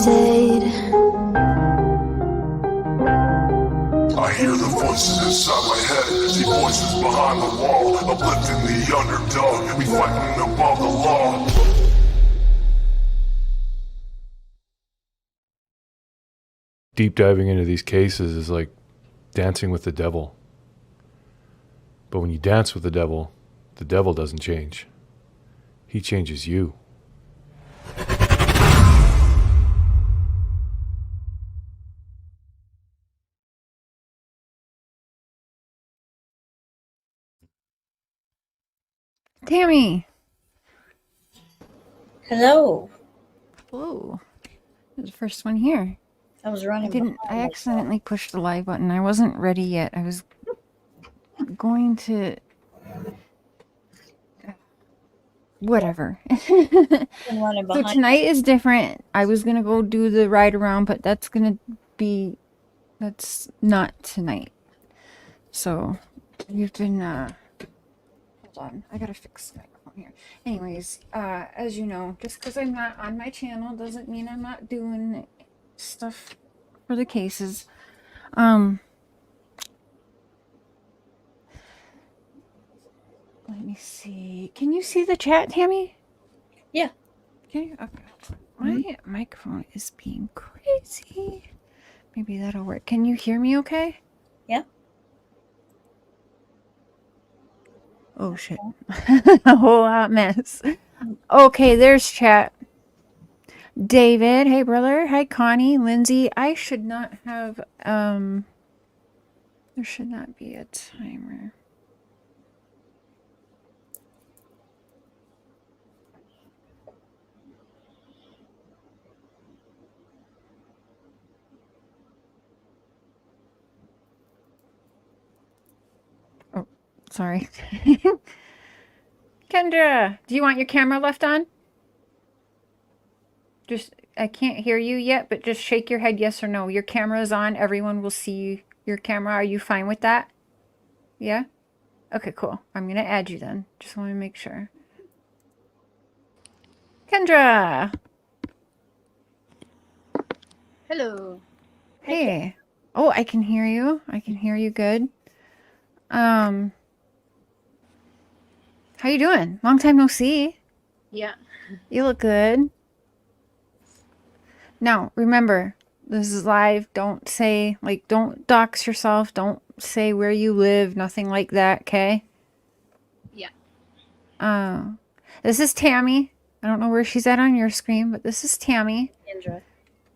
meditate. I hear the voices inside my head, see voices behind the wall, uplifting the underdog, we fighting above the law. Deep diving into these cases is like dancing with the devil. But when you dance with the devil doesn't change. He changes you. Tammy. Hello. Hello. You're the first one here. I was running. I accidentally pushed the live button. I wasn't ready yet. I was going to... Whatever. So tonight is different. I was going to go do the ride around, but that's not tonight. So we've been, hold on. I got to fix the microphone here. Anyways, as you know, just because I'm not on my channel doesn't mean I'm not doing stuff for the cases. Let me see. Can you see the chat, Tammy? Yeah. Okay. My microphone is being crazy. Maybe that'll work. Can you hear me okay? Yeah. Oh, shit. A whole hot mess. Okay, there's chat. David, hey, brother. Hi, Connie, Lindsay. I should not have, there should not be a timer. Sorry. Kendra, do you want your camera left on? I can't hear you yet, but just shake your head yes or no. Your camera is on. Everyone will see your camera. Are you fine with that? Yeah? Okay, cool. I'm going to add you then. Just want to make sure. Kendra! Hello. Hey. Oh, I can hear you. I can hear you good. How you doing? Long time no see. Yeah. You look good. Now, remember, this is live. Don't dox yourself. Don't say where you live. Nothing like that, okay? Yeah. This is Tammy. I don't know where she's at on your screen, but this is Tammy. Kendra.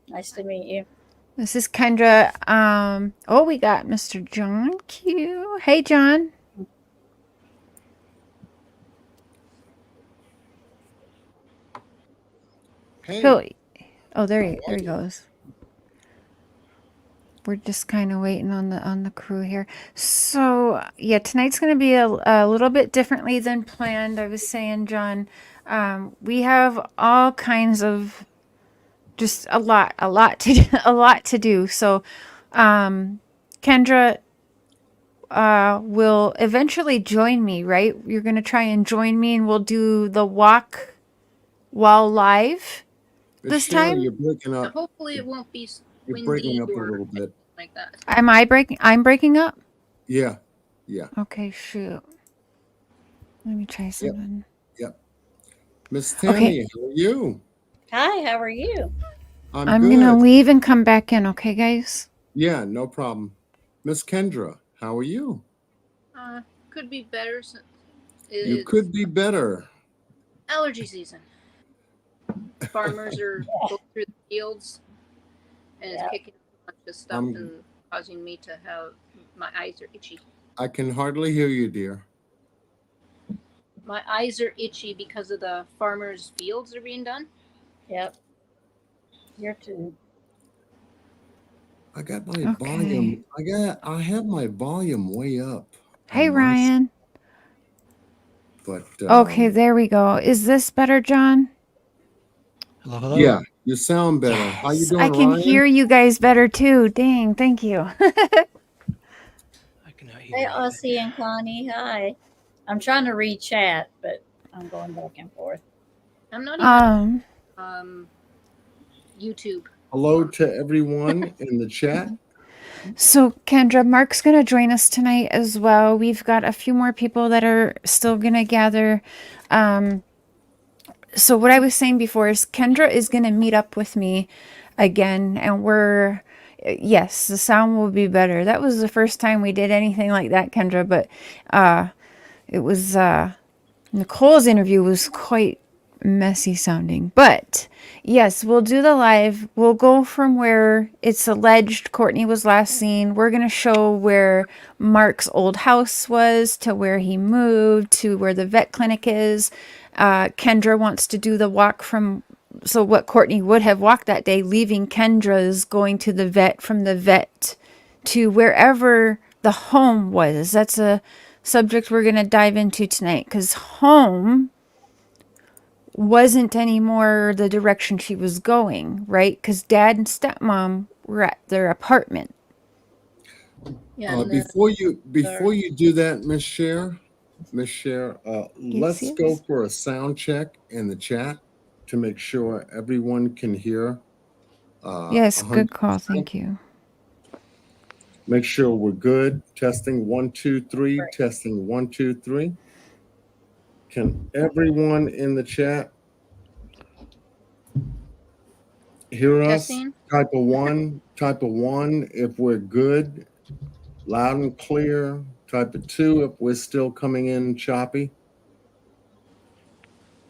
Nice to meet you. This is Kendra. Oh, we got Mr. John Q. Hey, John. Hey. Oh, there he goes. We're just kind of waiting on the crew here. So yeah, tonight's going to be a little bit differently than planned. I was saying, John, we have all kinds of just a lot to do. So Kendra will eventually join me, right? You're going to try and join me, and we'll do the walk while live this time. You're breaking up. Hopefully it won't be You're breaking up a little bit. Like that. I'm breaking up? Yeah. Yeah. Okay, shoot. Let me try something. Yep. Miss Tammy, how are you? Hi, how are you? I'm going to leave and come back in, okay, guys? Yeah, no problem. Miss Kendra, how are you? Could be better. You could be better. Allergy season. Farmers are going through the fields, and it's kicking up a bunch of stuff and causing me to have my eyes are itchy. I can hardly hear you, dear. My eyes are itchy because of the farmers' fields that are being done. Yep. Here too. I got my volume. I have my volume way up. Hey, Ryan. But okay, there we go. Is this better, John? Hello, hello. Yeah, you sound better. Yes, how you doing, I can Ryan? hear you guys better too. Dang, thank you. Hey, Aussie and Connie. Hi. I'm trying to read chat, but I'm going back and forth. I'm not even YouTube. hello to everyone in the chat. So, Kendra, Mark's going to join us tonight as well. We've got a few more people that are still going to gather. So, what I was saying before is Kendra is going to meet up with me again, and yes, the sound will be better. That was the first time we did anything like that, Kendra, but it was Nicole's interview was quite messy sounding. But yes, we'll do the live. We'll go from where it's alleged Courtney was last seen. We're going to show where Mark's old house was, to where he moved, to where the vet clinic is. Kendra wants to do the walk so what Courtney would have walked that day, leaving Kendra's going to the vet, from the vet to wherever the home was. That's a subject we're going to dive into tonight, because home wasn't anymore the direction she was going, right? Because dad and stepmom were at their apartment. Yeah. Before you do that, Miss Cher, let's go for a sound check in the chat to make sure everyone can hear. Yes, good 100%. call. Thank you. Make sure we're good. Testing 1, 2, 3. Testing 1, 2, 3. Can everyone in the chat hear us? Testing. Type of one. If we're good, loud and clear. Type of 2 if we're still coming in choppy.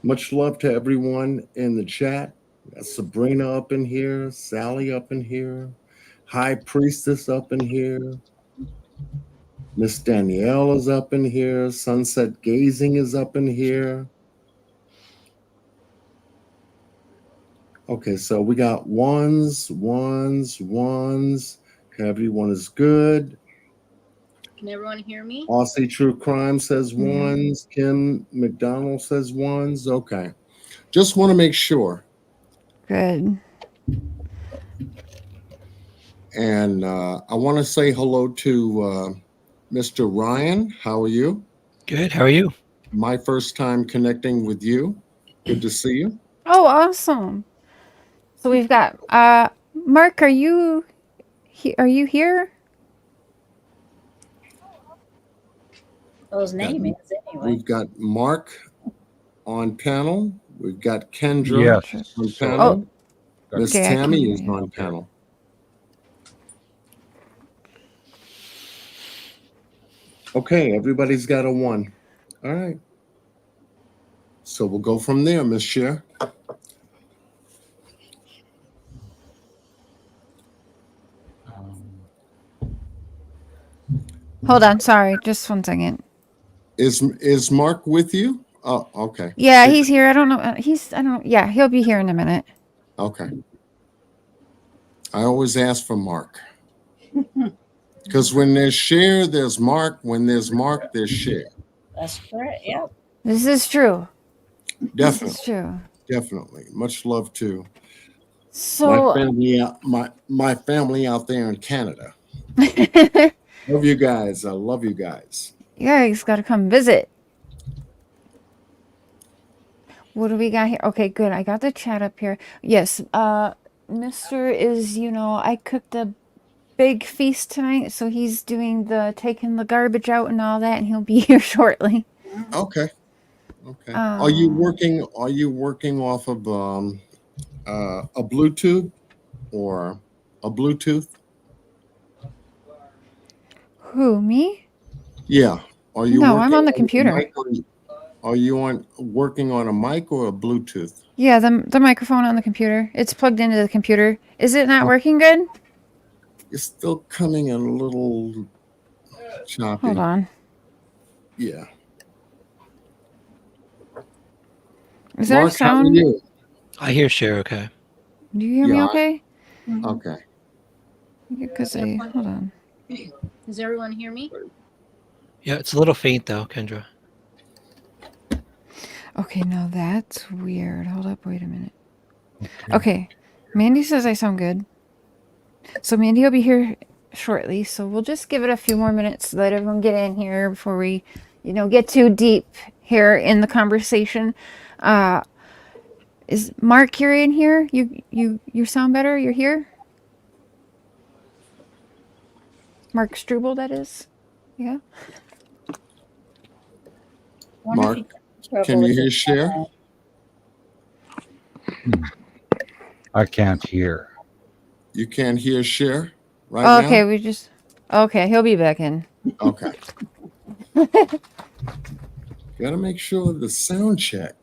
Much love to everyone in the chat. Got Sabrina up in here, Sally up in here, High Priestess up in here. Miss Danielle is up in here. Sunset Gazing is up in here. Okay, so we got ones. Everyone is good. Can everyone hear me? Aussie True Crime says ones. Kim McDonald says ones. Okay. Just want to make sure. Good. And I want to say hello to Mr. Ryan. How are you? Good. How are you? My first time connecting with you. Good to see you. Oh, awesome. So we've got Mark, are you here? Well, his name is anyway. We've got Mark on panel. We've got Kendra on panel. Miss Okay, Tammy is on panel. Okay, everybody's got a 1. All right. So we'll go from there, Miss Cher. Hold on, sorry, just 1 second. Is Mark with you? Oh, okay. Yeah, he's here. I don't know. Yeah, he'll be here in a minute. Okay. I always ask for Mark. Because when there's Cher, there's Mark. When there's Mark, there's Cher. That's correct. Yep. This is true. Definitely. This is true. Definitely. Much love to So my family out there in Canada. Love you guys. I love you guys. yeah, he's got to come visit. What do we got here? Okay, good. I got the chat up here. Yes, Mr. is, I cooked a big feast tonight, so he's doing taking the garbage out and all that, and he'll be here shortly. Okay. Are you working off of a Bluetooth or a Bluetooth? Who, me? Yeah. Are you? No, I'm on the computer. Are you working on a mic or a Bluetooth? Yeah, the microphone on the computer. It's plugged into the computer. Is it not working good? It's still coming in a little choppy. Hold on. Yeah. Is there a Mark, how are sound? you? I hear Cher okay. Do you hear me okay? Okay. Because hold on. Does everyone hear me? Yeah, it's a little faint though, Kendra. Okay, now that's weird. Hold up, wait a minute. Okay, Mandy says I sound good. So Mandy will be here shortly, so we'll just give it a few more minutes to let everyone get in here before we, get too deep here in the conversation. Is Mark, you're in here? You sound better? You're here? Mark Struble, that is. Yeah. Wonder if Mark, he got in trouble can you with hear his Cher? phone. I can't hear. You can't hear Cher right Oh, now? okay, okay, he'll be back in. Okay. Gotta make sure the sound check.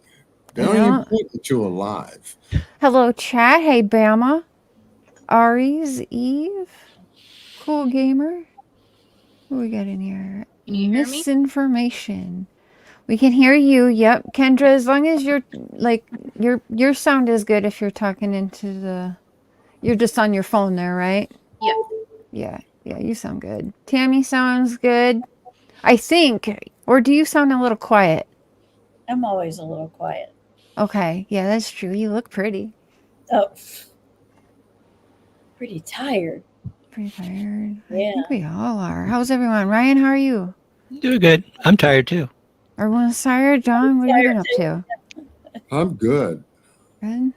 Very Yeah. important to a live. Hello, chat. Hey, Bama. Aries, Eve. Cool Gamer. What we got in here? Can you hear me? Misinformation. We can hear you. Yep. Kendra, as long as you're like your sound is good if you're talking into the you're just on your phone there, right? Yeah. Yeah, you sound good. Tammy sounds good. I think. Or do you sound a little quiet? I'm always a little quiet. Okay. Yeah, that's true. You look pretty. Oh, pretty tired. Pretty tired. Yeah. I think we all are. How's everyone? Ryan, how are you? Doing good. I'm tired too. Everyone's tired. John, what have you been up to? I'm good. Good.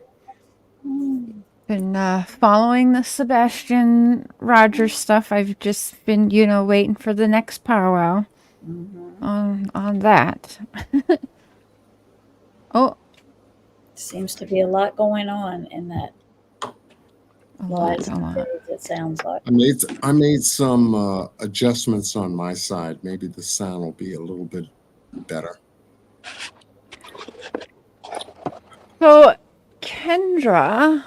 Been following the Sebastian Rogers stuff. I've just been, waiting for the next powwow on that. Oh, Seems to be a lot going on in that a lot. it sounds like. I made some adjustments on my side. Maybe the sound will be a little bit better. So, Kendra.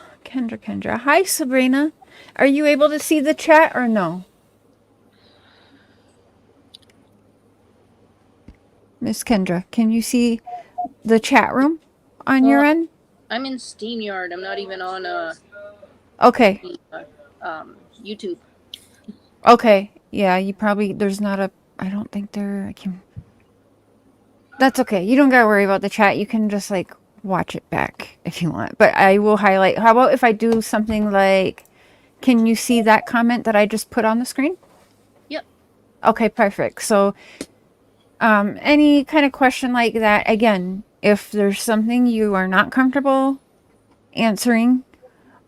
Hi, Sabrina. Are you able to see the chat or no? Miss Kendra, can you see the chat room on your end? I'm in SteamYard. I'm not even on Okay. YouTube. Okay. Yeah, there's not a, I don't think there, that's okay. You don't gotta worry about the chat. You can just watch it back if you want. But I will highlight, how about if I do something like, can you see that comment that I just put on the screen? Yep. Okay, perfect. So, any kind of question like that, again, if there's something you are not comfortable answering,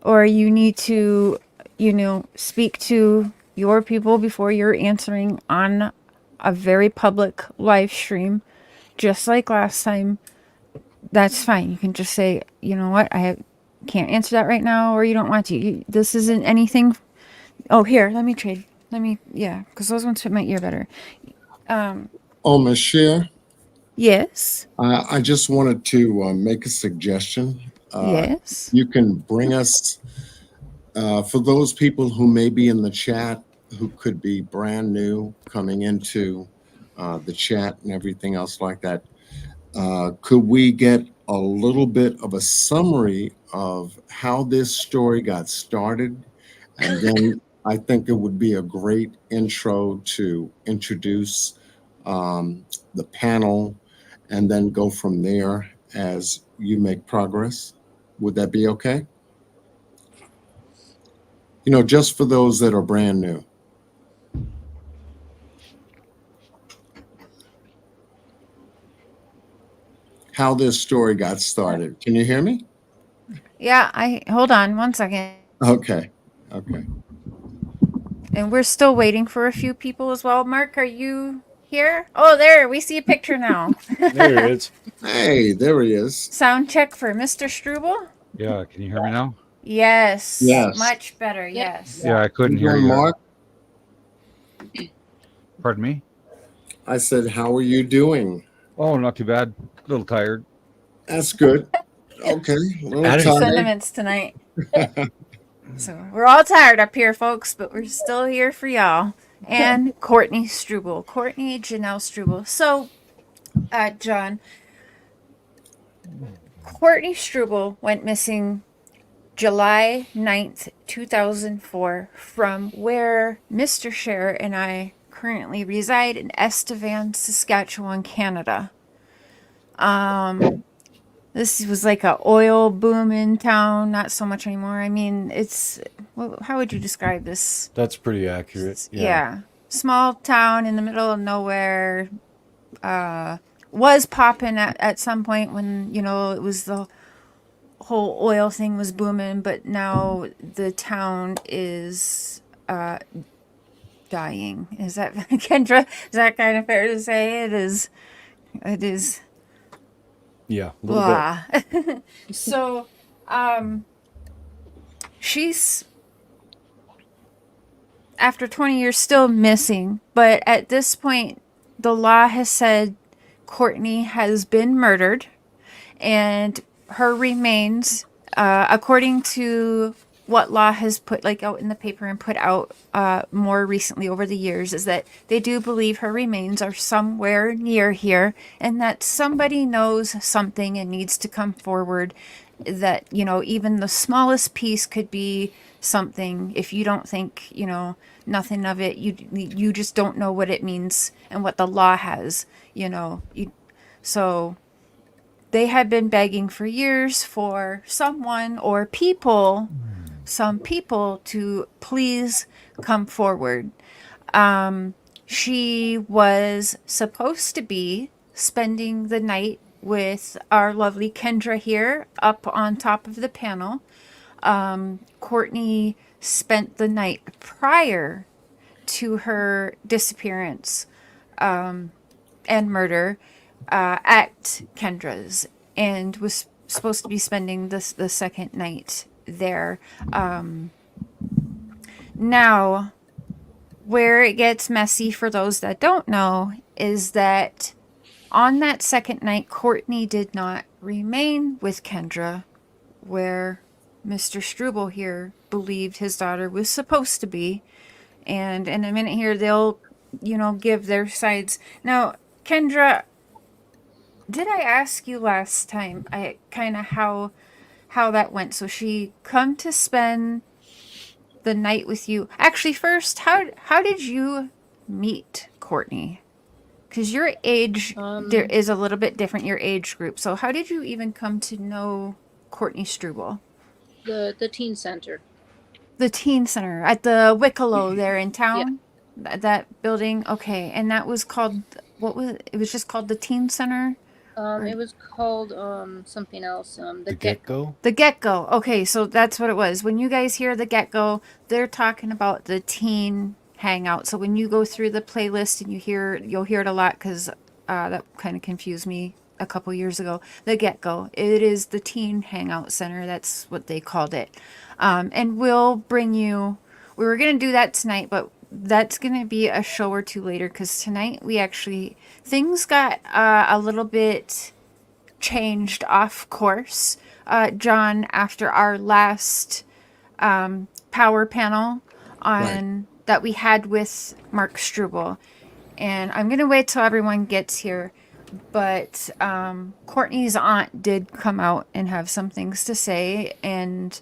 or you need to, speak to your people before you're answering on a very public live stream, just like last time, that's fine. You can just say, you know what, can't answer that right now, or you don't want to. This isn't anything. Oh, here, let me trade. Because those ones fit my ear better. Oh, Miss Cher, Yes. I just wanted to make a suggestion. Yes. You can bring us, for those people who may be in the chat, who could be brand new coming into the chat and everything else like that, could we get a little bit of a summary of how this story got started? And then I think it would be a great intro to introduce the panel and then go from there as you make progress. Would that be okay? Just for those that are brand new. How this story got started. Can you hear me? Yeah, hold on one second. Okay. And we're still waiting for a few people as well. Mark, are you here? Oh, there, we see a picture now. There he is. Hey, there he is. Sound check for Mr. Struble? Yeah, can you hear me now? Yes. Yes. Much better, yes. Yeah, I couldn't You hear doing, you. Mark? Pardon me? I said, how are you doing? Oh, not too bad. A little tired. That's good. Okay. A little Tired. tired. Sentiments tonight. So we're all tired up here, folks, but we're still here for y'all. And Courtney Struble. Courtney Janelle Struble. So, John, Courtney Struble went missing July 9th, 2004, from where Mr. Cher and I currently reside in Estevan, Saskatchewan, Canada. This was like a oil boom in town, not so much anymore. I mean, how would you describe this? That's pretty accurate. Yeah. Small town in the middle of nowhere. Was popping at some point when, it was the whole oil thing was booming, but now the town is dying. Is that Kendra? Is that kind of fair to say? It is. It is. Yeah, a little bit. Blah. So, she's after 20 years still missing, but at this point, the law has said Courtney has been murdered, and her remains, according to what law has put like out in the paper and put out more recently over the years, is that they do believe her remains are somewhere near here, and that somebody knows something and needs to come forward. That, you know, even the smallest piece could be something. If you don't think, you know, nothing of it, you just don't know what it means and what the law has, you know. So they have been begging for years for someone or some people to please come forward. She was supposed to be spending the night with our lovely Kendra here up on top of the panel. Courtney spent the night prior to her disappearance and murder at Kendra's, and was supposed to be spending the second night there. Now, where it gets messy for those that don't know is that on that second night, Courtney did not remain with Kendra, where Mr. Struble here believed his daughter was supposed to be. And in a minute here, they'll, you know, give their sides. Now, Kendra, did I ask you last time kind of how that went? So she come to spend the night with you. Actually, first, how did you meet Courtney? Because your age there is a little bit different, your age group. So how did you even come to know Courtney Struble? The teen center. The teen center at the Wicklow there in town? Yeah. That building? Okay. And that was called, what was it? It was just called the teen center? It was called something else. The Get-Go? The Get-Go. Okay, so that's what it was. When you guys hear the Get-Go, they're talking about the teen hangout. So when you go through the playlist and you'll hear it a lot, because that kind of confused me a couple years ago. The Get-Go. It is the teen hangout center. That's what they called it. And we'll bring you. We were gonna do that tonight, but that's gonna be a show or two later, because tonight things got a little bit changed off course. John, after our last power panel on that we had with Mark Struble, and I'm gonna wait till everyone gets here, but Courtney's aunt did come out and have some things to say, and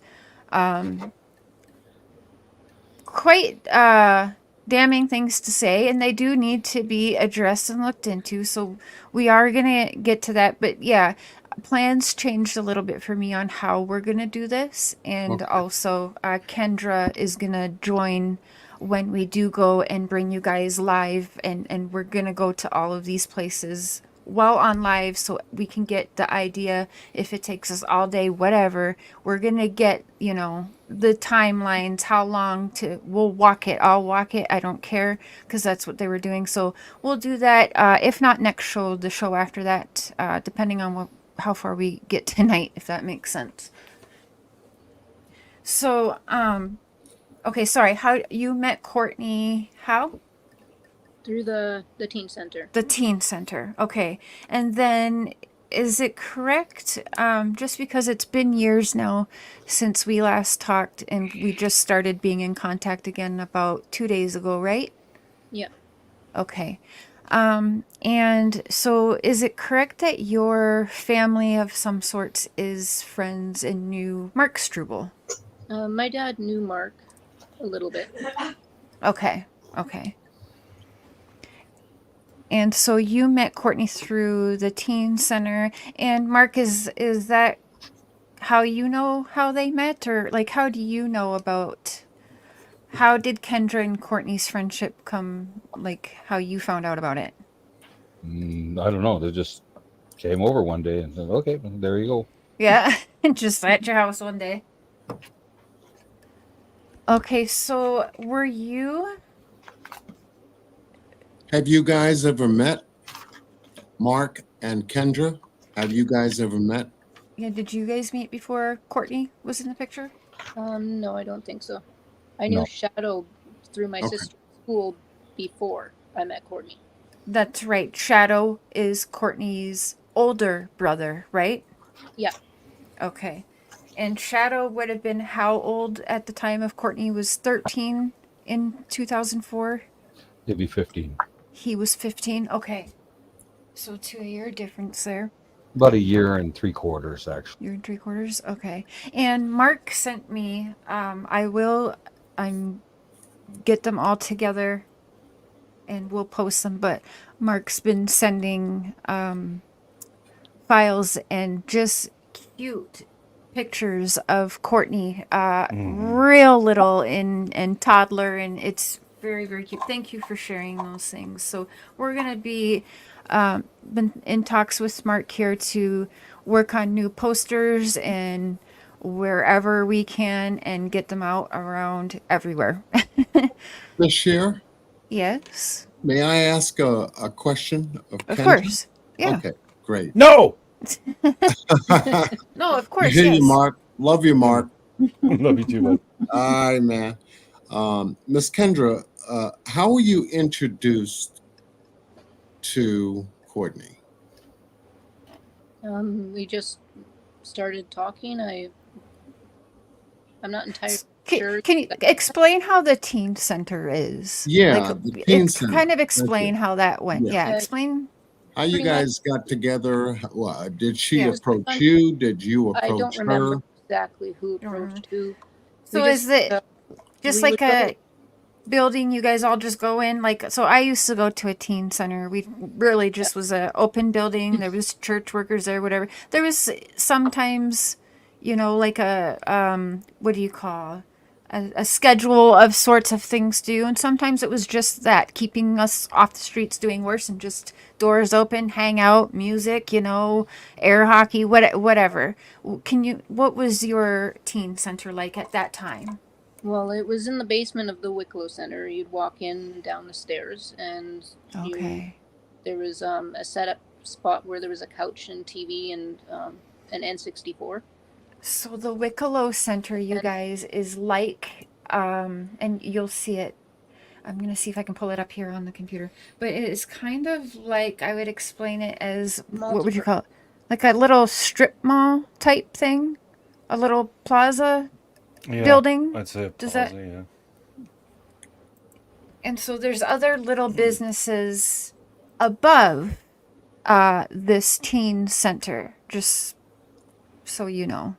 quite damning things to say, and they do need to be addressed and looked into, so we are gonna get to that. But yeah, plans changed a little bit for me on how we're gonna do this, and also Kendra is gonna join when we do go and bring you guys live, and we're gonna go to all of these places while on live, so we can get the idea. If it takes us all day, whatever, we're gonna get, you know, the timelines, how long we'll walk it. I'll walk it, I don't care, because that's what they were doing. So we'll do that, if not next show, the show after that, depending on how far we get tonight, if that makes sense. So okay, sorry, how you met Courtney? How? Through the teen center. The teen center. Okay. And then, is it correct, just because it's been years now since we last talked, and we just started being in contact again about 2 days ago, right? Yeah. Okay. And so is it correct that your family of some sorts is friends and knew Mark Struble? My dad knew Mark a little bit. Okay. Okay. And so you met Courtney through the teen center, and Mark, is that how you know how they met, or like how do you know about how did Kendra and Courtney's friendship come, like how you found out about it? I don't know. They just came over one day and said, "Okay, well, there you go." Yeah. Just at your house one day. Okay, so were you? Have you guys ever met Mark and Kendra? Have you guys ever met? Yeah, did you guys meet before Courtney was in the picture? No, I don't think so. I knew No. Shadow through my Okay. sister's school before I met Courtney. That's right. Shadow is Courtney's older brother, right? Yeah. Okay. And Shadow would have been how old at the time of Courtney was 13 in 2004? It'd be 15. He was 15. Okay. So 2 year difference there. About a year and 3/4, actually. Year and 3/4. Okay. And Mark sent me. I'm get them all together, and we'll post them. But Mark's been sending files and just cute pictures of Courtney, real little and toddler, and it's very, very cute. Thank you for sharing those things. So we're gonna be been in talks with Mark here to work on new posters and wherever we can and get them out around everywhere. This year, Yes, may I ask a question of of Kendra? course. Yeah. Okay, great. No! No, of I course. hear Yes. you, Mark. Love you, Mark. Love you too, bud. All right, man. Miss Kendra, how were you introduced to Courtney? We just started talking. I'm not entirely sure. Can you explain how the teen center is? Yeah, the teen center. Kind of That's explain it. how that went. Yeah. Yeah, explain. How you Pretty much- guys got together? Did she Yeah. approach you? Did you I don't approach remember her? exactly who Don't remember. approached who. So We is it just we like would a building you guys all just go in? Like, so I used to go to a teen center. We really just was a open building. There was church workers there, whatever. There was sometimes, like a what do you call a schedule of sorts of things to do, and sometimes it was just that, keeping us off the streets doing worse, and just doors open, hang out, music, air hockey, whatever. What was your teen center like at that time? Well, it was in the basement of the Wicklow Center. You'd walk in down the stairs, and Okay. there was a setup spot where there was a couch and TV and an N64. So the Wicklow Center, you guys, is like, and you'll see it. I'm gonna see if I can pull it up here on the computer. But it is kind of like, I would explain it as, what would you call it? Like a little strip mall type thing, a little plaza Yeah, building. That's it. Does that- Yeah. And so there's other little businesses above this teen center, just so you know.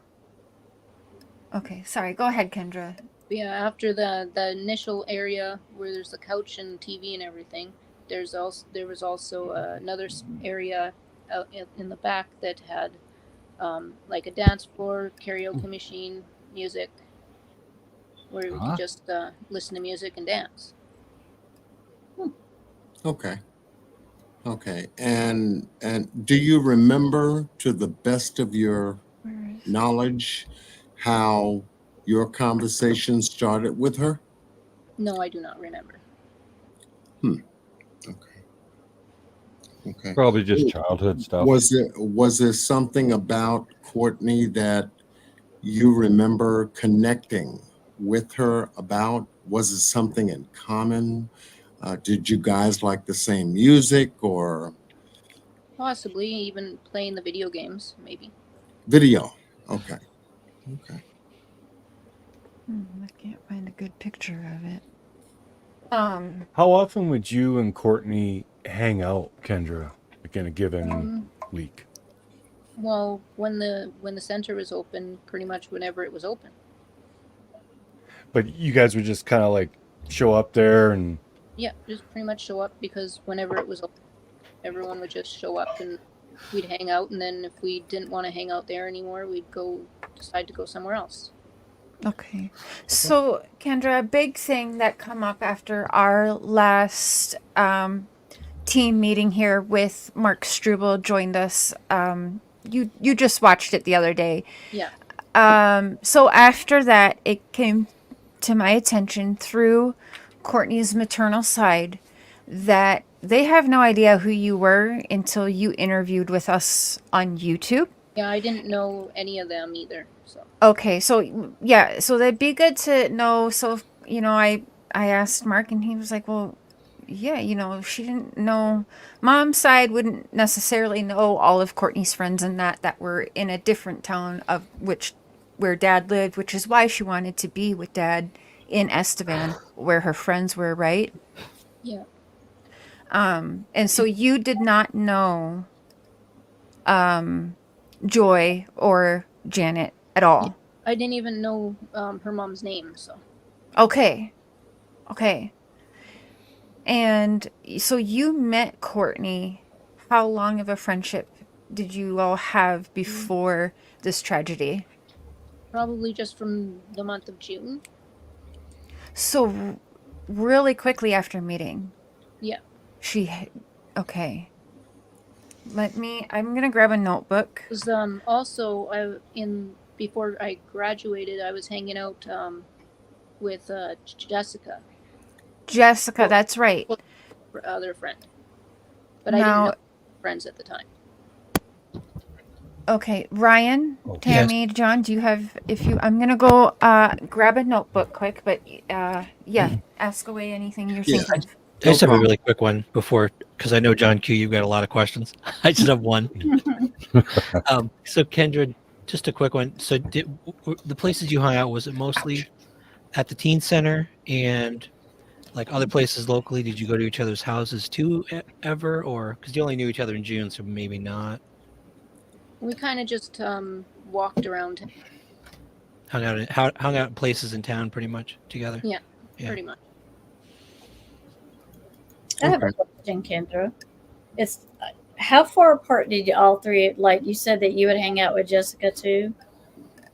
Okay, sorry. Go ahead, Kendra. Yeah, after the initial area where there's the couch and TV and everything, there was also another area out in the back that had like a dance floor, karaoke machine, music, where we could just listen to music and dance. Okay. Okay. And do you remember, to the best of your knowledge, how your conversation started with her? No, I do not remember. Okay. Okay. Probably just childhood stuff. Was there something about Courtney that you remember connecting with her about? Was it something in common? Did you guys like the same music or Possibly even playing the video games, maybe. video? Okay. Okay. I can't find a good picture of it. How often would you and Courtney hang out, Kendra, like in a given week? Well, when the center was open, pretty much whenever it was open. But you guys would just kind of like show up there and Yeah, just pretty much show up because whenever it was open, everyone would just show up and we'd hang out. And then if we didn't want to hang out there anymore, we'd decide to go somewhere else. Okay. So, Kendra, a big thing that come up after our last team meeting here with Mark Struble joined us you just watched it the other day. Yeah. So after that, it came to my attention through Courtney's maternal side that they have no idea who you were until you interviewed with us on YouTube. Yeah, I didn't know any of them either. So Okay, so yeah, so that'd be good to know. So, I asked Mark and he was like, well, yeah, she didn't know. Mom's side wouldn't necessarily know all of Courtney's friends and that were in a different town of where Dad lived, which is why she wanted to be with Dad in Estevan, where her friends were, right? yeah. And so you did not know Joy or Janet at all. I didn't even know her mom's name. So Okay. And so you met Courtney. How long of a friendship did you all have before this tragedy? probably just from the month of June. So really quickly after meeting, Yeah. okay. I'm going to grab a notebook. It was also before I graduated, I was hanging out with Jessica, Jessica, that's right. her other friend, but I Now- didn't know friends at the time. Okay, Ryan, Oh, Tammy, John, do you have, I'm going to go grab a notebook quick, but yeah, ask away anything you're Yeah, thinking. I just have a really quick one before, because I know, John Q, you've got a lot of questions. I just have one. So, Kendra, just a quick one. So, the places you hung out, was it mostly at the teen center and like other places locally? Did you go to each other's houses too ever? Or because you only knew each other in June, so maybe not. We kind of just walked around. Hung out in places in town pretty much together. Yeah, Yeah. pretty much. I have a question, Kendra. It's how far apart did you all three, like you said that you would hang out with Jessica too?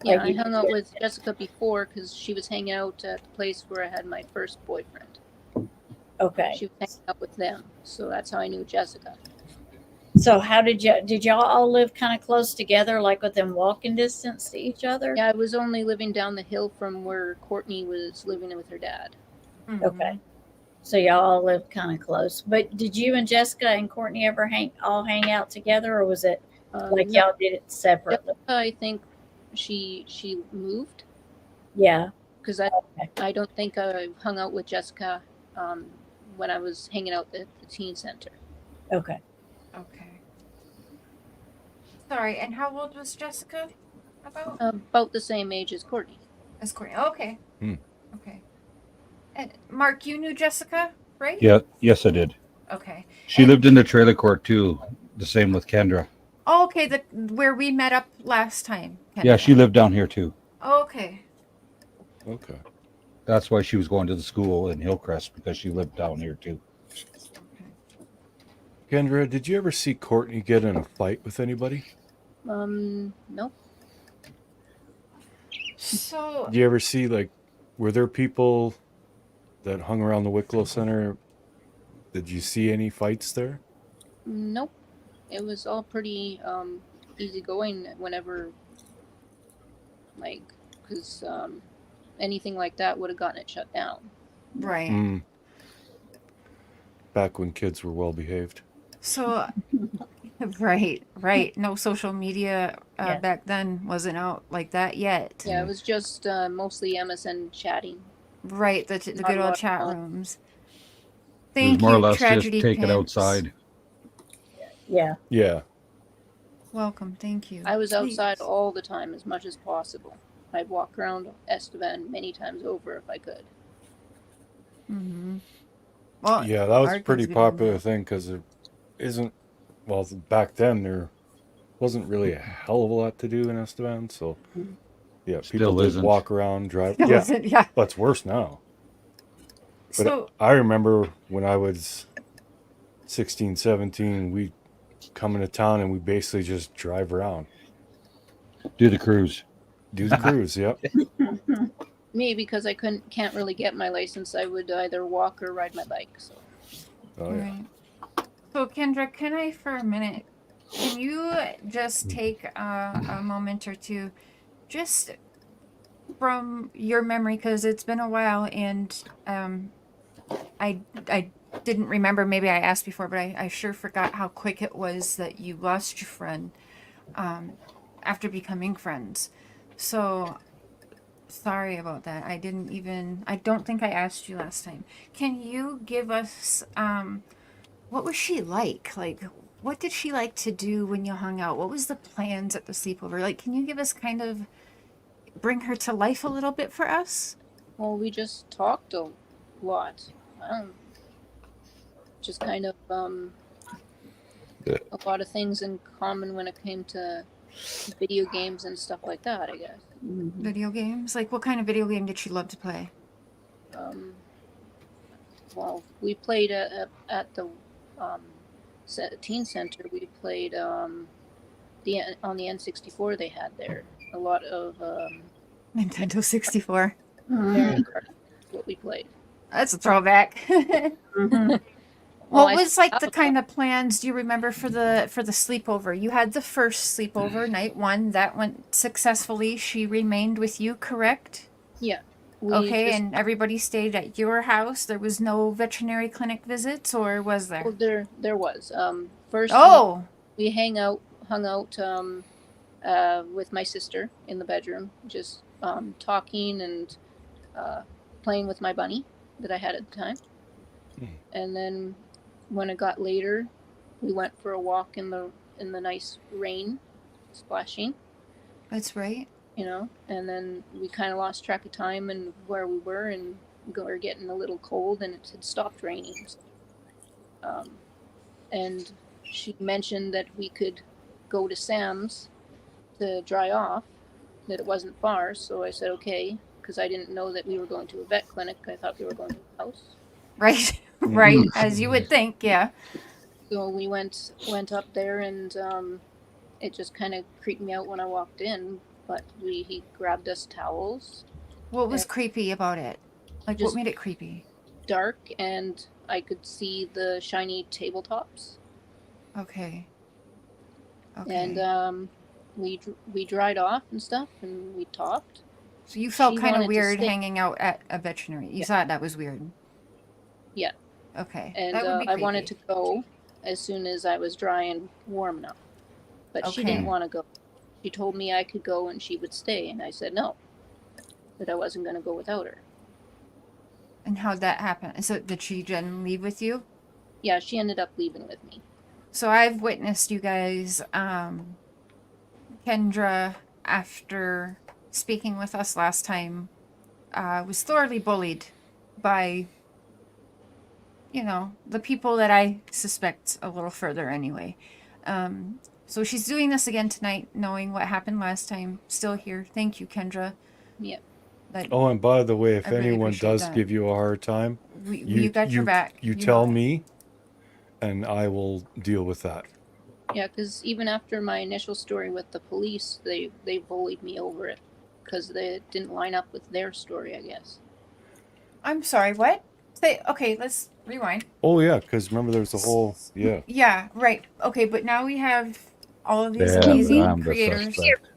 Yeah, Like I you hung did out with- with Jessica before because she was hanging out at the place where I had my first boyfriend. Okay. She was hanging out with them, so that's how I knew Jessica. So how did y'all all live kind of close together, like within walking distance to each other? Yeah, I was only living down the hill from where Courtney was living with her dad. Okay. So y'all all lived kind of close. But did you and Jessica and Courtney ever hang out together, or was it like No, y'all did it separately? Jessica, I think she moved Yeah. because I don't think I hung out with Jessica when I was hanging out at the teen center. Okay. Okay. Sorry, and how old was Jessica? About the same age as Courtney. As Courtney. Okay. Hmm. Okay. And Mark, you knew Jessica, right? Yeah, yes, I did. Okay. She And- lived in the trailer court too. The same with Kendra. Oh, okay, where we met up last time. Yeah, she lived down here too. Okay. Okay. That's why she was going to the school in Hillcrest, because she lived down here too. Kendra, did you ever see Courtney get in a fight with anybody? No. So Did you ever see, like, were there people that hung around the Wicklow Center? Did you see any fights there? Nope. It was all pretty easygoing whenever, like, because anything like that would have gotten it shut down. right. Mm. Back when kids were well behaved. So right. No social media Yeah. back then wasn't out like that yet. Yeah, it was just mostly MSN chatting. Right, the Not good a old lot chat of- rooms. It was Thank more you, or less Tragedy just take it Pants. outside. Yeah. Yeah. Welcome, thank you. I was outside Please. all the time as much as possible. I'd walk around Estevan many times over if I could. Mm-hmm. Well, Yeah, that was our a pretty kids would do popular that. thing because it isn't, well, back then there wasn't really a hell of a lot to do in Estevan. So, yeah, Still people just isn't. walk around, drive. It Yeah, wasn't- yeah. but it's worse now. But So I remember when I was 16, 17, we come into town and we basically just drive around. Do the cruise. Do the cruise, yep. Me, because I can't really get my license, I would either walk or ride my bike. So Oh, yeah. right. So Kendra, can I for a minute Can you just take a moment or two, just from your memory, because it's been a while, and I didn't remember. Maybe I asked before, but I sure forgot how quick it was that you lost your friend after becoming friends. So sorry about that. I don't think I asked you last time. Can you give us what was she like? Like, what did she like to do when you hung out? What was the plans at the sleepover? Like, can you give us kind of bring her to life a little bit for us? Well, we just talked a lot. Just kind of a lot of things in common when it came to video games and stuff like that, I guess. Video games? Like, what kind of video game did she love to play? Well, we played at the teen center. We played on the N64 they had there. A lot of Nintendo 64. Mario Kart is what we played. That's a throwback. Well, What I was like the still have kind of plans do you remember for the sleepover? You had the first sleepover, night one, that went successfully. She remained with you, correct? Yeah. Okay, just, and everybody stayed at your house. There was no veterinary clinic visits, or was there? well, there was. First Oh, we hung out with my sister in the bedroom, just talking and playing with my bunny that I had at the time. And then when it got later, we went for a walk in the nice rain, splashing, that's right. and then we kind of lost track of time and where we were, and we were getting a little cold, and it had stopped raining. And she mentioned that we could go to Sam's to dry off, that it wasn't far, so I said okay, because I didn't know that we were going to a vet clinic. I thought we were going to a house. Right, right, as you would think, yeah. So we went up there, and it just kind of creeped me out when I walked in. But he grabbed us towels. What was creepy about it? Like, what Just- made it creepy? Dark, and I could see the shiny tabletops. Okay. Okay. And we dried off and stuff, and we talked. So you felt she kind of wanted to weird stay- hanging out at a veterinary. You thought that was weird. Yeah. Okay. And that would be I wanted to creepy. go as soon as I was dry and warm enough. But she Okay. didn't want to go. She told me I could go and she would stay, and I said no, that I wasn't going to go without her. And how'd that happen? So did she then leave with you? Yeah, she ended up leaving with me. So I've witnessed you guys, Kendra, after speaking with us last time, was thoroughly bullied by, the people that I suspect a little further anyway. So she's doing this again tonight, knowing what happened last time. Still here. Thank you, Kendra. Yeah. That Oh, and by the way, if I really anyone appreciate does that. give you a hard time, you got your back. You know tell that. me, and I will deal with that. Yeah, because even after my initial story with the police, they bullied me over it because they didn't line up with their story, I guess. I'm sorry. What? Okay. Let's rewind. Oh yeah, because remember there's a whole Yeah. Right. Okay. But now we have all of these Yeah, amazing I'm the creators. suspect.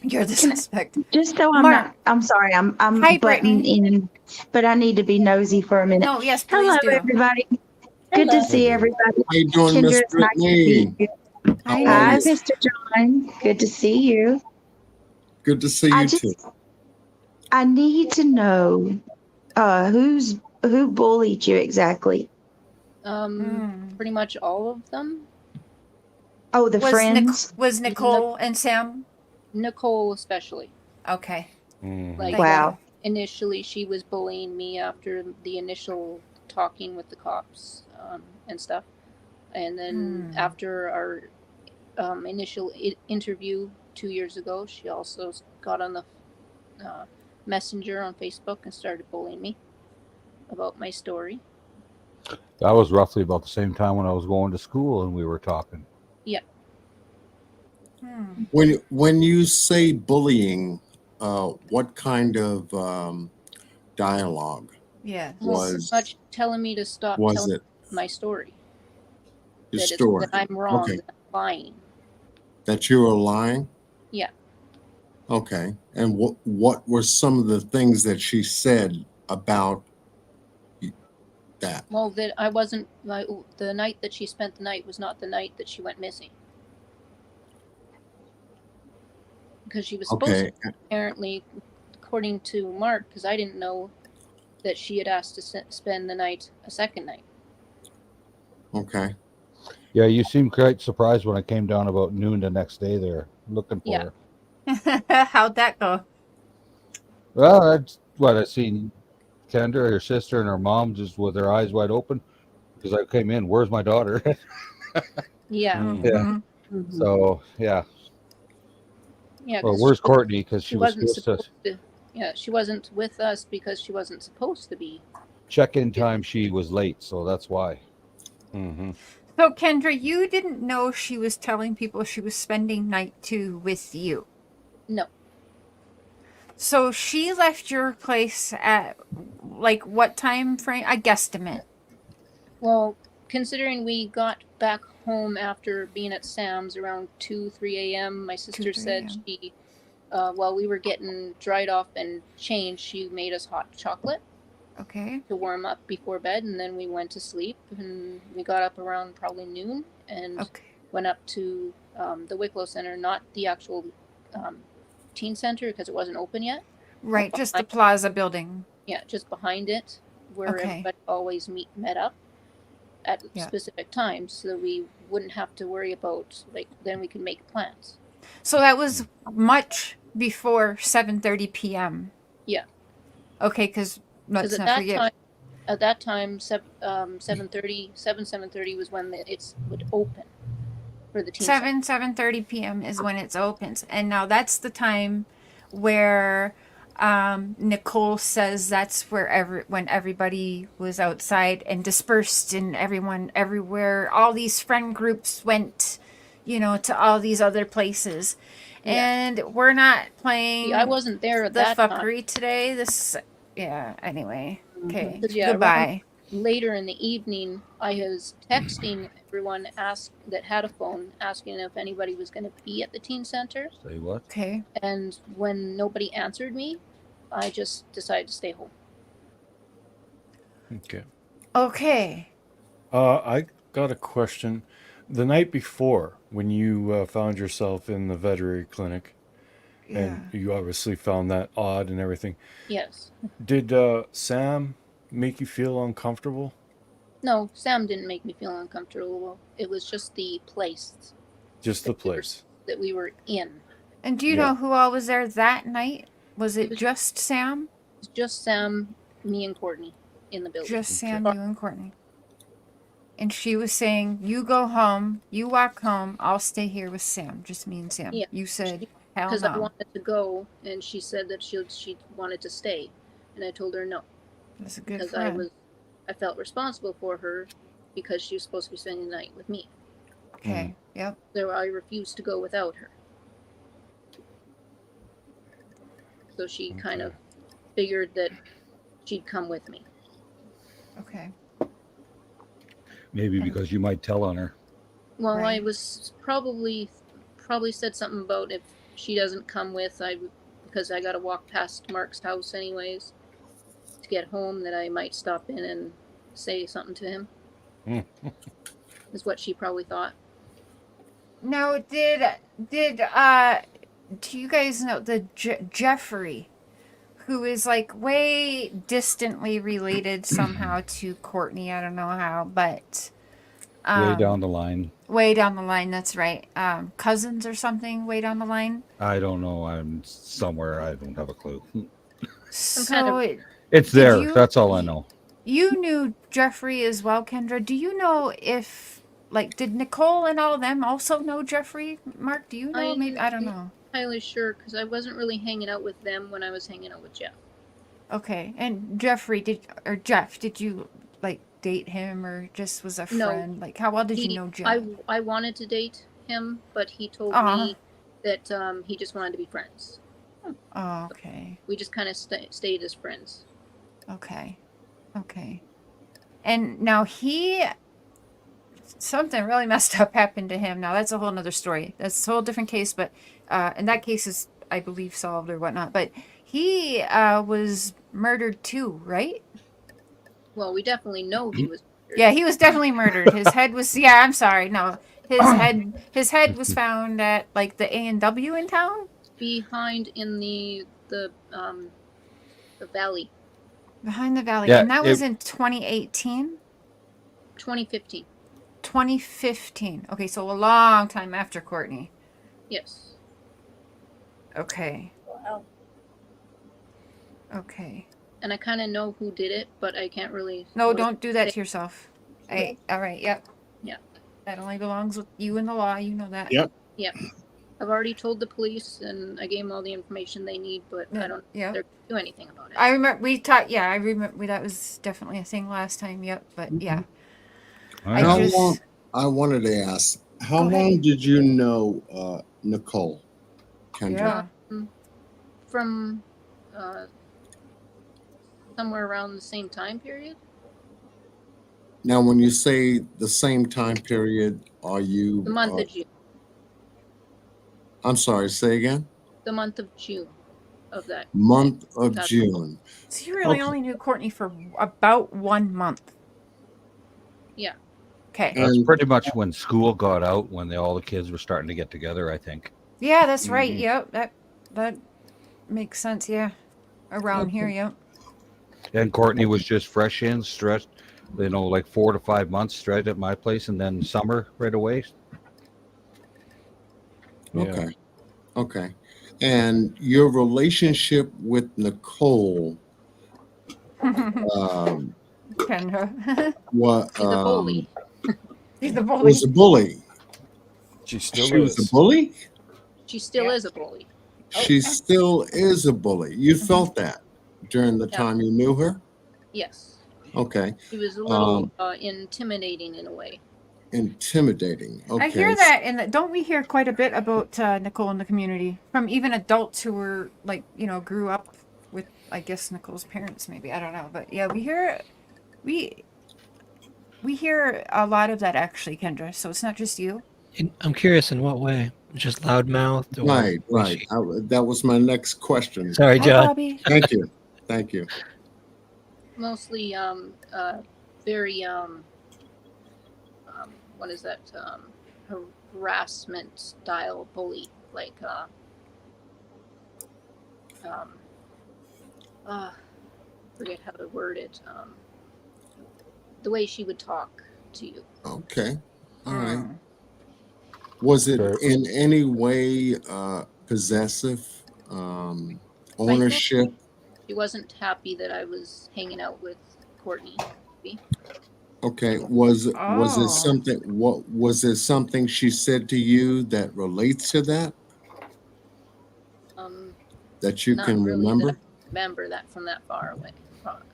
You're the suspect. Just so I'm Mark. not, I'm sorry, I'm Hi, butting Brittany. in, but I need to be nosy for a minute. No. Yes. Please Hello, do. everybody. Good to see everybody. How you doing, Miss Kendra, it's nice to see Brittany? you. Hi, Hi, Liz. Mr. John. Good to see you. Good to see I you too. just, I need to know who bullied you exactly. Pretty much all of them. Oh, the Was friends. was Nicole and Sam? Nicole especially. Okay. Like Thank Wow. initially, she was bullying me after the initial talking with the cops and stuff, and then after our initial interview 2 years ago, she also got on the messenger on Facebook and started bullying me about my story. That was roughly about the same time when I was going to school and we were talking. Yeah. When you say bullying, what kind of dialogue Yeah. Well, was pretty much telling me to stop was telling it? my story. Your That story. that I'm wrong, Okay. that I'm lying. that you were lying? Yeah. Okay. And what were some of the things that she said about that? Well, that I wasn't, the night that she spent the night was not the night that she went missing. Because she was supposed Okay. to, apparently, according to Mark, because I didn't know that she had asked to spend the night a second night. Okay. Yeah, you seemed quite surprised when I came down about noon the next day there looking for Yeah. her. How'd that go? Well, that's what I seen Kendra, her sister, and her mom just with their eyes wide open because I came in. Where's my daughter? Yeah. Mhm. So yeah. Yeah. Well, 'cause where's she Courtney? Because she was wasn't supposed to to. Yeah, she wasn't with us because she wasn't supposed to be. check-in time. She was late, so that's why. Mm-hmm. So, Kendra, you didn't know she was telling people she was spending night 2 with you. No. So she left your place at like what time frame? I guesstimate. Well, considering we got back home after being at Sam's around 2-3 a.m., my sister 3 said a.m.. she, while we were getting dried off and changed, she made us hot chocolate Okay. to warm up before bed, and then we went to sleep. And we got up around probably noon and Okay. went up to the Wicklow Center, not the actual teen center because it wasn't open yet. Right, just the plaza building. Yeah, just behind it, where Okay. everybody always met up at Yeah. specific times, so that we wouldn't have to worry about, like, then we could make plans. So that was much before 7:30 p.m. Yeah. Okay, because let's Because not forget. at that time, 7:30 was when it would open for the teen center. 7:30 p.m. is when it opens, and now that's the time where Nicole says that's where when everybody was outside and dispersed, and everyone everywhere, all these friend groups went, to all these other places, and we're not playing. See, I wasn't there at the that fuckery time. today. Anyway. Okay. 'Cause, yeah, Goodbye. Later in the evening, I was texting everyone that had a phone, asking if anybody was going to be at the teen center. Say what? Okay. And when nobody answered me, I just decided to stay home. Okay. Okay. I got a question. The night before, when you found yourself in the veterinary clinic, and you obviously found that odd and everything, Yes. did Sam make you feel uncomfortable? No, Sam didn't make me feel uncomfortable. It was just the place. Just the place. That we were in. And do you know who all was there that night? Was it was just Sam? It was just Sam, me, and Courtney in the building. Just Sam, you, and Courtney. And she was saying, you go home, you walk home, I'll stay here with Sam, just me and Sam. Yeah. You said, hell because no. I wanted to go, and she said that she wanted to stay, and I told her no. That's a good because friend. I felt responsible for her because she was supposed to be spending the night with me. Okay. Yep. So I refused to go without her. So she kind of figured that she'd come with me. Okay. Maybe because you might tell on her. Well, Right. I was probably said something about if she doesn't come with, because I got to walk past Mark's house anyways to get home, that I might stop in and say something to him. Is what she probably thought. Now, did do you guys know the Jeffrey, who is like way distantly related somehow to Courtney? I don't know how, but Way down the line. Way down the line, that's right. Cousins or something way down the line. I don't know. I'm somewhere. I don't have a clue. So it's there. That's all I know. You knew Jeffrey as well, Kendra. Do you know if, did Nicole and all of them also know Jeffrey? Mark, do you know? Maybe I don't know. I'm not entirely sure because I wasn't really hanging out with them when I was hanging out with Jeff. Okay, and Jeff, did you date him or just was a friend? No. How well did you know Jeff? I wanted to date him, but he told me that he just wanted to be friends. Oh, okay. We just kind of stayed as friends. Okay. And now he something really messed up happened to him. Now that's a whole nother story. That's a whole different case, but and that case is, I believe, solved or whatnot. But he was murdered too, right? Well, we definitely know he was. Murdered. Yeah, he was definitely murdered. His head was. Yeah, I'm sorry. No, his head was found at like the A&W in town. Behind in the valley. Behind the valley, Yeah, and that was in 2018. 2015. 2015. Okay, so a long time after Courtney. Yes. Okay. Wow. Okay. And I kind of know who did it, but I can't really. No, don't do that to yourself. All right. Yep. Yeah. That only belongs with you and the law. You know that. Yep. Yeah. I've already told the police, and I gave them all the information they need, but I don't think they're going to do anything about it. I remember we talked. Yeah, I remember that was definitely a thing last time. Yep. But yeah. I wanted to ask, how long did you know Nicole, Kendra? Yeah. From somewhere around the same time period. Now, when you say the same time period, are you... The month of June. I'm sorry, say again? The month of June of that. Month of June. So you really only knew Courtney for about 1 month. Yeah. Okay. That's pretty much when school got out, when all the kids were starting to get together, I think. Yeah, that's right. Yep. That makes sense. Yeah. Around here, yep. And Courtney was just fresh in, stressed, like 4 to 5 months straight at my place, and then summer right away. Okay. Okay. And your relationship with Nicole, Kendra. what? She's a bully. She's the bully. Was a bully. She still She was a bully? She still is a bully. She still is a bully. You felt that during the time you knew her? Yes. Okay. She was a little intimidating in a way. Intimidating. Okay. I hear that, and don't we hear quite a bit about Nicole in the community from even adults who were like, grew up with, I guess, Nicole's parents, maybe. I don't know, but yeah, we hear a lot of that actually, Kendra. So it's not just you. I'm curious, in what way? Just loudmouthed? Right. That was my next question. Sorry, John. Bobby. Thank you. Mostly, very, what is that? Harassment style bully, like, forget how to word it. The way she would talk to you. Okay. All right. Was it in any way possessive, ownership? She wasn't happy that I was hanging out with Courtney. Okay. Was it something? What was it? Something she said to you that relates to that? That you can really remember? that I remember that from that far away,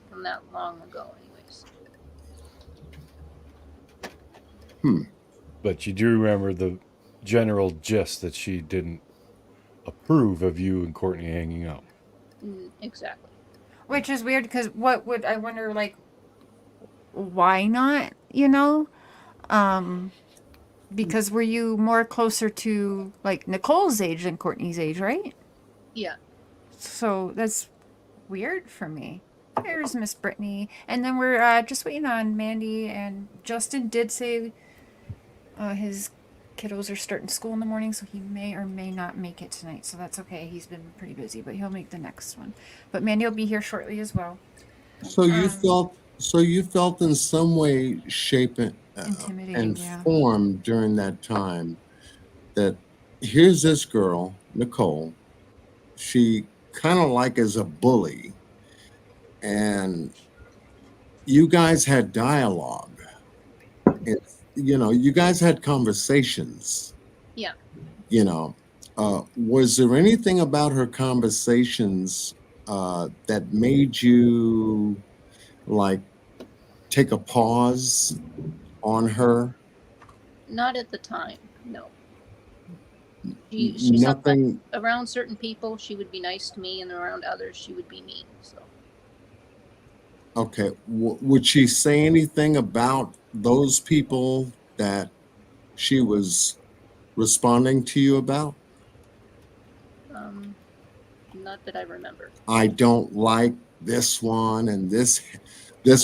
from that long ago, anyways. But you do remember the general gist that she didn't approve of you and Courtney hanging out. Exactly. Which is weird because I wonder, like, why not, because were you more closer to like Nicole's age than Courtney's age, right? Yeah. So that's weird for me. There's Miss Brittany. And then we're just waiting on Mandy, and Justin did say his kiddos are starting school in the morning, so he may or may not make it tonight. So that's okay. He's been pretty busy, but he'll make the next one. But Mandy will be here shortly as well. So you felt in some way, shape, and form during that time that here's this girl, Nicole. She kind of like is a bully, and you guys had dialogue. You guys had conversations. Yeah. Was there anything about her conversations that made you like take a pause on her? Not at the time, no. She Nothing. Around certain people, she would be nice to me, and around others, she would be mean. So. Okay. Would she say anything about those people that she was responding to you about? Not that I remember. I don't like this one, and this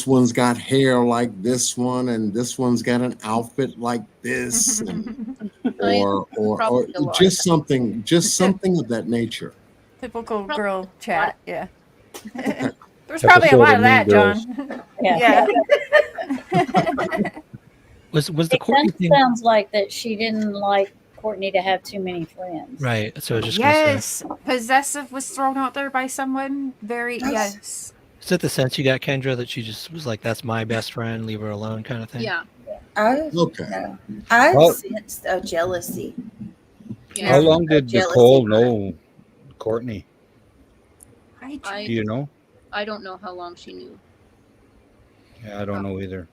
one's got hair like this one, and this one's got an outfit like this, and, or Probably a lot. just something of that nature. Typical Probably girl chat. Yeah. Okay. There's probably a Episode lot of of Mean that, Girls. John. Yeah. Was the It kind Courtney of thing sounds like that she didn't like Courtney to have too many friends. right? So I was just gonna say, Yes, possessive was thrown out there by someone. Very yes. is that the sense you got, Kendra, that she just was like, "That's my best friend, leave her alone," kind of thing? Yeah. I Okay. Well- sensed a jealousy. Yeah. How long did Jealousy. Nicole know Courtney? I Do you know? I don't know how long she knew. Yeah, I don't know either.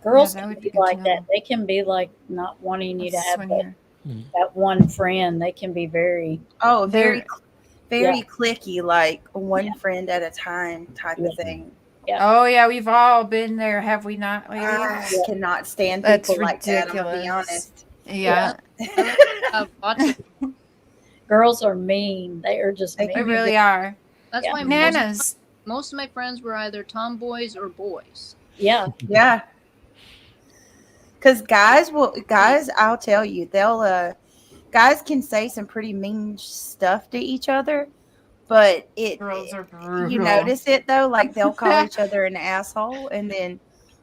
Girls Yeah, that can would be be good to like know. that. They can be like not wanting you to Let's have swing that, here. that one friend. They can be very, Oh, They're- very Yeah. clicky, like one Yeah. friend at a time type Yeah. of thing. Oh yeah, we've all been there, have we not, ladies? I cannot stand That's people like that. I'm gonna be ridiculous. honest. Yeah, Lots of, girls are mean. They are just They mean. they really are. that's Yeah. why Nanas. most of my friends were either tomboys or boys. Yeah. Yeah. Because guys, I'll tell you, guys can say some pretty mean stuff to each other, but Girls are brutal. you notice it though, like they'll call each other an asshole and then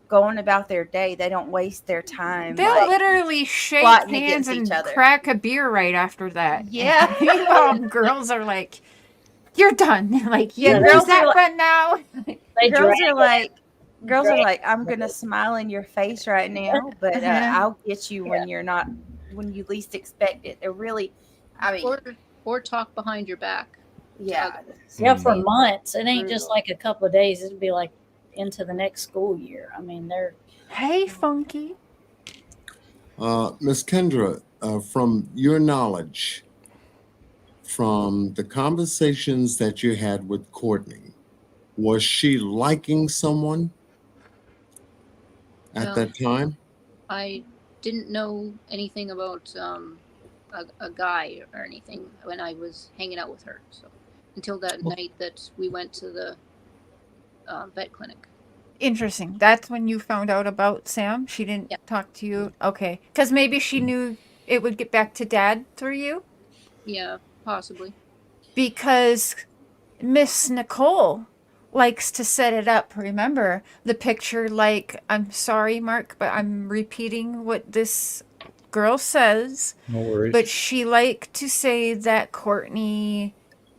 going about their day. They don't waste their time. They'll like, literally shake plotting hands against and each other. crack a beer right after that. Yeah. Meanwhile, girls are like, "You're done." Like, yeah, Yeah, where's girls that are friend now? They girls drag are like, Drag- I'm gonna smile in your face right now, but I'll get you when when you least expect it. They're really, I mean, Or talk behind your back. yeah. Yeah, for months. It ain't Brutal. just like a couple of days. It'd be like into the next school year. I mean, they're Hey, Funky. Miss Kendra, from your knowledge, from the conversations that you had with Courtney, was she liking someone at No. that time? I didn't know anything about a guy or anything when I was hanging out with her. So until that night that we went to the vet clinic. Interesting. That's when you found out about Sam. She didn't Yeah. talk to you. Okay, because maybe she knew it would get back to Dad through you. Yeah, possibly. Because Miss Nicole likes to set it up. Remember the picture, like, I'm sorry, Mark, but I'm repeating what this girl says, No worries. but she liked to say that Courtney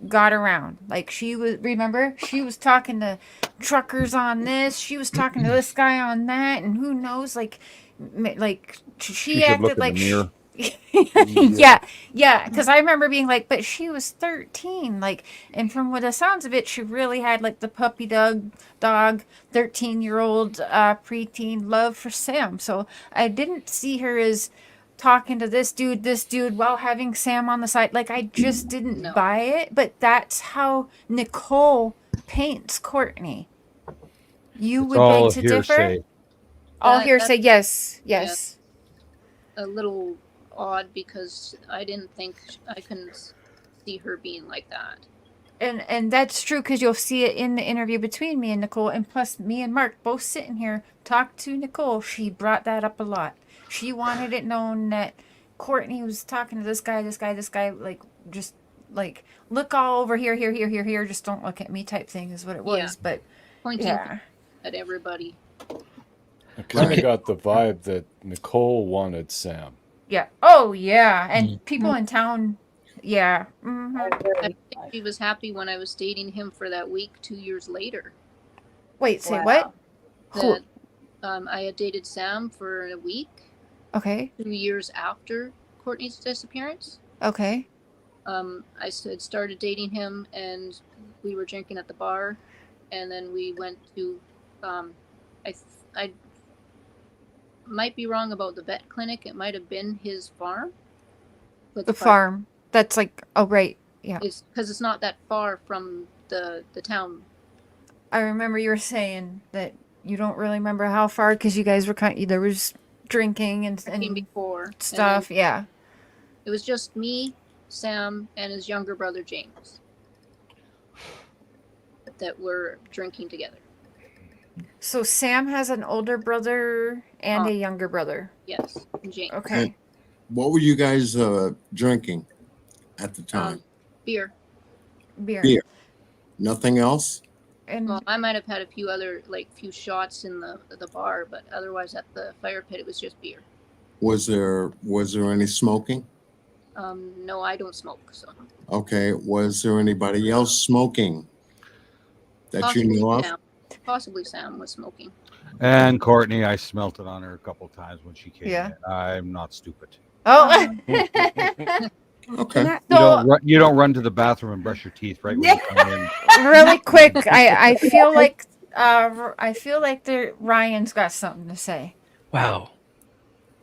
got around. Like, she was, remember, she was talking to truckers on this, she was talking to this guy on that, and who knows, like she She should acted look in like the mirror. yeah, because I remember being like, but she was 13, like, and from what the sounds of it, she really had like the puppy dog 13-year-old preteen love for Sam. So I didn't see her as talking to this dude while having Sam on the side. Like, I just didn't No. buy it, but that's how Nicole paints Courtney. You It's would all beg to differ? hearsay. All That- hearsay, yes. A little odd because I didn't think I couldn't see her being like that. And that's true, because you'll see it in the interview between me and Nicole, and plus me and Mark both sitting here talk to Nicole. She brought that up a lot. She wanted it known that Courtney was talking to this guy, like, just like, look all over here, just don't look at me type thing is what it was. Yeah. But Pointing yeah, at everybody. I kind of Okay. got the vibe that Nicole wanted Sam. yeah, oh yeah, and people in town, yeah, very, I think she was happy when I was dating him for that week 2 years later. Wait, say Wow. what? Who? That I had dated Sam for a week, Okay, 2 years after Courtney's disappearance. okay, I had started dating him, and we were drinking at the bar, and then we went to, I might be wrong about the vet clinic. It might have been his farm. But the farm. That's like, oh right, yeah. It's because it's not that far from the town. I remember you were saying that you don't really remember how far because you guys were there was drinking and before and stuff. then Yeah. it was just me, Sam, and his younger brother James that were drinking together. So Sam has an older brother and a younger brother. Yes, and James. Okay. And what were you guys drinking at the time? Beer. Beer. Nothing else? And Well, I might have had a few other few shots in the bar, but otherwise at the fire pit it was just beer. Was there any smoking? No, I don't smoke, so Okay. Was there anybody else smoking that you knew of? Sam. Possibly Sam was smoking. And Courtney, I smelt it on her a couple times when she came Yeah. in. I'm not stupid. oh, Okay. You don't run to the bathroom and brush your teeth right when you come in. really quick, I feel like Ryan's got something to say. Wow.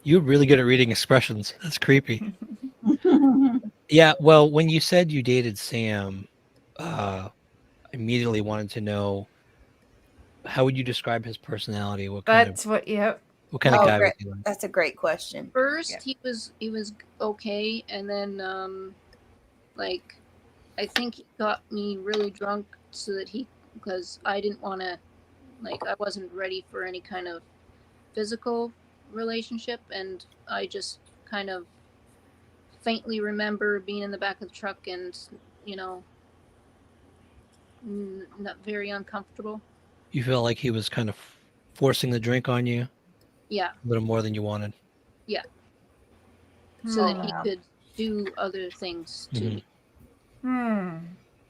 You're really good at reading expressions. That's creepy. Yeah, well, when you said you dated Sam, I immediately wanted to know, how would you describe his personality? What kind That's what. Yep. of guy was great. he like? That's a great question. First, he was okay, and then I think he got me really drunk so that because I didn't want to, I wasn't ready for any kind of physical relationship, and I just kind of faintly remember being in the back of the truck and not very uncomfortable. You felt like he was kind of forcing the drink on you Yeah, a little more than you wanted. so that he could do other things to me.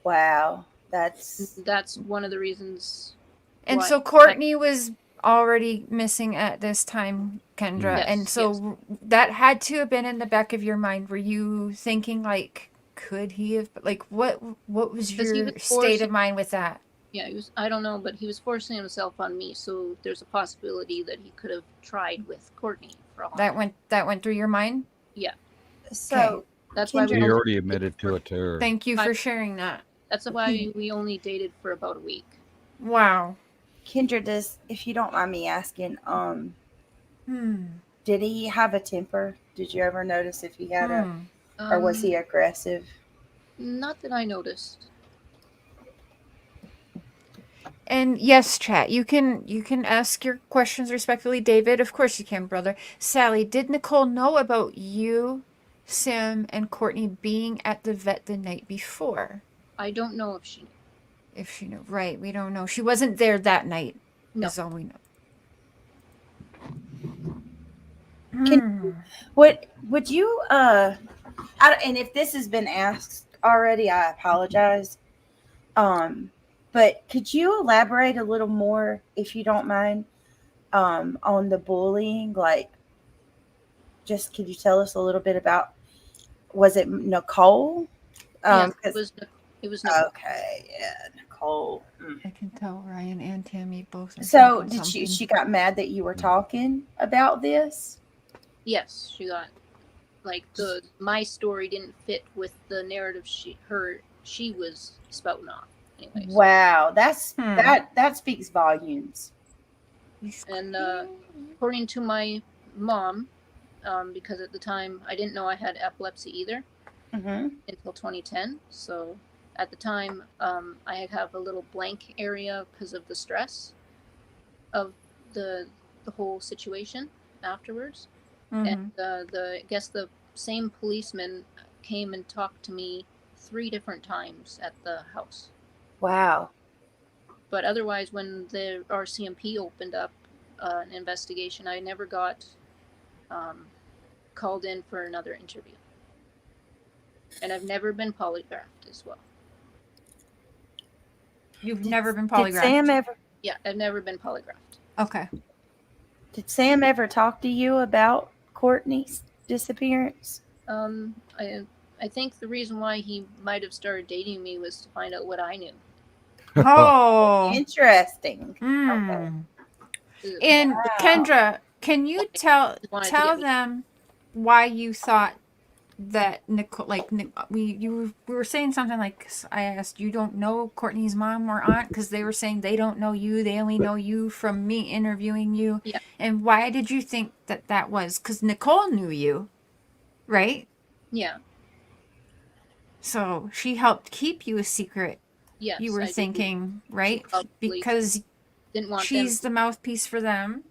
Wow. That's one of the reasons. And why so Courtney was already missing at this time, Kendra, Yes, and so that had to have been in the back of your mind. Were you thinking could he have what was Because he your was state of mind with that? Yeah, I don't know, but he was forcing himself on me, so there's a possibility that he could have tried with Courtney for all That went through your mind? Yeah. so. That's why So we you already admitted to it to her. Thank you for sharing that. That's why we only dated for about a week. Wow. Kendra, if you don't mind me asking, did he have a temper? Did you ever notice if he had or was he aggressive? Not that I noticed. And yes, chat, you can ask your questions respectfully. David, of course you can, brother. Sally, did Nicole know about you, Sam, and Courtney being at the vet the night before? I don't know if she knew. If she knew. Right, we don't know. She wasn't there that night. No. That's all we know. Would you and if this has been asked already, I apologize. But could you elaborate a little more, if you don't mind, on the bullying? Just could you tell us a little bit about? Was it Nicole? Yes, it was Nicole. Okay, yeah, Nicole. I can tell Ryan and Tammy both. So did she got mad that you were talking about this? Yes, she got my story didn't fit with the narrative she was spouting off. Anyways. Wow, that speaks volumes. And according to my mom, because at the time I didn't know I had epilepsy either until 2010. So at the time, I have a little blank area because of the stress of the whole situation afterwards. And I guess the same policeman came and talked to me 3 different times at the house. Wow. But otherwise, when the RCMP opened up an investigation, I never got called in for another interview. And I've never been polygraphed as well. You've never been polygraphed? Did Sam ever? Yeah, I've never been polygraphed. Okay. Did Sam ever talk to you about Courtney's disappearance? I think the reason why he might have started dating me was to find out what I knew. Oh, interesting. Okay. And Kendra, can you tell them why you thought that Nicole, like we were saying something like, I asked, you don't know Courtney's mom or aunt, because they were saying they don't know you, they only know you from me interviewing you. Yeah. And why did you think that was? Because Nicole knew you, right? Yeah. So she helped keep you a secret. Yes. You were I did. thinking, right? Probably Because didn't want she's them. the mouthpiece for them.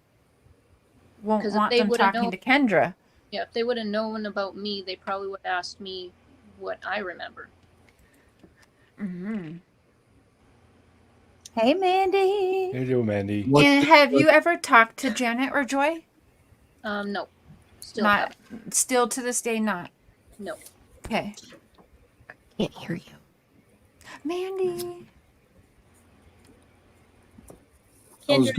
Won't 'Cause if want they them would've talking known- to Kendra. Yeah, if they would have known about me, they probably would have asked me what I remember. Mm-hmm. Hey, Mandy. How you doing, Mandy? What And have you ever talked to Janet or Joy? No. Still Not. haven't. Still to this day, not. No. Okay. Can't hear you. Mandy. I was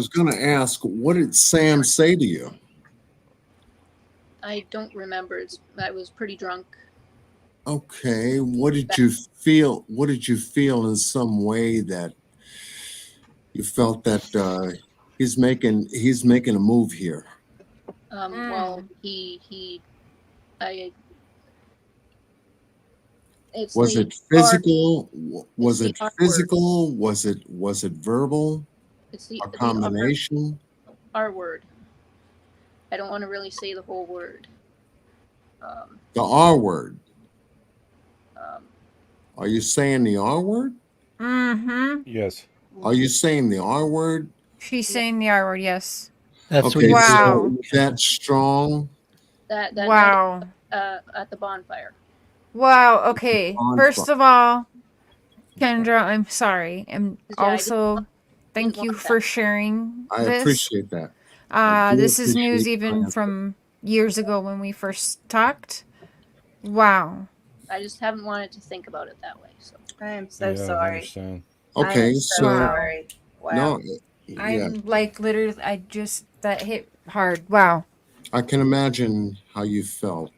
gonna ask, what did Sam say to you? I don't remember. I was pretty drunk. Okay, what did you feel? What did you feel in some way that you felt that he's making a move here? Well, it's Was the it physical? Was it's it the R word. physical? Was it verbal? It's the A combination? R word. I don't want to really say the whole word. The R word. Um, Are you saying the R word? Mm-hmm. Yes. Are you saying the R word? She's saying the R word, yes. That's what Okay, you Wow. so that strong. that night, Wow. at the bonfire. Wow. Okay. On First fire. of all, Kendra, I'm sorry. And Yeah, I didn't also, thank want you that. for sharing I this. appreciate that. I do This is news appreciate even that. from years ago when we first talked. Wow. I just haven't wanted to think about it that way. So I am so I sorry. understand. I Okay, am so Wow. sorry. Wow. no, yeah, I'm like literally, that hit hard. Wow. I can imagine how you felt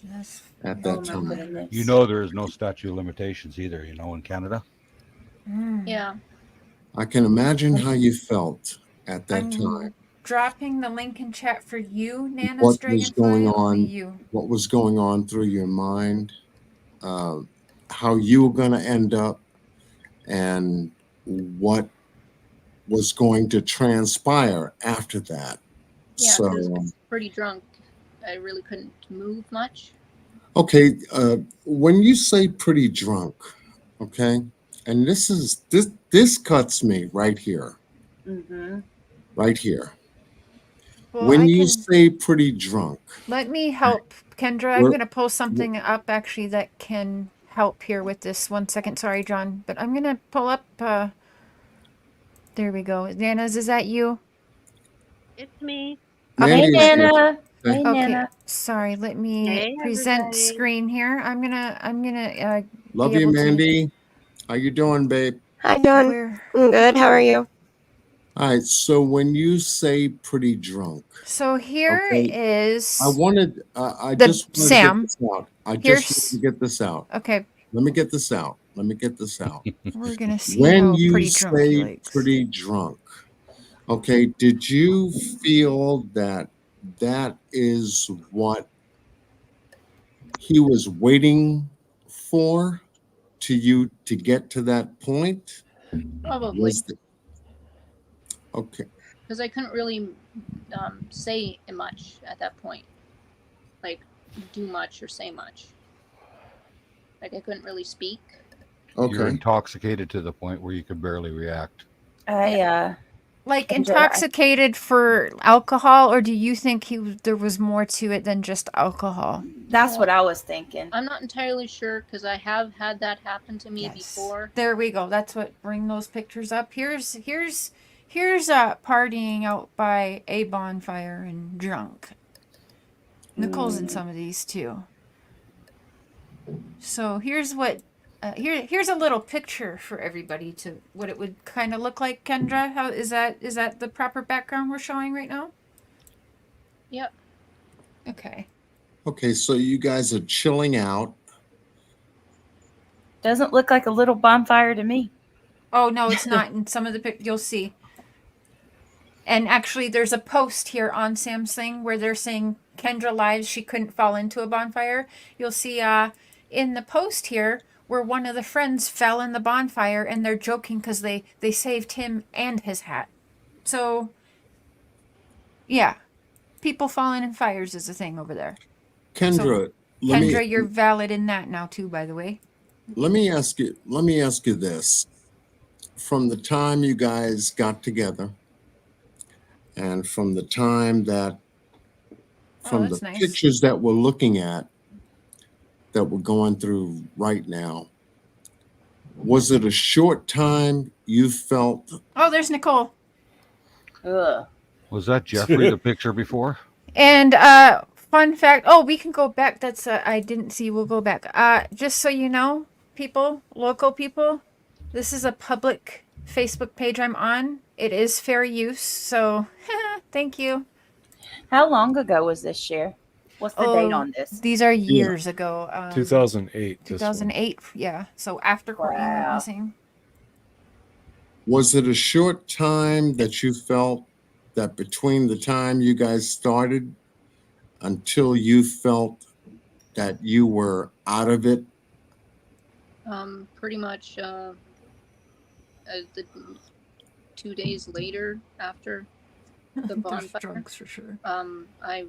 That's, at Oh that my time. goodness. You know, there is no statute of limitations either, you know, in Canada. yeah, I can imagine how you felt at that I'm time. dropping the link in chat for you, Nana's What was Dragonfly. going Only on? you. What was going on through your mind? How you were going to end up, and what was going to transpire after that. yeah, So, because I was pretty drunk. I really couldn't move much. okay, when you say pretty drunk, okay, and this cuts me right here, Mm-hmm. right here. Well, When I you can say pretty drunk, let me help, Kendra. I'm We're- going to pull something up actually that can help here with this. 1 second. Sorry, John. But I'm going to pull up. There we go. Nana's, is that you? It's me. Hey, Mandy is here. Nana. Hey, Okay. Okay. Nana. Sorry. Let me Hey, present everybody. screen here. I'm gonna Love be you, able to- Mandy. How you doing, babe? Hi, John. where. I'm good. How are you? All right. So when you say pretty drunk, So here Okay. is. I wanted. I The just wanted Sam. to get this out. I Here's- just wanted to get this out. Okay. Let me get this out. Let me get this out. We're gonna see When how you pretty drunk he say likes. pretty drunk, okay, did you feel that that is what he was waiting for to get to that point? Probably Was the- okay. because I couldn't really say much at that point, like do much or say much. Like I couldn't really speak. You're Okay. intoxicated to the point where you can barely react. Like Kendra, intoxicated for alcohol, or do you think there was more to it than just alcohol? That's what I was thinking. I'm not entirely sure because I have had that happen to me Yes. before. There we go. That's what. Bring those pictures up. Here's partying out by a bonfire and drunk. Nicole's in some of these too. So here's what. Here's a little picture for everybody to what it would kind of look like. Kendra, how is that? Is that the proper background we're showing right now? Yep. Okay. Okay, so you guys are chilling out. Doesn't look like a little bonfire to me. Oh no, it's not. In some of the pictures, you'll see. And actually, there's a post here on Sam's thing where they're saying Kendra lives. She couldn't fall into a bonfire. You'll see in the post here where one of the friends fell in the bonfire, and they're joking because they saved him and his hat. So, yeah, people falling in fires is a thing over there. Kendra, Kendra, you're valid in that now too, by the way. let me ask you this. From the time you guys got together and from the time that from the that's nice. pictures that we're looking at that we're going through right now, was it a short time you felt? Oh, there's Nicole. Ugh. Was that Jeffrey, the picture before? And fun fact. Oh, we can go back. That's I didn't see. We'll go back. Just so you know, people, local people, this is a public Facebook page I'm on. It is fair use. So, thank you. How long ago was this, Cher? What's the date on this? These are years ago. 2008. 2008. Yeah. So after Courtney went Wow. missing. Was it a short time that you felt that between the time you guys started until you felt that you were out of it? Pretty much the 2 days later after the bonfire, Drugs for sure. I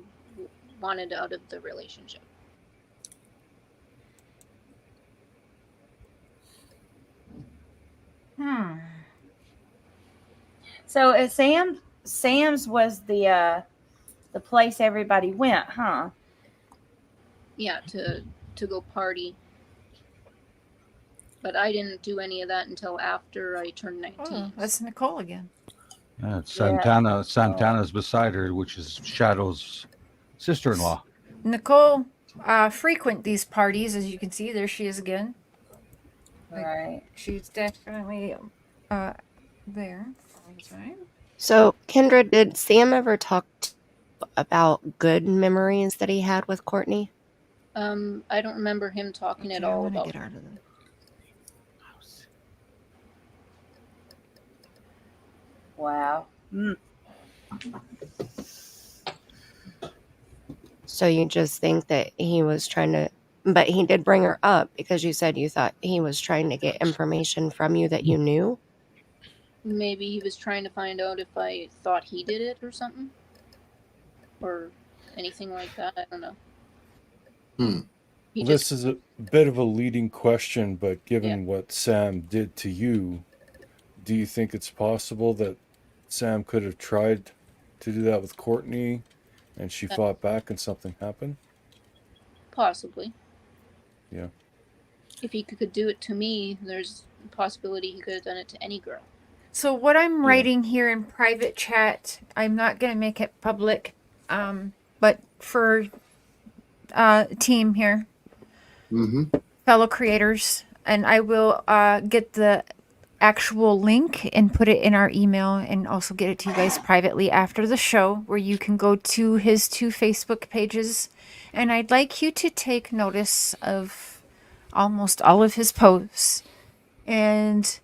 wanted out of the relationship. So Sam's was the place everybody went, huh? Yeah, to go party. But I didn't do any of that until after I turned 19. Oh, that's Nicole again. Yeah, it's Santana. Santana's beside her, which is Shadow's sister-in-law. Nicole frequent these parties, as you can see. There she is again. Right. She's definitely there all the time. So, Kendra, did Sam ever talk about good memories that he had with Courtney? I don't remember him talking at all about. Get out of the house. Wow. So you just think that he was trying to, but he did bring her up because you said you thought he was trying to get information from you that you knew? Maybe he was trying to find out if I thought he did it or something. Or anything like that. I don't know. He This is a bit of a leading question, but given what Sam did to you, do you think it's possible that Sam could have tried to do that with Courtney and she fought back and something happened? Possibly. Yeah. If he could do it to me, there's a possibility he could have done it to any girl. So what I'm writing here in private chat, I'm not going to make it public, but for team here, fellow creators, and I will get the actual link and put it in our email and also get it to you guys privately after the show, where you can go to his 2 Facebook pages. And I'd like you to take notice of almost all of his posts and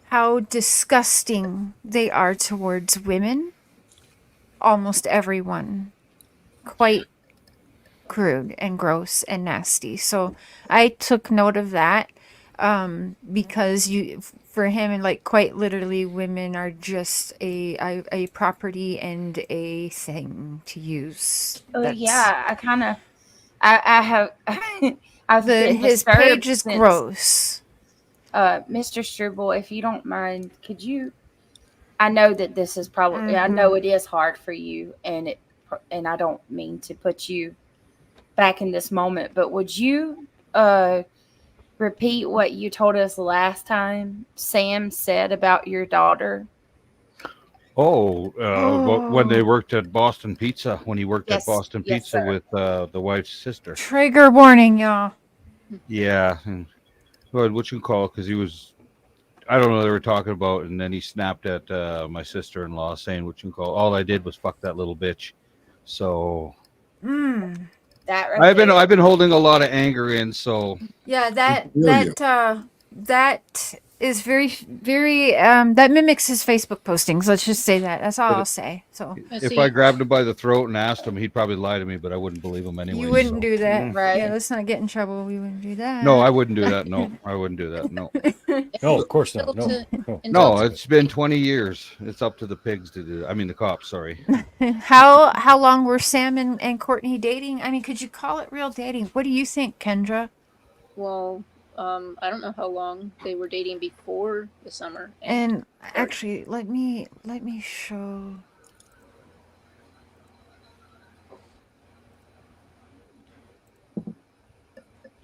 how disgusting they are towards women. Almost everyone. Quite crude and gross and nasty. So I took note of that because for him, and like quite literally, women are just a property and a thing to use. Yeah, I have I've been his disturbed page is since- gross. Mr. Struble, if you don't mind, could you? I know that this is probably. I know it is hard for you, and I don't mean to put you back in this moment, but would you repeat what you told us last time Sam said about your daughter? When they worked at Boston Pizza, when he worked Yes, at Boston yes, Pizza sir. with the wife's sister. Trigger warning, y'all. Yeah. What you call it? Because he was, I don't know what they were talking about, and then he snapped at my sister-in-law saying, what you call, all I did was fuck that little bitch. So That right I've there. been holding a lot of anger in, so Yeah, that is very, very, that mimics his Facebook postings. Let's just say that. That's all But I'll say. So if I grabbed him by the throat and asked him, he'd probably lie to me, but I wouldn't believe him anyway. you wouldn't so. do that. Right. Yeah, let's not get in trouble. We wouldn't do that. No, I wouldn't do that. No, I wouldn't do that. No. No, of course not. Until No. to- no. until No, to- it's been 20 years. It's up to the pigs to do. I mean, the cops. Sorry. How long were Sam and Courtney dating? I mean, could you call it real dating? What do you think, Kendra? Well, I don't know how long they were dating before the summer. And actually, let me show.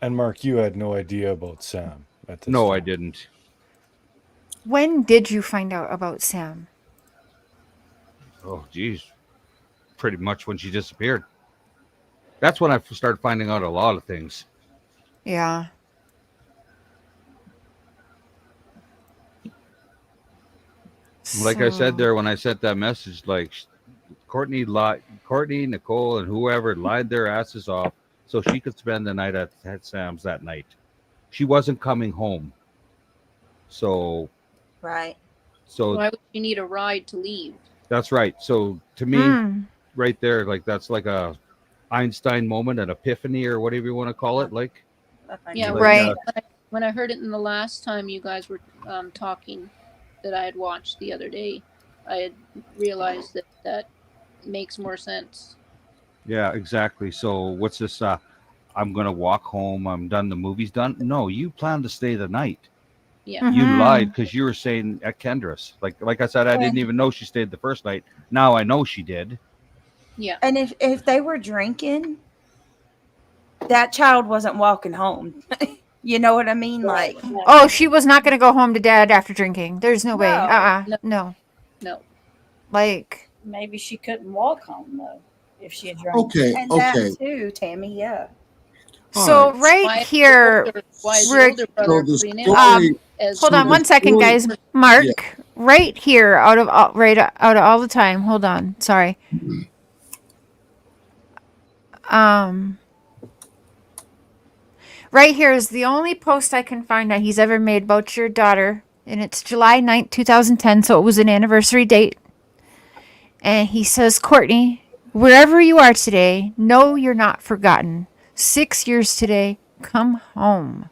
And Mark, you had no idea about Sam at this No, time. I didn't. When did you find out about Sam? Oh, geez. Pretty much when she disappeared. That's when I started finding out a lot of things. Yeah. Like I So- said there when I sent that message, like Courtney, Nicole, and whoever lied their asses off so she could spend the night at Sam's that night. She wasn't coming home. So Right. Why would you need a ride to leave? that's right. So to me, Hmm. right there, like that's like a Einstein moment, an epiphany, or whatever you want to call it. Like, Yeah, Like, Right. when I heard it in the last time you guys were talking that I had watched the other day, I had realized that makes more sense. yeah, exactly. So what's this? I'm gonna walk home. I'm done. The movie's done. No, you plan to stay the night. Yeah. You Mhm. lied because you were saying at Kendra's. Like I said, I didn't even know she stayed the first night. Now I know she did. Yeah. And if they were drinking, that child wasn't walking home. You know what I mean? Like, Oh, she was not going to go home to dad after drinking. There's no way. No. No. No. Like, Maybe she couldn't walk home though if she had drank. Okay, and okay. that too, Tammy. Yeah. so Alright. right Why is the here. older- why is the Rick- older brother So the putting in story, as Hold So on the one second, story- guys. Mark, right here, out of all the time. Hold on. Sorry. Right here is the only post I can find that he's ever made about your daughter, and it's July 9th, 2010, so it was an anniversary date. And he says, Courtney, wherever you are today, know you're not forgotten. 6 years today, come home.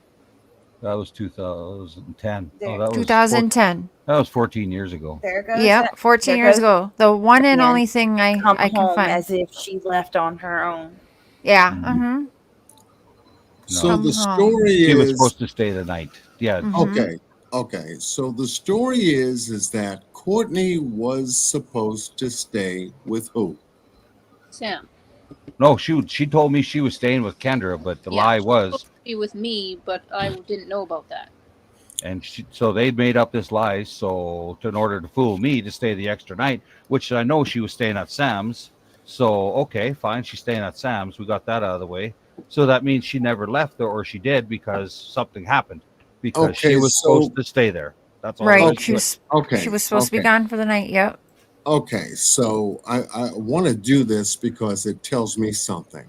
That was 2010. There. Oh, that was 2010. that was 14 years ago. There goes. Yep, that- 14 there years goes ago. The one and again, only thing Come I can home find. as if she left on her own. Yeah. Mhm. Mm-hmm. So Come the home. story She was is supposed to stay the night. Yeah. Mhm. okay. So the story is that Courtney was supposed to stay with who? Sam. No, she told me she was staying with Kendra, but the Yeah, lie she was, supposed to be with me, but I didn't know about that. and so they made up this lie so in order to fool me to stay the extra night, which I know she was staying at Sam's. So okay, fine, she's staying at Sam's. We got that out of the way. So that means she never left there, or she did because something happened. Because she Okay, was so- supposed to stay there. That's all. Right. there is She to it. was Okay. she was supposed to be okay. gone for the night. Yep. Okay, so I want to do this because it tells me something.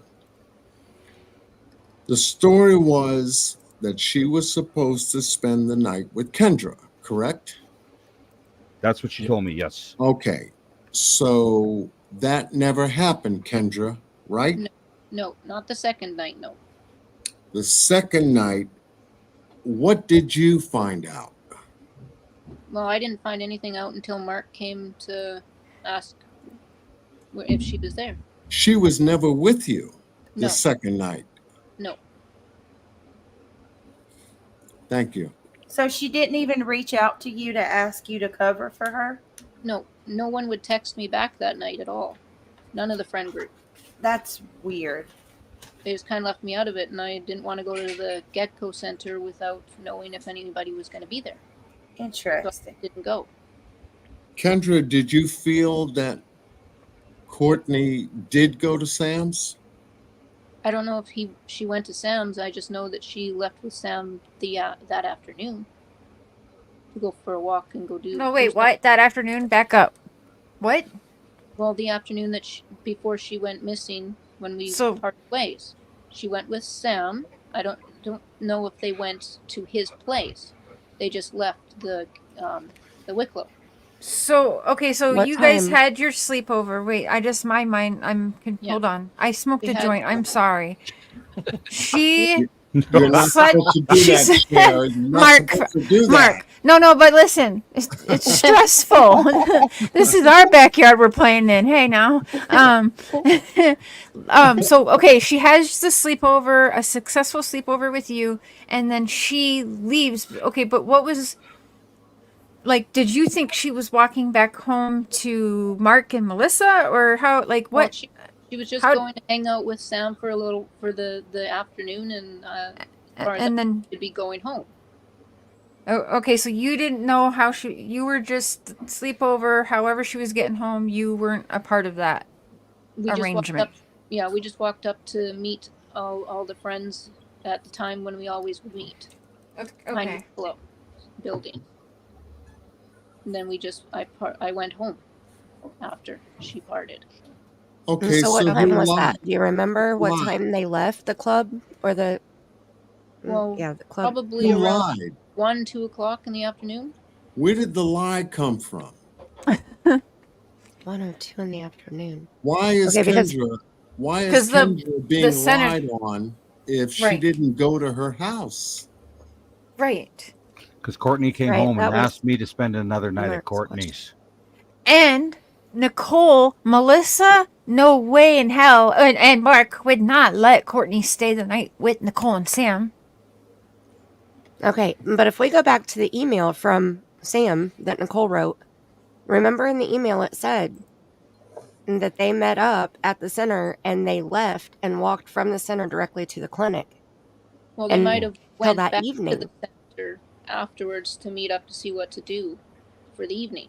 The story was that she was supposed to spend the night with Kendra, correct? That's what she told me. Yes. Okay, so that never happened, Kendra, right? No, not the second night. No. The second night, what did you find out? Well, I didn't find anything out until Mark came to ask if she was there. She was never with you the No. second night. No. Thank you. So she didn't even reach out to you to ask you to cover for her? No. No one would text me back that night at all. None of the friend group. That's weird. They just kind of left me out of it, and I didn't want to go to the Getco Center without knowing if anybody was going to be there. So I Interesting. didn't go. Kendra, did you feel that Courtney did go to Sam's? I don't know if she went to Sam's. I just know that she left with Sam that afternoon to go for a walk and go do. No, do wait. stuff. What? That afternoon? Back up. What? Well, the afternoon that before she went missing, when we So- parted ways, she went with Sam. I don't know if they went to his place. They just left the Wicklow. So okay, so What you guys time? had your sleepover. Wait, my mind. Yeah. Hold on. I smoked We a had- joint. I'm sorry. She You're not Slut- supposed to do she that, said- Cher. You're not Mark, supposed to do that. Mark. No, but listen, it's stressful. This is our backyard we're playing in. Hey now. So okay, she has the sleepover, a successful sleepover with you, and then she leaves. Okay, but what was like, did you think she was walking back home to Mark and Melissa, or how, like, Well, what? she was just how- going to hang out with Sam for the afternoon, and And then, she'd be going home. okay, so you didn't know how you were just sleepover, however she was getting home, you weren't a part of that We just walked arrangement. up. Yeah, we just walked up to meet all the friends at the time when we always would meet. Behind Okay. the Wicklow building. And then I went home after she parted. Okay, So what who time was lied? that? Do you remember what Why? time they left the club or the? Well, yeah, the club. Probably Who around lied? 1-2 o'clock in the afternoon. Where did the lie come from? 1:02 in the afternoon. Why is Okay, because- Kendra being Senate- lied on if she Right. didn't go to her house? Right. Because Courtney came Right, home that and was asked me to spend another night at Mark's Courtney's. And Nicole, Melissa, no way in hell, and Mark would not let Courtney stay the night with Nicole and Sam. Okay, but if we go back to the email from Sam that Nicole wrote, remember in the email it said that they met up at the center and they left and walked from the center directly to the clinic. Well, they And might have till went that back evening. to the center afterwards to meet up to see what to do for the evening.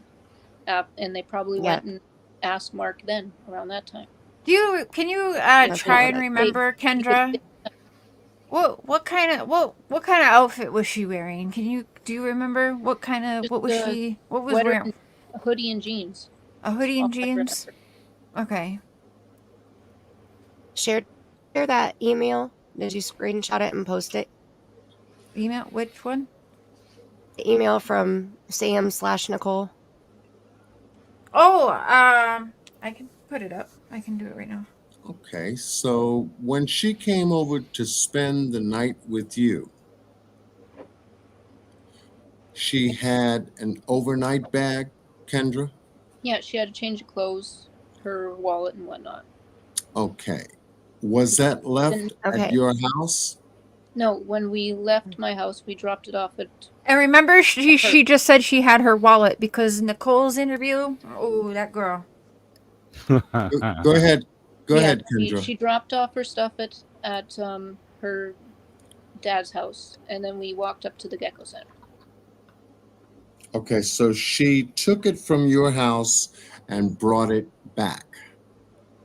And they probably Yeah. went and asked Mark then around that time. Can you try and remember, Kendra? What kind of outfit was she wearing? Do you remember what was Just she sweater wearing? and a hoodie and jeans. A hoodie and All I jeans. remember. Okay. Share that email. Did you screenshot it and post it? Email, which one? The email from Sam/Nicole. Oh, I can put it up. I can do it right now. Okay, so when she came over to spend the night with you, she had an overnight bag, Kendra? Yeah, she had to change of clothes, her wallet and whatnot. Okay. Was that left Okay. at your house? No, when we left my house, we dropped it off at. And remember, she just said she had her wallet because Nicole's interview. Oh, that girl. Go ahead. Go Yeah, ahead, Kendra. She dropped off her stuff at her dad's house, and then we walked up to the Gecko Center. Okay, so she took it from your house and brought it back.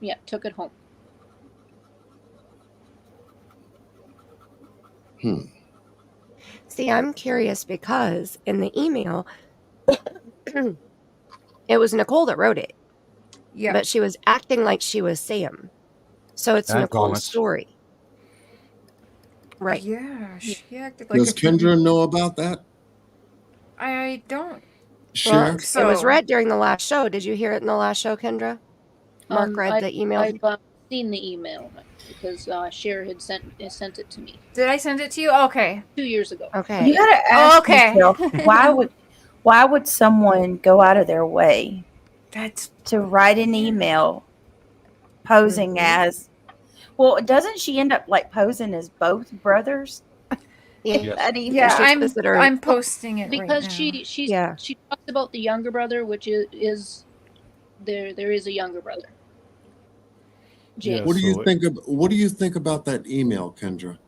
Yeah, took it home. See, I'm curious because in the email, it was Nicole that wrote it. Yeah. But she was acting like she was Sam. So it's That Nicole's comments. story. Right. Yeah, she acted like Does a Kendra know about that? I don't Sure. think so. It was read during the last show. Did you hear it in the last show, Kendra? Mark read the email. I've seen the email because Cher had sent it to me Did I send it to you? Okay. 2 years ago. Okay. You gotta ask Okay. yourself, why would someone go out of their way That's to write an email posing as? Well, doesn't she end up like posing as both brothers? Yeah. That email? yeah. She's listed her- I'm posting it Because right now. she talks about the younger brother, which is there is a younger brother. James. Yeah. What do you So- think what do you think about that email, Kendra?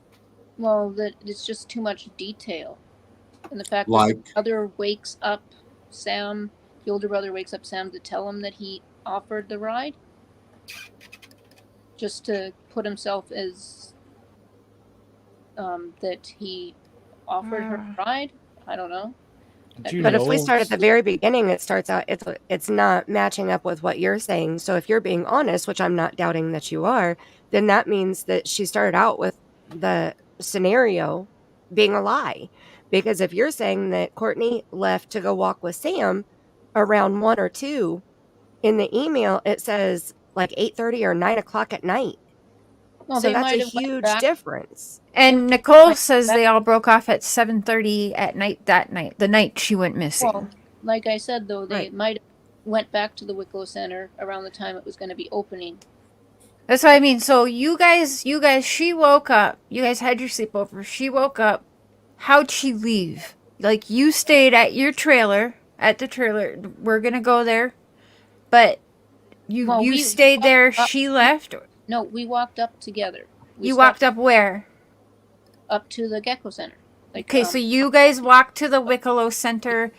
Well, that it's just too much detail, and the fact that Like- the brother wakes up Sam, the older brother wakes up Sam to tell him that he offered the ride, just to put himself as that he offered her a ride. I don't know. Do you But if we know- start at the very beginning, it starts out it's not matching up with what you're saying. So if you're being honest, which I'm not doubting that you are, then that means that she started out with the scenario being a lie. Because if you're saying that Courtney left to go walk with Sam around 1 or 2, in the email it says like 8:30 or 9 o'clock at night. Well, So they that's a might have went huge back. difference. And Nicole Like says that- they all broke off at 7:30 at night that night, the night she went missing. Well, like I said, though, they Right. might have went back to the Wicklow Center around the time it was going to be opening. That's what I mean. So you guys, she woke up. You guys had your sleepover. She woke up. How'd she leave? Like, you stayed at your trailer, at the trailer. We're gonna go there, but you Well, we stayed there. walked up- She left. No, we walked up together. We You walked stopped up where? up to the Gecko Center. Like, Okay, so you guys walked to the Wicklow Center.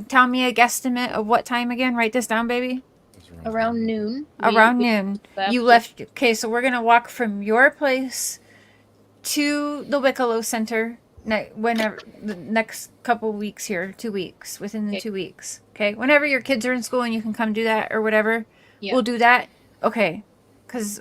Tell me a guesstimate of what time again? Write this down, baby. around noon. Around we noon. You left. Okay, so we're gonna walk from your place to the Wicklow Center. Whenever the next couple weeks here, 2 weeks, within the Okay. 2 weeks. Okay, whenever your kids are in school and you can come do that or whatever, Yeah. we'll do that. Okay, because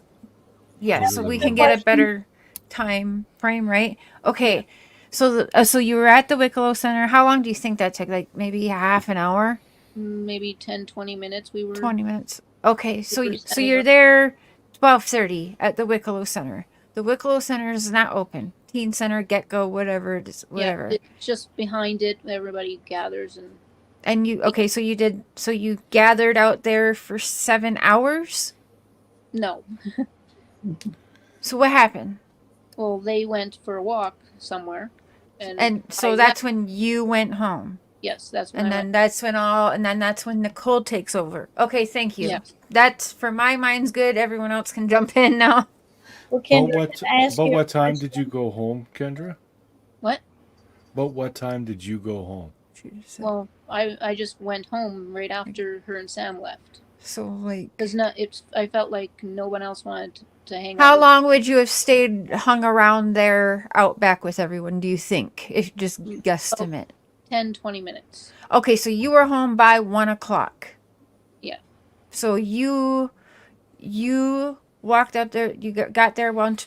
so we can get a better time frame, right? Okay, so so you were at the Wicklow Center. How long do you think that took? Like maybe half an hour, Maybe 10, 20 minutes. We were 20 minutes. Okay, so were so you're standing there 12:30 at the Wicklow Center. The Wicklow Center is not open. Teen Center, Get Go, whatever it is, whatever. Yeah, it's just behind it. Everybody gathers and And you so you gathered out there for 7 hours? no. So what happened? Well, they went for a walk somewhere, And so I that's when you went home. yes, that's when And I then went. that's when Nicole takes over. Okay, thank you. Yes. That's for my mind's good. Everyone else can jump in now. Well, About Kendra, ask you a what time question. did you go home, Kendra? What? About what time did you go home? Well, I just went home right after her and Sam left. So like Cause I felt like no one else wanted to hang out. how with- long would you have hung around there out back with everyone, do you think? If just guesstimate. 10, 20 minutes. Okay, so you were home by 1 o'clock. Yeah. So you walked up there. You got there around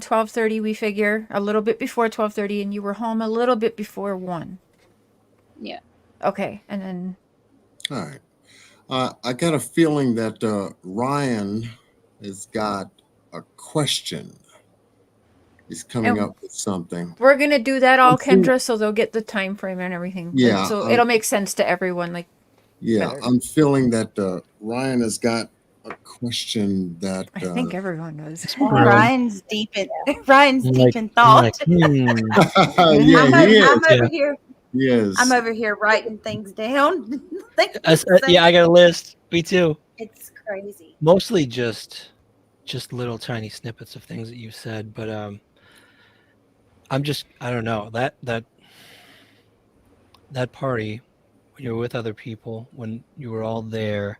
12:30. We figure a little bit before 12:30, and you were home a little bit before 1. Yeah. Okay, and then All right. I got a feeling that Ryan has got a question. He's coming And- up with something. we're gonna do that all, Okay. Kendra, so they'll get the time frame and everything. Like, Yeah, so it'll make sense to everyone. Like, Yeah, better. I'm feeling that Ryan has got a question that I think everyone does. Ryan's deep in Ryan's Like- deep in thought. like, yeah, I'm, he is. I'm over Yeah. here. Yes. I'm over here writing things down. Yeah, I got a list. Me too. It's crazy. Mostly just little tiny snippets of things that you said, but I don't know that party when you were with other people, when you were all there.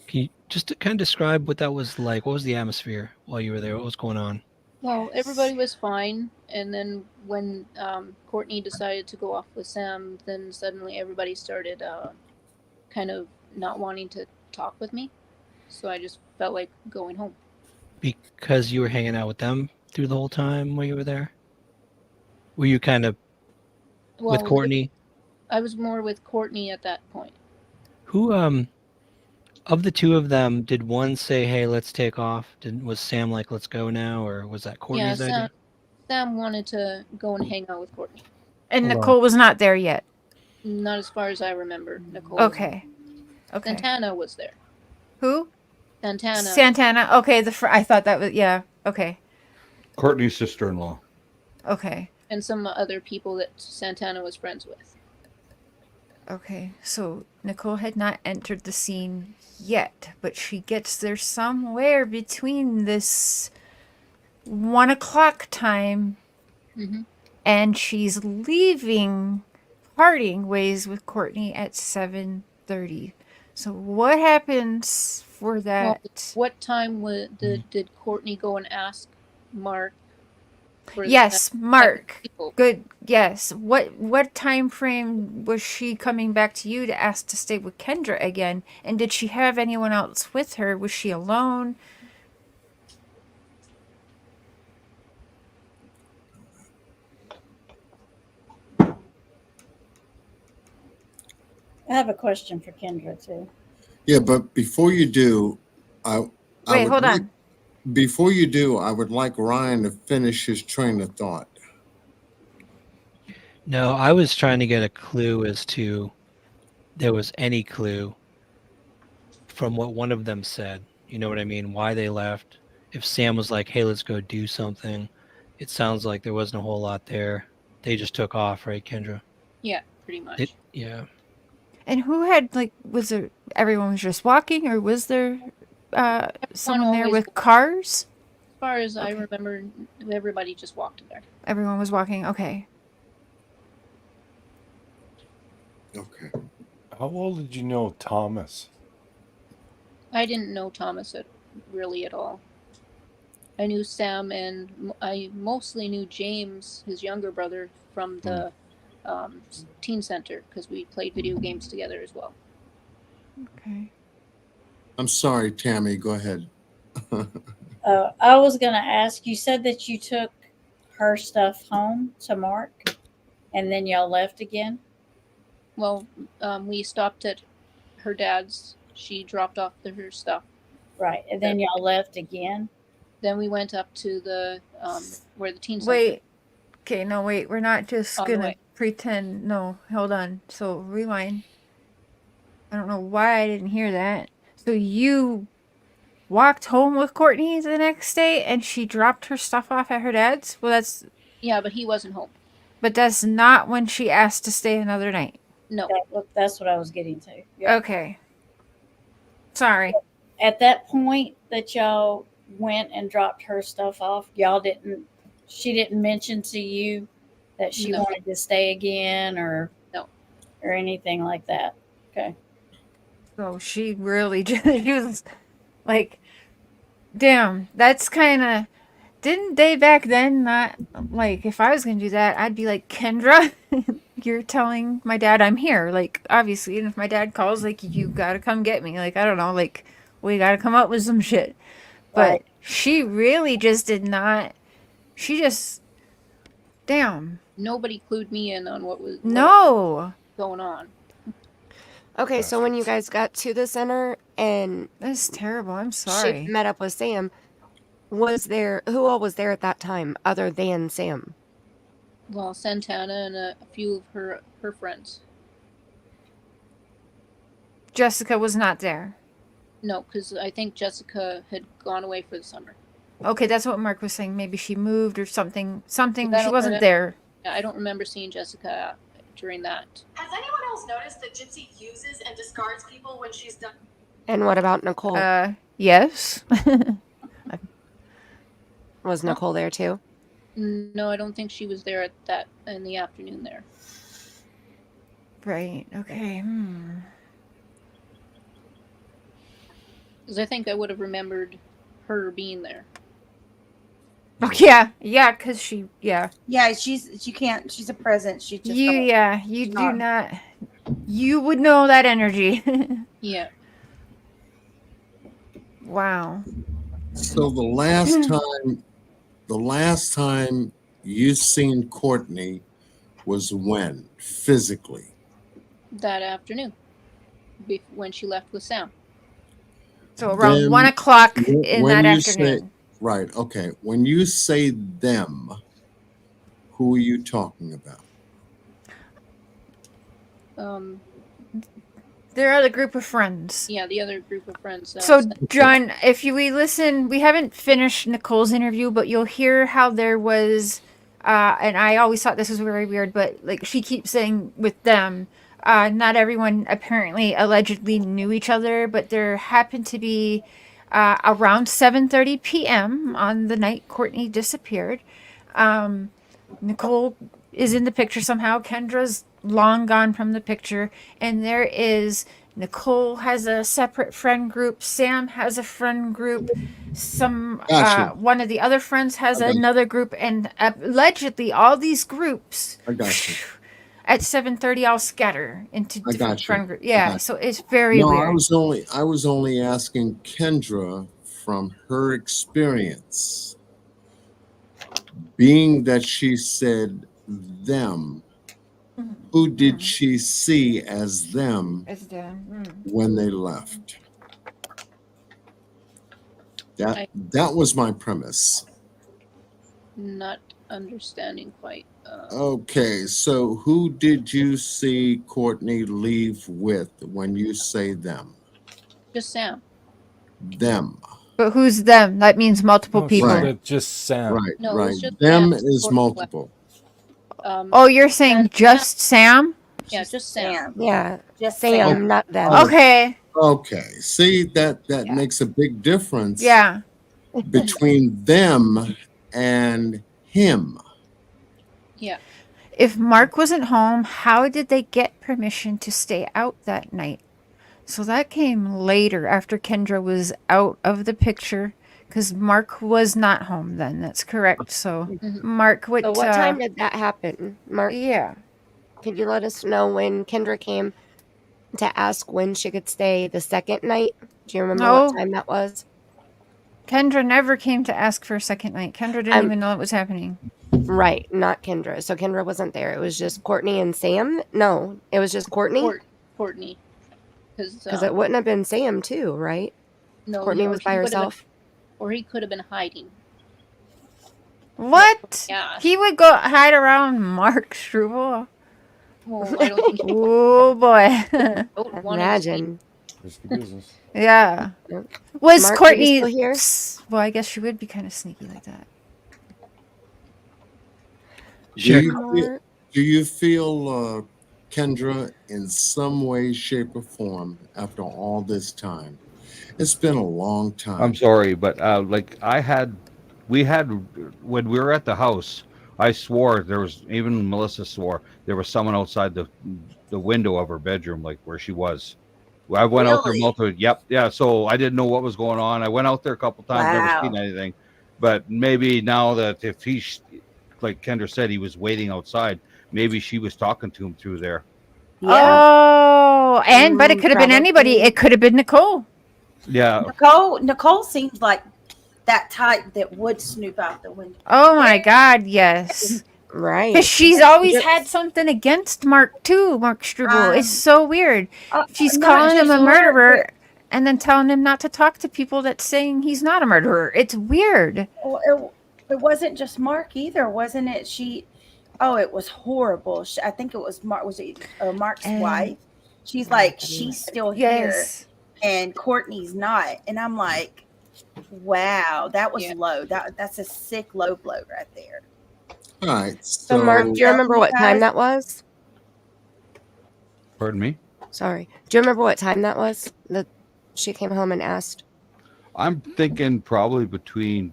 Can you just to kind of describe what that was like? What was the atmosphere while you were there? What was going on? Well, everybody was fine, and then when Courtney decided to go off with Sam, then suddenly everybody started kind of not wanting to talk with me. So I just felt like going home. Because you were hanging out with them through the whole time while you were there? Were you kind of with Courtney? I was more with Courtney at that point. Who of the two of them, did one say, "Hey, let's take off"? Was Sam like, "Let's go now," or was that Courtney's idea? Sam wanted to go and hang out with Courtney. And Hold on. Nicole was not there yet. Not as far as I remember. Nicole. Okay. Okay. Santana was there. Who? Santana. Santana. Okay, I thought that was okay. Courtney's sister-in-law. Okay. And some other people that Santana was friends with. Okay. So Nicole had not entered the scene yet, but she gets there somewhere between this 1 o'clock time Mm-hmm. and she's leaving, parting ways with Courtney at 7:30. So what happens for that? What time did Courtney go and ask Mark? For Yes, that Mark. people? Good. Yes. What time frame was she coming back to you to ask to stay with Kendra again? And did she have anyone else with her? Was she alone? I have a question for Kendra too. Yeah, but before you do, I Wait, would hold like- on. Before you do, I would like Ryan to finish his train of thought. No, I was trying to get a clue as to there was any clue from what one of them said. You know what I mean? Why they left. If Sam was like, "Hey, let's go do something," it sounds like there wasn't a whole lot there. They just took off, right, Kendra? Yeah, pretty much. Yeah. And who had like? Was there? Everyone was just walking, or was there someone there always with walked. cars? As far as I Okay. remember, everybody just walked there. Everyone was walking. Okay. Okay. How well did you know Thomas? I didn't know Thomas really at all. I knew Sam, and I mostly knew James, his younger brother, from the teen center because we played video games together as well. Okay. I'm sorry, Tammy. Go ahead. I was going to ask, you said that you took her stuff home to Mark and then y'all left again? Well, we stopped at her dad's. She dropped off her stuff. Right. And then y'all left again? Then we went up to the where the teen center. Wait. Okay. No, wait. We're not just On the gonna way. pretend. No, hold on. So rewind. I don't know why I didn't hear that. So you walked home with Courtney the next day, and she dropped her stuff off at her dad's. Well, Yeah, but he wasn't home. but that's not when she asked to stay another night. No. That's what I was getting to. Yeah. Okay. Sorry. At that point that y'all went and dropped her stuff off, she didn't mention to you that she No. wanted to stay again or anything like that. Okay. So she really just, she was like, damn, that's kind of, didn't they back then not, like, if I was going to do that, I'd be like, Kendra, you're telling my dad I'm here. Like, obviously, and if my dad calls, like, you got to come get me. Like, I don't know, like, we got to come up with some shit. But Right. she really just did not, she just, damn. Nobody clued me in on what was No. going on. Okay, so when you guys got to the center and That's terrible. I'm sorry. she met up with Sam, who all was there at that time other than Sam? Well, Santana and a few of her friends. Jessica was not there. No, because I think Jessica had gone away for the summer. Okay, that's what Mark was saying. Maybe she moved or something. Something. I She don't wasn't remem- there. Yeah, I don't remember seeing Jessica during that. Has anyone else noticed that Gypsy uses and discards people when she's done? And what about Nicole? Yes. Was Nicole there too? No, I don't think she was there in the afternoon there. Right. Okay. Because I think I would have remembered her being there. Oh yeah. Yeah. Cause she. Yeah. Yeah, she can't. She's a present. She just You. don't- Yeah. You do not. not. You would know that energy. Yeah. Wow. So the last time you seen Courtney was when physically? That afternoon. When she left with Sam. So around Then 1 o'clock in when that you say- afternoon. Right. Okay. When you say them, who are you talking about? There are the group of friends. Yeah, the other group of friends. So, John, if we listen, we haven't finished Nicole's interview, but you'll hear how there was, and I always thought this was very weird, but like she keeps saying with them, not everyone apparently allegedly knew each other, but there happened to be around 7:30 p.m. on the night Courtney disappeared. Nicole is in the picture somehow. Kendra's long gone from the picture, and there is Nicole has a separate friend group. Sam has a friend group. Gotcha. One of the other friends has another group, and allegedly all these groups I got you. at 7:30 all scatter into I different got you. friend groups. I Yeah, got so it's very No, weird. I was only asking Kendra from her experience. Being that she said them, who did she see as them It's done. when they left? That was my premise. Not understanding quite. Okay, so who did you see Courtney leave with when you say them? Just Sam. Them. But who's them? That means multiple No, she people. said just Sam. Right, No, it was right. just Them Sam. is Courtney multiple. Oh, you're saying And just Sam? Yeah, just Sam. Yeah, Just Sam, Sam. not them. Okay. Okay, see, that Yeah. makes a big difference Yeah. between them and him. Yeah. If Mark wasn't home, how did they get permission to stay out that night? So that came later after Kendra was out of the picture because Mark was not home then. That's correct. So, Mark, what, So what time did that happen, Mark? Yeah. Could you let us know when Kendra came to ask when she could stay the second night? Do you remember No. what time that was? Kendra never came to ask for a second night. Kendra didn't I'm- even know it was happening. Right, not Kendra. So Kendra wasn't there. It was just Courtney and Sam? No, it was just Courtney? Courtney. Because it wouldn't have been Sam too, right? No, Courtney or was he by could have been- herself. or he could have been hiding. What? Yeah. He would go hide around Mark Struble. Well, I don't think he Oh, boy. don't want him to see. Imagine. Risky business. Yeah. Yep. Was Mark, are Courtney you still here? Well, I guess she would be kind of sneaky like that. Sure. Do you feel Kendra in some way, shape, or form after all this time? It's been a long time. I'm sorry, but we had when we were at the house, I swore there was, even Melissa swore there was someone outside the window of her bedroom, like where she was. I went out there Really? multiple. Yep, yeah. So I didn't know what was going on. I went out there a couple times, Wow. never seen anything. But maybe now that if he's like Kendra said, he was waiting outside, maybe she was talking to him through there. Yeah. Oh, but it could have been anybody. Probably. It could have been Nicole. Yeah. Nicole seems like that type that would snoop out the window. Oh my God, yes. Right. Because she's always had something against Mark too. Mark Struble. It's so weird. She's not calling him just a Mark, murderer and then telling him not to talk to people that's saying he's not a murderer. It's weird. Well, it wasn't just Mark either, wasn't it? It was horrible. I think it was Mark. Was it Mark's wife? She's like, she's still Yes. here, and Courtney's not. And I'm like, wow, that was low. That's a sick low blow right there. All right. So, Mark, do you remember what time that was? Pardon me? Sorry. Do you remember what time that was that she came home and asked? I'm thinking probably between,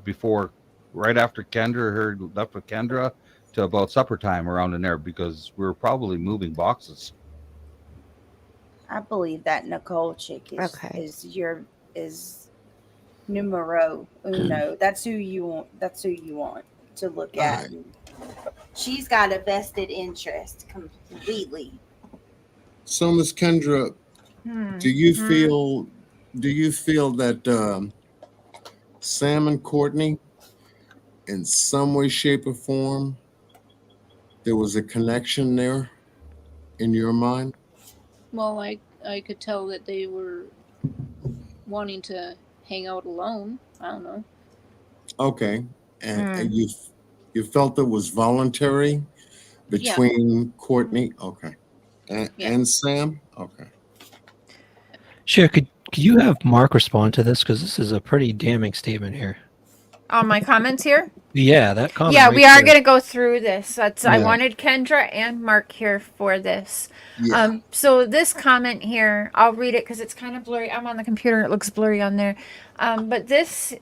before, right after Kendra left with Kendra to about supper time around in there, because we were probably moving boxes. I believe that Nicole chick is numero uno. That's who you want. That's who you want to look at. She's got a vested interest completely. So, Miss Kendra, do you feel that Sam and Courtney, in some way, shape, or form, there was a connection there in your mind? Well, I could tell that they were wanting to hang out alone. I don't know. Okay, and you felt it was voluntary between Courtney, okay, and Sam, okay. Sure. Could you have Mark respond to this, because this is a pretty damning statement here. On my comments here? Yeah, that comment. Yeah, right we are there. going to go through this. I Yeah. wanted Kendra and Mark here for this. Yeah. So this comment here, I'll read it because it's kind of blurry. I'm on the computer. It looks blurry on there. But this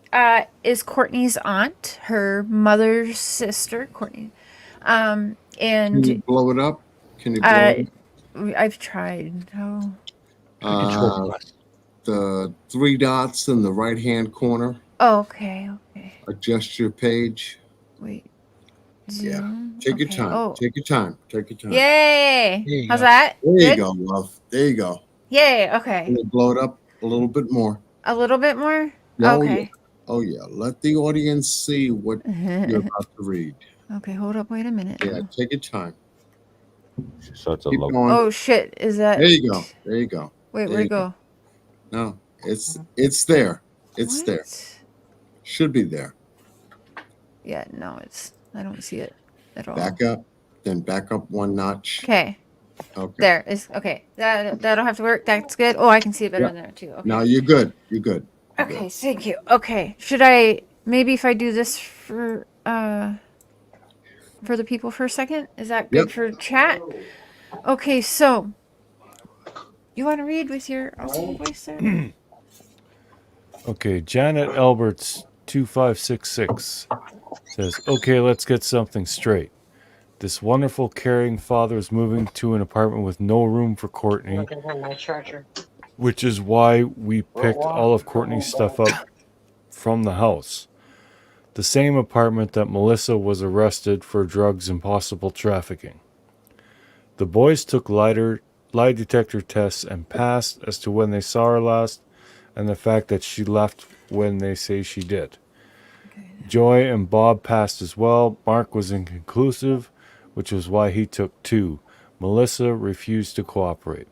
is Courtney's aunt, her mother's sister, Courtney. Can And you blow it up? Can you blow it up? I've tried. Oh. The three dots in the right-hand corner. Okay. Adjust your page. Wait. Yeah. Zoom. Take your Okay. time. Oh. Take your time. Take your time. Yay. There you How's go. that? There you Good? go, love. There you go. Yay. Okay. Can you blow it up a little bit more? A little bit more? Oh, Okay. yeah. Oh, yeah. Let the audience see what you're about to read. Okay, hold up. Wait a minute. Yeah, take your time. So it's a Keep low. going. Oh shit! Is that? There you go. There you go. Wait, There where'd you it go? No, it's there. It's there. What? Should be there. Yeah, no, it's. I don't see it at all. Back up, then back up one notch. Okay. Okay. There is okay. That'll have to work. That's good. Oh, I can see it better Yeah. there too. Okay. Now you're good. You're good. You're Okay, good. thank you. Okay, should I maybe if I do this for the people for a second? Is that good Yep. for chat? Okay, so you want to read with your awesome voice there? Okay, Janet Alberts 2566 says, "Okay, let's get something straight. This wonderful, caring father is moving to an apartment with no room for Courtney, which is why we picked all of Courtney's stuff up from the house. The same apartment that Melissa was arrested for drugs and possible trafficking. The boys took lie detector tests and passed as to when they saw her last and the fact that she left when they say she did. Joy and Bob passed as well. Mark was inconclusive, which is why he took 2. Melissa refused to cooperate.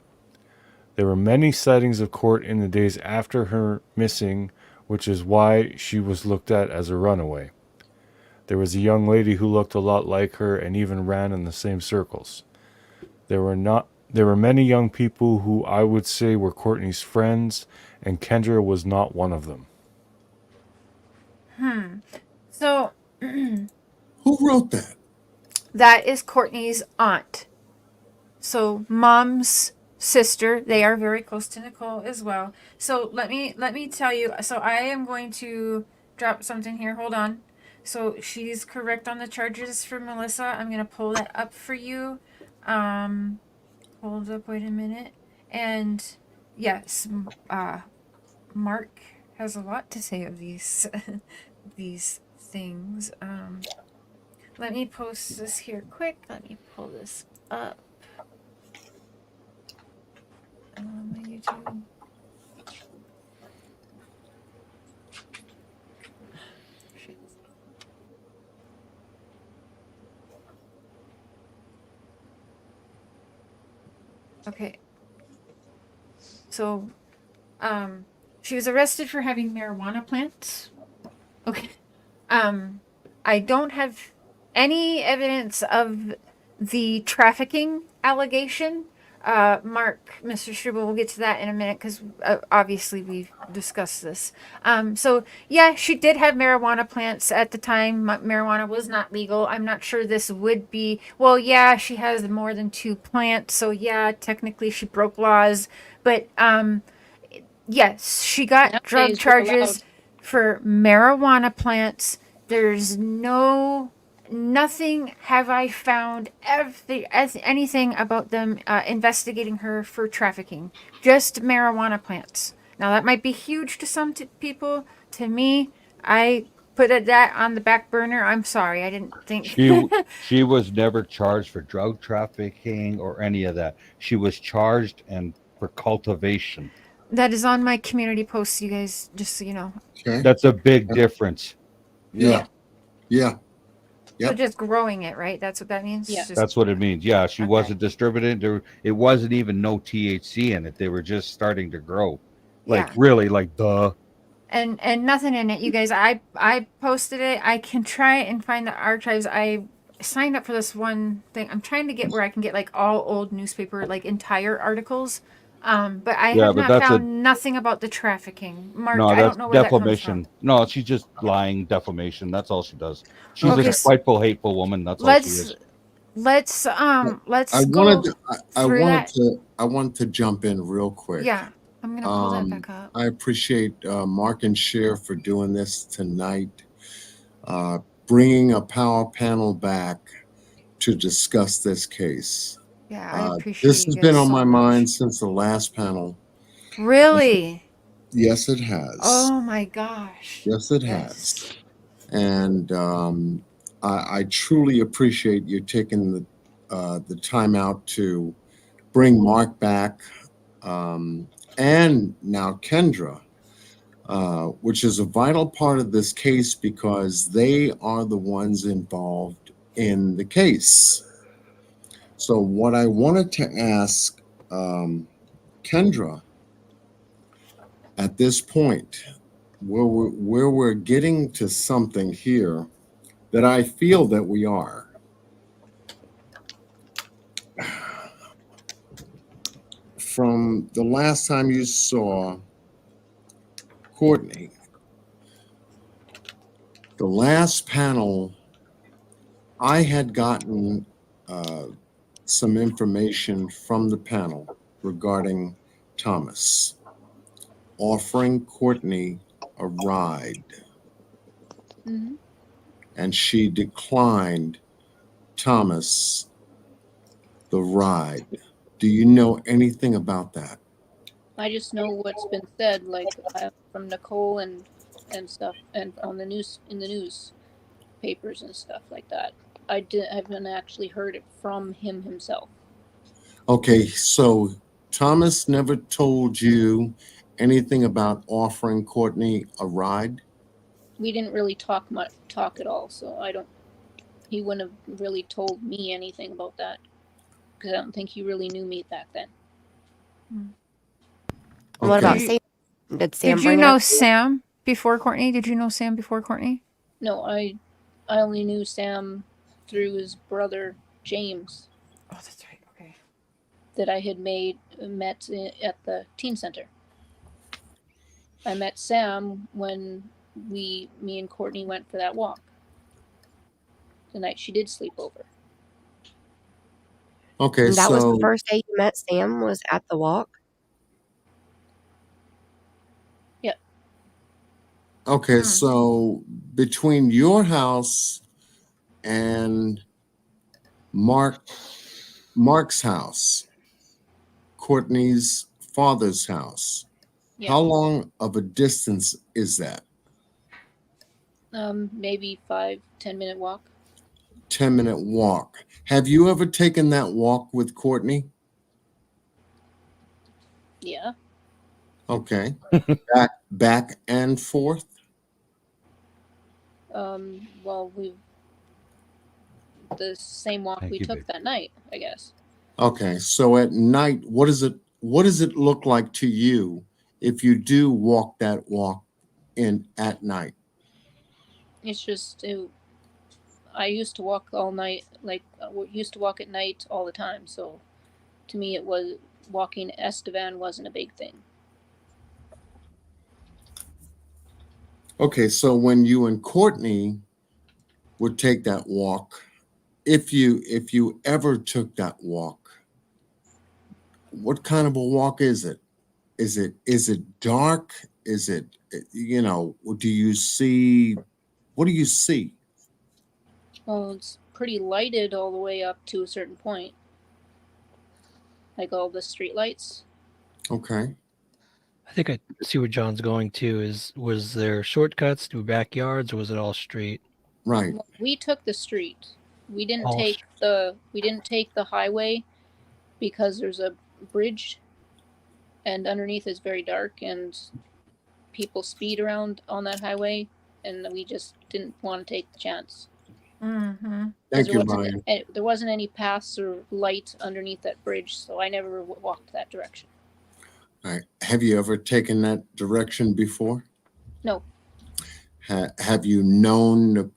There were many sightings of Court in the days after her missing, which is why she was looked at as a runaway. There was a young lady who looked a lot like her and even ran in the same circles. There were many young people who I would say were Courtney's friends, and Kendra was not one of them." So Who wrote that? that is Courtney's aunt. So mom's sister. They are very close to Nicole as well. So let me tell you. So I am going to drop something here. Hold on. So she's correct on the charges for Melissa. I'm gonna pull that up for you. Hold up. Wait a minute. And yes, Mark has a lot to say of these these things. Let me post this here quick. Let me pull this up. My YouTube. Shit. Okay. So, she was arrested for having marijuana plants. Okay. I don't have any evidence of the trafficking allegation. Mr. Struble, we'll get to that in a minute because obviously we've discussed this. So yeah, she did have marijuana plants at the time. Marijuana was not legal. I'm not sure this would be. Well, yeah, she has more than 2 plants, so yeah, technically she broke laws. But yes, she got drug Nowadays, they're charges allowed. for marijuana plants. There's nothing have I found anything about them investigating her for trafficking. Just marijuana plants. Now that might be huge to some people. To me, I put that on the back burner. I'm sorry, I didn't think. She was never charged for drug trafficking or any of that. She was charged and for cultivation. That is on my community posts, you guys, just so you know. Okay. That's a big difference. Yeah. Yeah. So Yep. just growing it, right? That's what that means? Yeah. Just, That's what it means. Yeah, she Okay. wasn't distributed. It wasn't even no THC in it. They were just starting to grow. Like yeah. really, like duh. And nothing in it, you guys. I posted it. I can try and find the archives. I signed up for this one thing. I'm trying to get where I can get like all old newspaper, like entire articles. But I Yeah, have but not that's found nothing about the trafficking. Mark, No, I that's don't know where that comes defamation. from. No, she's just lying, defamation. That's all she does. She's Okay, a spiteful, hateful woman. That's all she is. Let's I go wanted through that. I wanted to jump in real quick. Yeah, I'm gonna pull that back up. I appreciate Mark and Cher for doing this tonight, bringing a power panel back to discuss this case. Yeah, I appreciate This you has guys been on so my much. mind since the last panel. Really? Yes, it has. Oh my gosh. Yes, it has. And I truly appreciate you taking the time out to bring Mark back, and now Kendra, which is a vital part of this case because they are the ones involved in the case. So what I wanted to ask Kendra at this point, where we're getting to something here that I feel that we are. From the last time you saw Courtney, the last panel, I had gotten some information from the panel regarding Thomas offering Courtney a ride, Hmm. and she declined Thomas the ride. Do you know anything about that? I just know what's been said, like from Nicole and stuff, and on the news, in the newspapers and stuff like that. I haven't actually heard it from him himself. Okay, so Thomas never told you anything about offering Courtney a ride? We didn't really talk at all, so I don't. He wouldn't have really told me anything about that because I don't think he really knew me back then. What about Okay. Sam? Did Sam Did you bring it know up? Sam before Courtney? Did you know Sam before Courtney? No, I only knew Sam through his brother James. Oh, that's right. Okay. That I had met at the teen center. I met Sam when me and Courtney went for that walk. The night she did sleep over. Okay, And that was the so first day you met Sam, was at the walk? Yeah. okay, so between your house and Mark's house, Courtney's father's house, Yeah. how long of a distance is that? Maybe 5-10 minute walk. 10-minute walk. Have you ever taken that walk with Courtney? Yeah. Okay. back and forth? Well, the same walk Thank we you, took babe. that night, I guess. Okay, so at night, what does it look like to you if you do walk that walk in at night? It's just I used to walk all night, like used to walk at night all the time. So to me, it was walking Estevan wasn't a big thing. Okay, so when you and Courtney would take that walk, if you ever took that walk, what kind of a walk is it? Is it dark? Is it, do you see, what do you see? Well, it's pretty lighted all the way up to a certain point, like all the street lights. Okay. I think I see where John's going to. Was there shortcuts through backyards, or was it all street? Right. Well, we took the street. We didn't All take the highway because there's a bridge, and underneath is very dark, and people speed around on that highway, and we just didn't want to take the chance. Mm-hmm. Thank you, Ryan. There wasn't any paths or light underneath that bridge, so I never walked that direction. All right. Have you ever taken that direction before? No. Have you known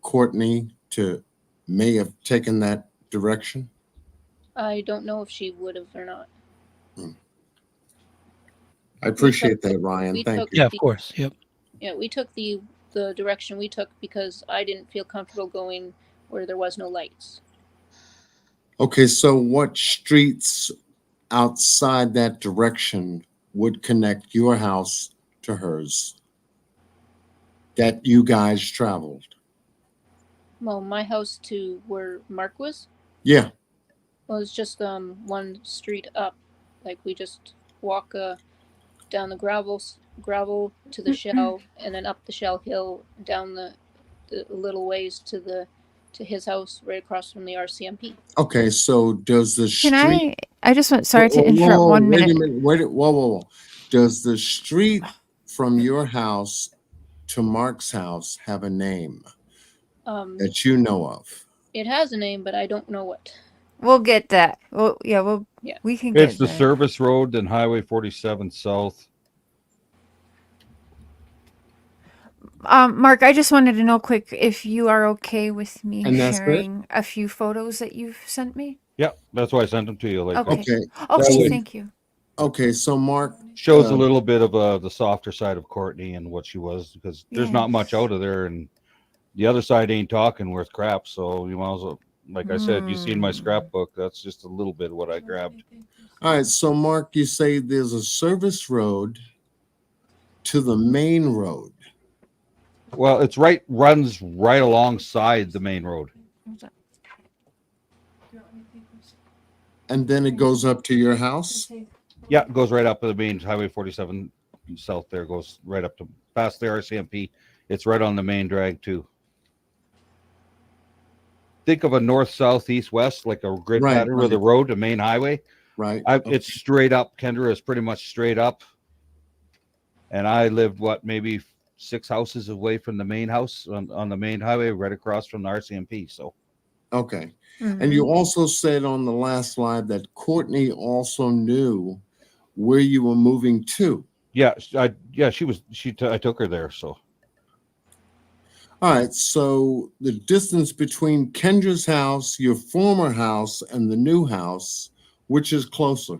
Courtney may have taken that direction? I don't know if she would have or not. I appreciate that, Ryan. Thank you. Yeah, of course. Yep. Yeah, we took the direction we took because I didn't feel comfortable going where there was no lights. Okay, so what streets outside that direction would connect your house to hers that you guys traveled? Well, my house to where Mark was? Yeah. Well, it's just one street up. Like we just walk down the gravel to the shell, and then up the shell hill, down the little ways to his house right across from the RCMP. Okay, so does the street... Can I just want, sorry to interrupt 1 minute. Wait a minute. Whoa. Does the street from your house to Mark's house have a name that you know of? It has a name, but I don't know it. We'll get that. We can get It's the that. service road, then Highway 47 South. Mark, I just wanted to know quick if you are okay with me And that's it? sharing a few photos that you've sent me. Yeah, that's why I sent them to you. Like, Okay. Okay. Okay, way- thank you. Okay, so Mark shows a little bit of the softer side of Courtney and what she was, because there's not much Yes. out of there, and the other side ain't talking worth crap. So you might as well, like I said, you seen my scrapbook. That's just a little bit of what I grabbed. All right, so Mark, you say there's a service road to the main road. Well, it's runs right alongside the main road. And then it goes up to your house? Yeah, it goes right up to the main Highway 47 South. There goes right up to past the RCMP. It's right on the main drag too. Think of a north, south, east, west, like a grid Right, pattern with a right. road, the main highway. Right. It's straight up. Kendra is pretty much straight up. And I lived maybe 6 houses away from the main house on the main highway, right across from the RCMP. So Okay. Mm-hmm. And you also said on the last slide that Courtney also knew where you were moving to. yeah, I took her there. So All right, so the distance between Kendra's house, your former house, and the new house, which is closer?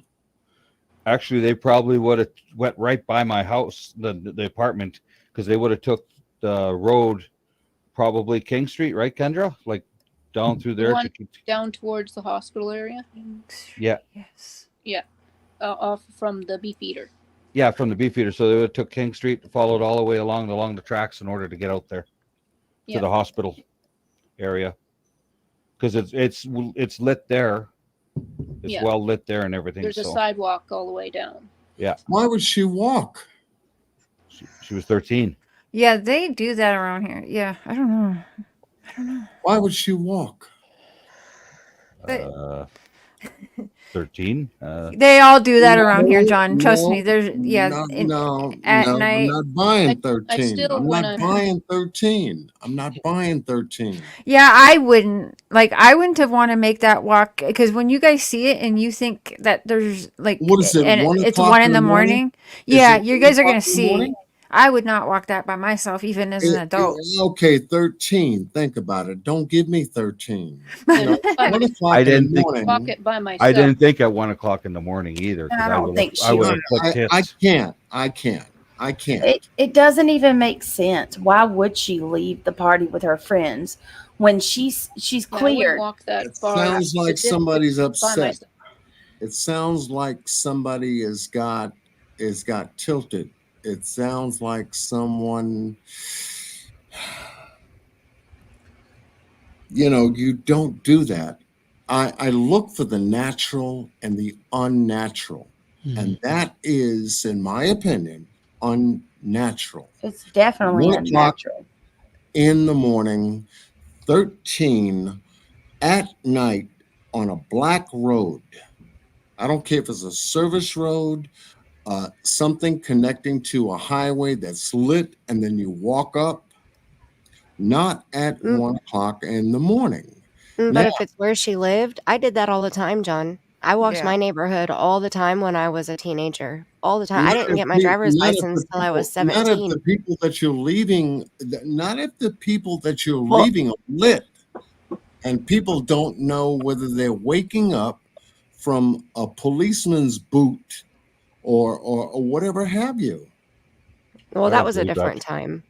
actually, they probably would have went right by my house, the apartment, because they would have took the road, probably King Street, right, Kendra? Like down through there. Down towards the hospital area. Yeah. Yes. Yeah. Off from the Beefeater. Yeah, from the Beefeater. So they would have took King Street, followed all the way along the tracks in order to get out there to the hospital area, because it's lit there. It's well lit there and everything. There's a sidewalk all the way down. Yeah. Why would she walk? She was 13. Yeah, they do that around here. Yeah, I don't know. Why would she walk? 13. They all do that around here, John. Trust No, me. There's at night. I'm not buying 13. I'm wanna- not buying 13. I'm not buying 13. Yeah, I wouldn't have want to make that walk, because when you guys see it and you think that there's like, What is it, and 1 it's o'clock 1 in in the the morning? morning. Is Yeah, it you 1 guys are o'clock gonna in the see. morning? I would not walk that by myself, even as an adult. Okay, 13. Think about it. Don't give me 13. You know, 1 o'clock I in the didn't think- morning. Walk it by myself. I didn't think at 1 o'clock in the morning either. 'Cause I don't think I she would have would. clicked hits. I can't. It doesn't even make sense. Why would she leave the party with her friends when she's Yeah, I wouldn't cleared? walk that It far. sounds like to somebody's distance by upset. myself. It sounds like somebody has got tilted. It sounds like someone, you don't do that. I look for the natural and the unnatural. And that is, in my opinion, unnatural. It's definitely 1 o'clock unnatural. in the morning, 13 at night on a black road. I don't care if it's a service road, something connecting to a highway that's lit, and then you walk up, not at 1 o'clock in the morning. But Now- if it's where she lived, I did that all the time, John. I walked Yeah. my neighborhood all the time when I was a teenager. All the time. I Not didn't if get my pe- driver's not if the license till I was people- Not 17. if the people that you're leaving, not if the people that you're Well- leaving are lit, and people don't know whether they're waking up from a policeman's boot or whatever have you. Well, I that don't was a believe that. different time.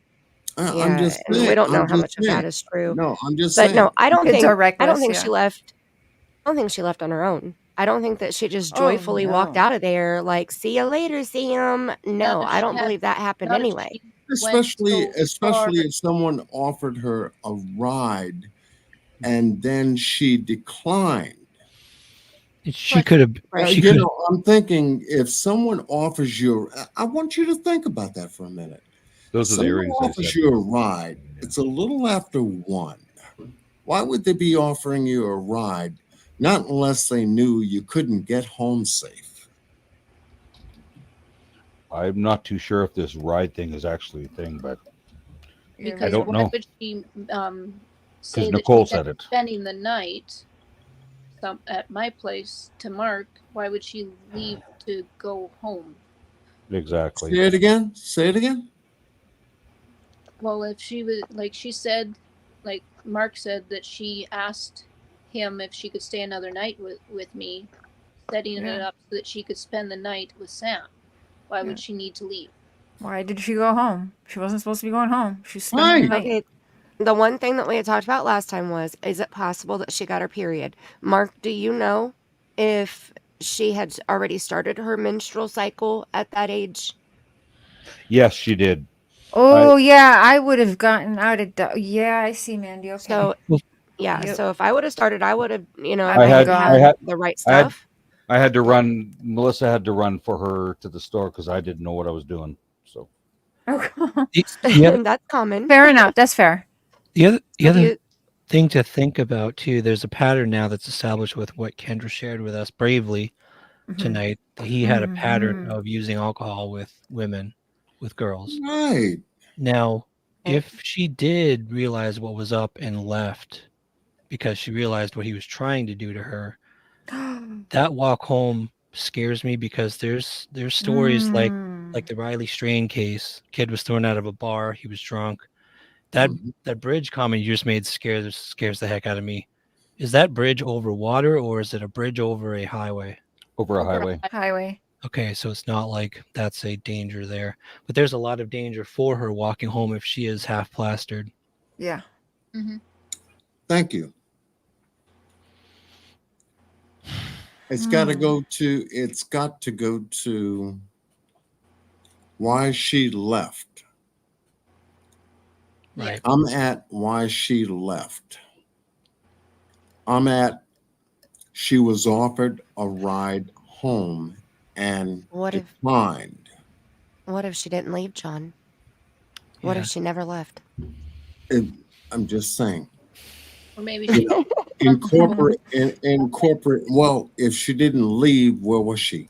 I'm Yeah, just and saying. we don't know I'm how just much of saying. that is true. No, I'm just But saying. no, I don't Kids think are I don't reckless, think yeah. she left. I don't think she left on her own. I don't think that she just Oh, joyfully walked no. out of there like, "See you later, Sam." No, I don't believe that happened Not if anyway. she went especially so far. if someone offered her a ride and then she declined. She could have. Right. She could. I'm thinking if someone offers you, I want you to think about that for a minute. Those are the Someone earrings I offers said. you a ride. It's a little after 1. Why would they be offering you a ride? Not unless they knew you couldn't get home safe. I'm not too sure if this ride thing is actually a thing, but Because don't why know. would she say that Nicole she's said it. spending the night at my place to Mark, why would she leave to go home? Exactly. Say it again. Say it again. Well, if she was like she said, like Mark said that she asked him if she could stay another night with me, setting it Yeah. up so that she could spend the night with Sam. Why Yeah. would she need to leave? Why did she go home? She wasn't supposed to be going home. She's spending Right. the night. Okay. The one thing that we had talked about last time was, is it possible that she got her period? Mark, do you know if she had already started her menstrual cycle at that age? Yes, she did. Oh yeah, I would have gotten out of. Yeah, I see, Mandy. Okay. So, yeah. Yep. So if I would have started, I would have, you know, I I would would have have gone. had the right I had- stuff. I had to run. Melissa had to run for her to the store because I didn't know what I was doing. So That's common. Fair enough. That's fair. The other Have you- thing to think about too, there's a pattern now that's established with what Kendra shared with us bravely tonight. He had a pattern of using alcohol with women, with girls. Right. Now, if she did realize what was up and left because she realized what he was trying to do to her, that walk home scares me because there's stories like the Riley Strain case. Kid was thrown out of a bar. He was drunk. That bridge comment you just made scares the heck out of me. Is that bridge over water or is it a bridge over a highway? Over a highway. Highway. Okay, so it's not like that's a danger there, but there's a lot of danger for her walking home if she is half plastered. Yeah. Mm-hmm. Thank you. It's got to go to. It's got to go to why she left. Right. I'm at why she left. I'm at she was offered a ride home and declined. What if she didn't leave, John? What if she never left? I'm just saying. Or maybe You know, incorporate. Well, if she didn't leave, where was she?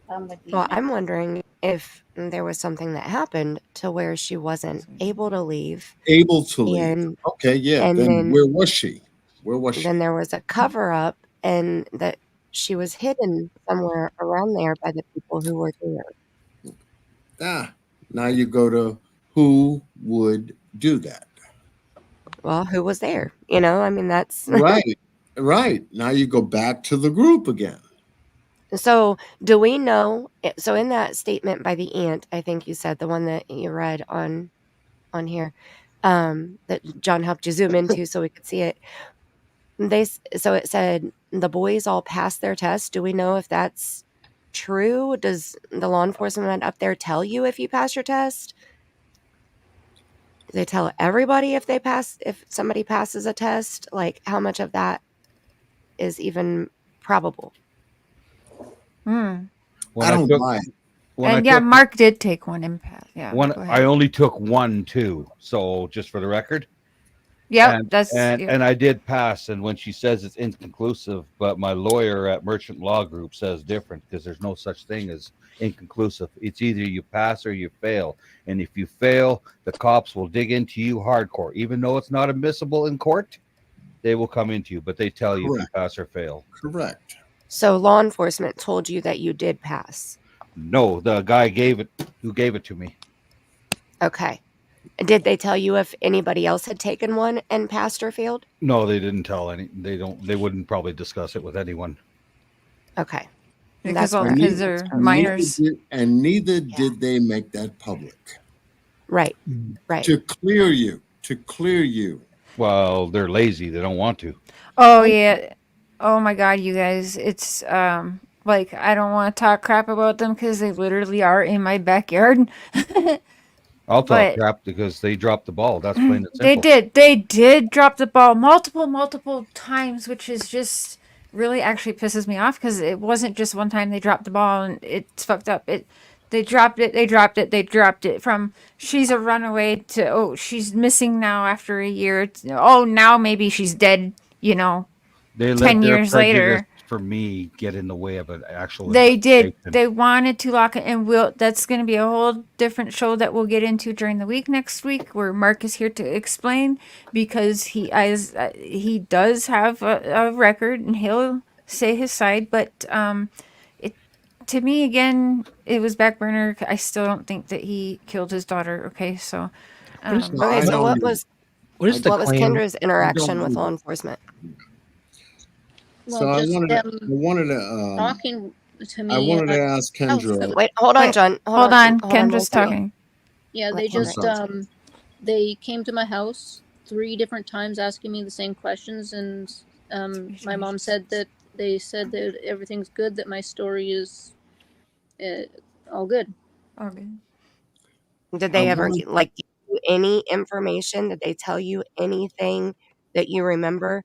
Well, I'm wondering if there was something that happened to where she wasn't able to leave. Able to leave. Okay, yeah. And then where was she? Where was she? Then there was a cover up, and that she was hidden somewhere around there by the people who were there. Now you go to who would do that? Well, who was there? You know, I mean, that's right. Right. Now you go back to the group again. So, do we know? So, in that statement by the aunt, I think you said the one that you read on here, that John helped you zoom into so we could see it. So it said the boys all passed their test. Do we know if that's true? Does the law enforcement up there tell you if you pass your test? Do they tell everybody if somebody passes a test? Like, how much of that is even probable? I don't buy it. And yeah, Mark did take one impact. Yeah. I only took one too. So just for the record. Yeah, and I did pass. And when she says it's inconclusive, but my lawyer at Merchant Law Group says different because there's no such thing as inconclusive. It's either you pass or you fail. And if you fail, the cops will dig into you hardcore. Even though it's not admissible in court, they will come into you, but they tell you if you pass or fail. Correct. So law enforcement told you that you did pass? No, the guy who gave it to me. Okay. Did they tell you if anybody else had taken one and passed or failed? No, they didn't tell any. They wouldn't probably discuss it with anyone. Okay. Because all the kids are minors. Neither did they make that public. Right. Right. To clear you. Well, they're lazy. They don't want to. Oh yeah. Oh my God, you guys. It's like I don't want to talk crap about them because they literally are in my backyard. I'll talk crap because they dropped the ball. That's plain and simple. They did drop the ball multiple times, which is just really actually pisses me off because it wasn't just one time they dropped the ball and it's fucked up. They dropped it from she's a runaway to she's missing now after a year. Now maybe she's dead, 10 years later. for me get in the way of an actual They did. investigation. They wanted to lock it, and that's going to be a whole different show that we'll get into during the week next week, where Mark is here to explain, because he does have a record and he'll say his side. But it to me again, it was back burner. I still don't think that he killed his daughter. Okay, so Okay, so what was the what was claim? Kendra's interaction with law enforcement? So Well, I just wanted them to talking to me. I wanted to at ask the house. Kendra. Wait, hold on, Wait, John. hold on. Hold on Kendra's one second. talking. Yeah, they Hold just on. they came to my house 3 different times asking me the same questions, and my mom said that they said that everything's good, that my story is all good. Okay. Did I they ever wanted- like give you any information? Did they tell you anything that you remember?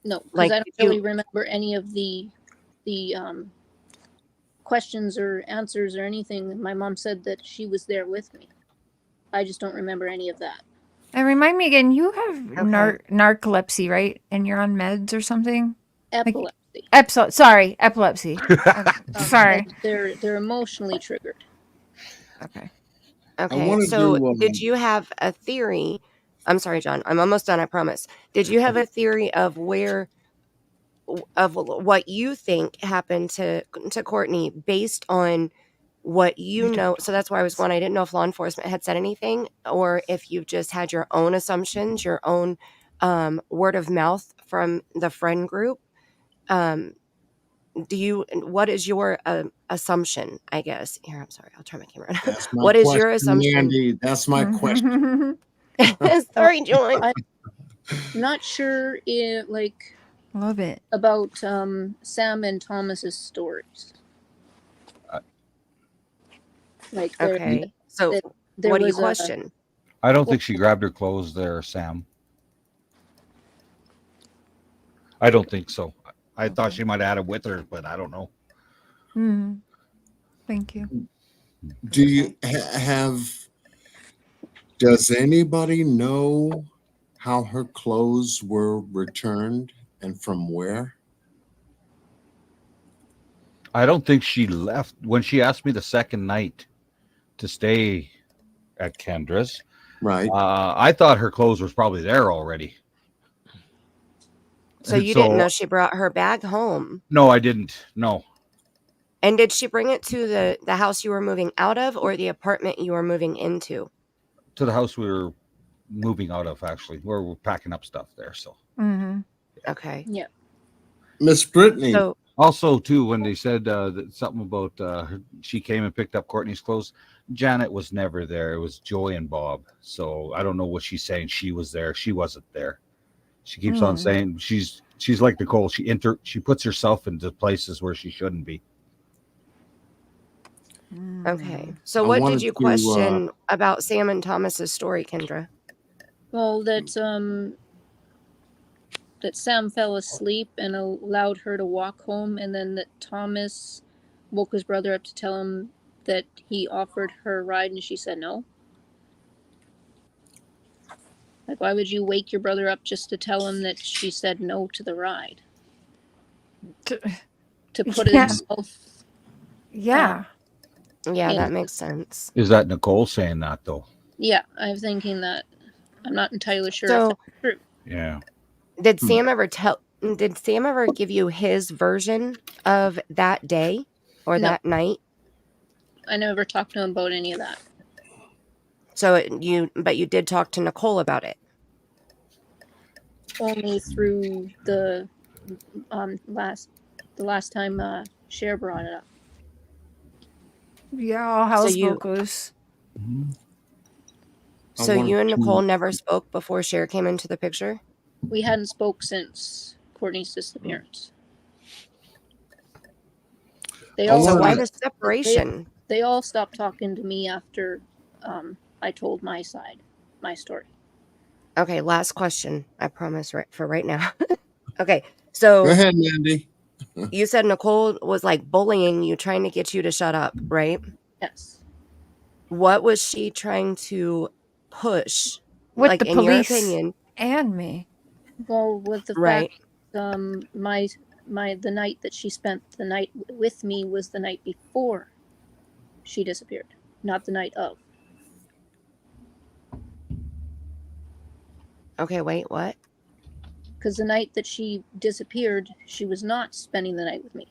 No, because Like I don't if you really remember any of the questions or answers or anything. My mom said that she was there with me. I just don't remember any of that. And remind me again, you have Okay. narcolepsy, right? And you're on meds or something? Epilepsy. Sorry, epilepsy. Sorry. They're emotionally triggered. Okay. Okay. wanted So to, did you have a theory? I'm sorry, John. I'm almost done, I promise. Did you have a theory of what you think happened to Courtney based on what you know? So that's why I was one. I didn't know if law enforcement had said anything, or if you've just had your own assumptions, your own word of mouth from the friend group. What is your assumption? I guess here. I'm sorry. I'll turn my camera on. That's my What is question, your assumption? Mandy. That's my question. Sorry, John. I'm not sure Love it. about Sam and Thomas's stories. Like Okay. So there what do you was a- question? I don't think she grabbed her clothes there, Sam. I don't think so. I thought she might have had it with her, but I don't know. Thank you. Do you have? Does anybody know how her clothes were returned and from where? I don't think she left when she asked me the second night to stay at Kendra's. Right. I thought her clothes was probably there already. So you didn't know she brought her bag home? No, I didn't. No. And did she bring it to the house you were moving out of, or the apartment you were moving into? To the house we were moving out of, actually, where we're packing up stuff there. So. Okay. Yeah. Miss Brittany. So also, too, when they said something about she came and picked up Courtney's clothes, Janet was never there. It was Joy and Bob. So I don't know what she's saying. She was there. She wasn't there. She keeps on saying she's like Nicole. She puts herself into places where she shouldn't be. okay. So what did you question about Sam and Thomas's story, Kendra? Well, that Sam fell asleep and allowed her to walk home, and then that Thomas woke his brother up to tell him that he offered her a ride, and she said no. Like, why would you wake your brother up just to tell him that she said no to the ride? To put himself. Yeah. Yeah, that makes sense. Is that Nicole saying that, though? Yeah, I'm thinking that. I'm not entirely sure So, if that's true. Yeah. Did Sam ever give you his version of that day or No. that night? I never talked to him about any of that. So but you did talk to Nicole about it. Only through the last time Cher brought it up. Yeah, all houseboat goes. So you and Nicole never spoke before Cher came into the picture? We hadn't spoke since Courtney's disappearance. So why the separation? They all stopped talking to me after I told my story. Okay, last question. I promise for right now. Okay, so go ahead, Mandy. You said Nicole was like bullying you, trying to get you to shut up, right? Yes. What was she trying to push? With like, the in police your opinion, and me. Well, with the right? fact the night that she spent the night with me was the night before she disappeared, not the night of. Okay, wait, what? Because the night that she disappeared, she was not spending the night with me.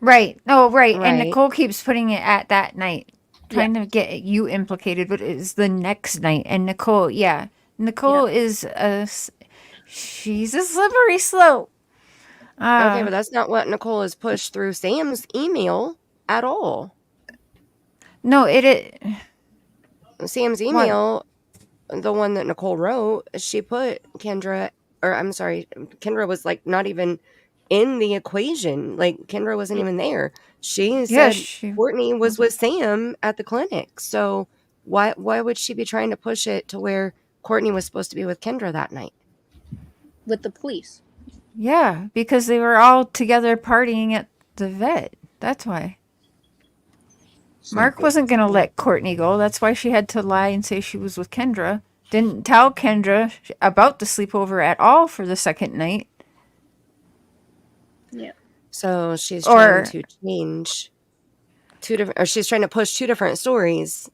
Right. Oh, right. And Right. Nicole keeps putting it at that night, trying to get you implicated, but it's the next night. And Nicole, Nicole is she's a slippery slope. Okay, but that's not what Nicole has pushed through Sam's email at all. No, Sam's email, the one that Nicole wrote, she put Kendra was like not even in the equation. Like Kendra wasn't even there. She said Courtney was with Sam at the clinic. So why would she be trying to push it to where Courtney was supposed to be with Kendra that night? With the police. Yeah, because they were all together partying at the vet. That's why. Mark wasn't going to let Courtney go. That's why she had to lie and say she was with Kendra. Didn't tell Kendra about the sleepover at all for the second night. Yeah. So she's trying to change she's trying to push two different stories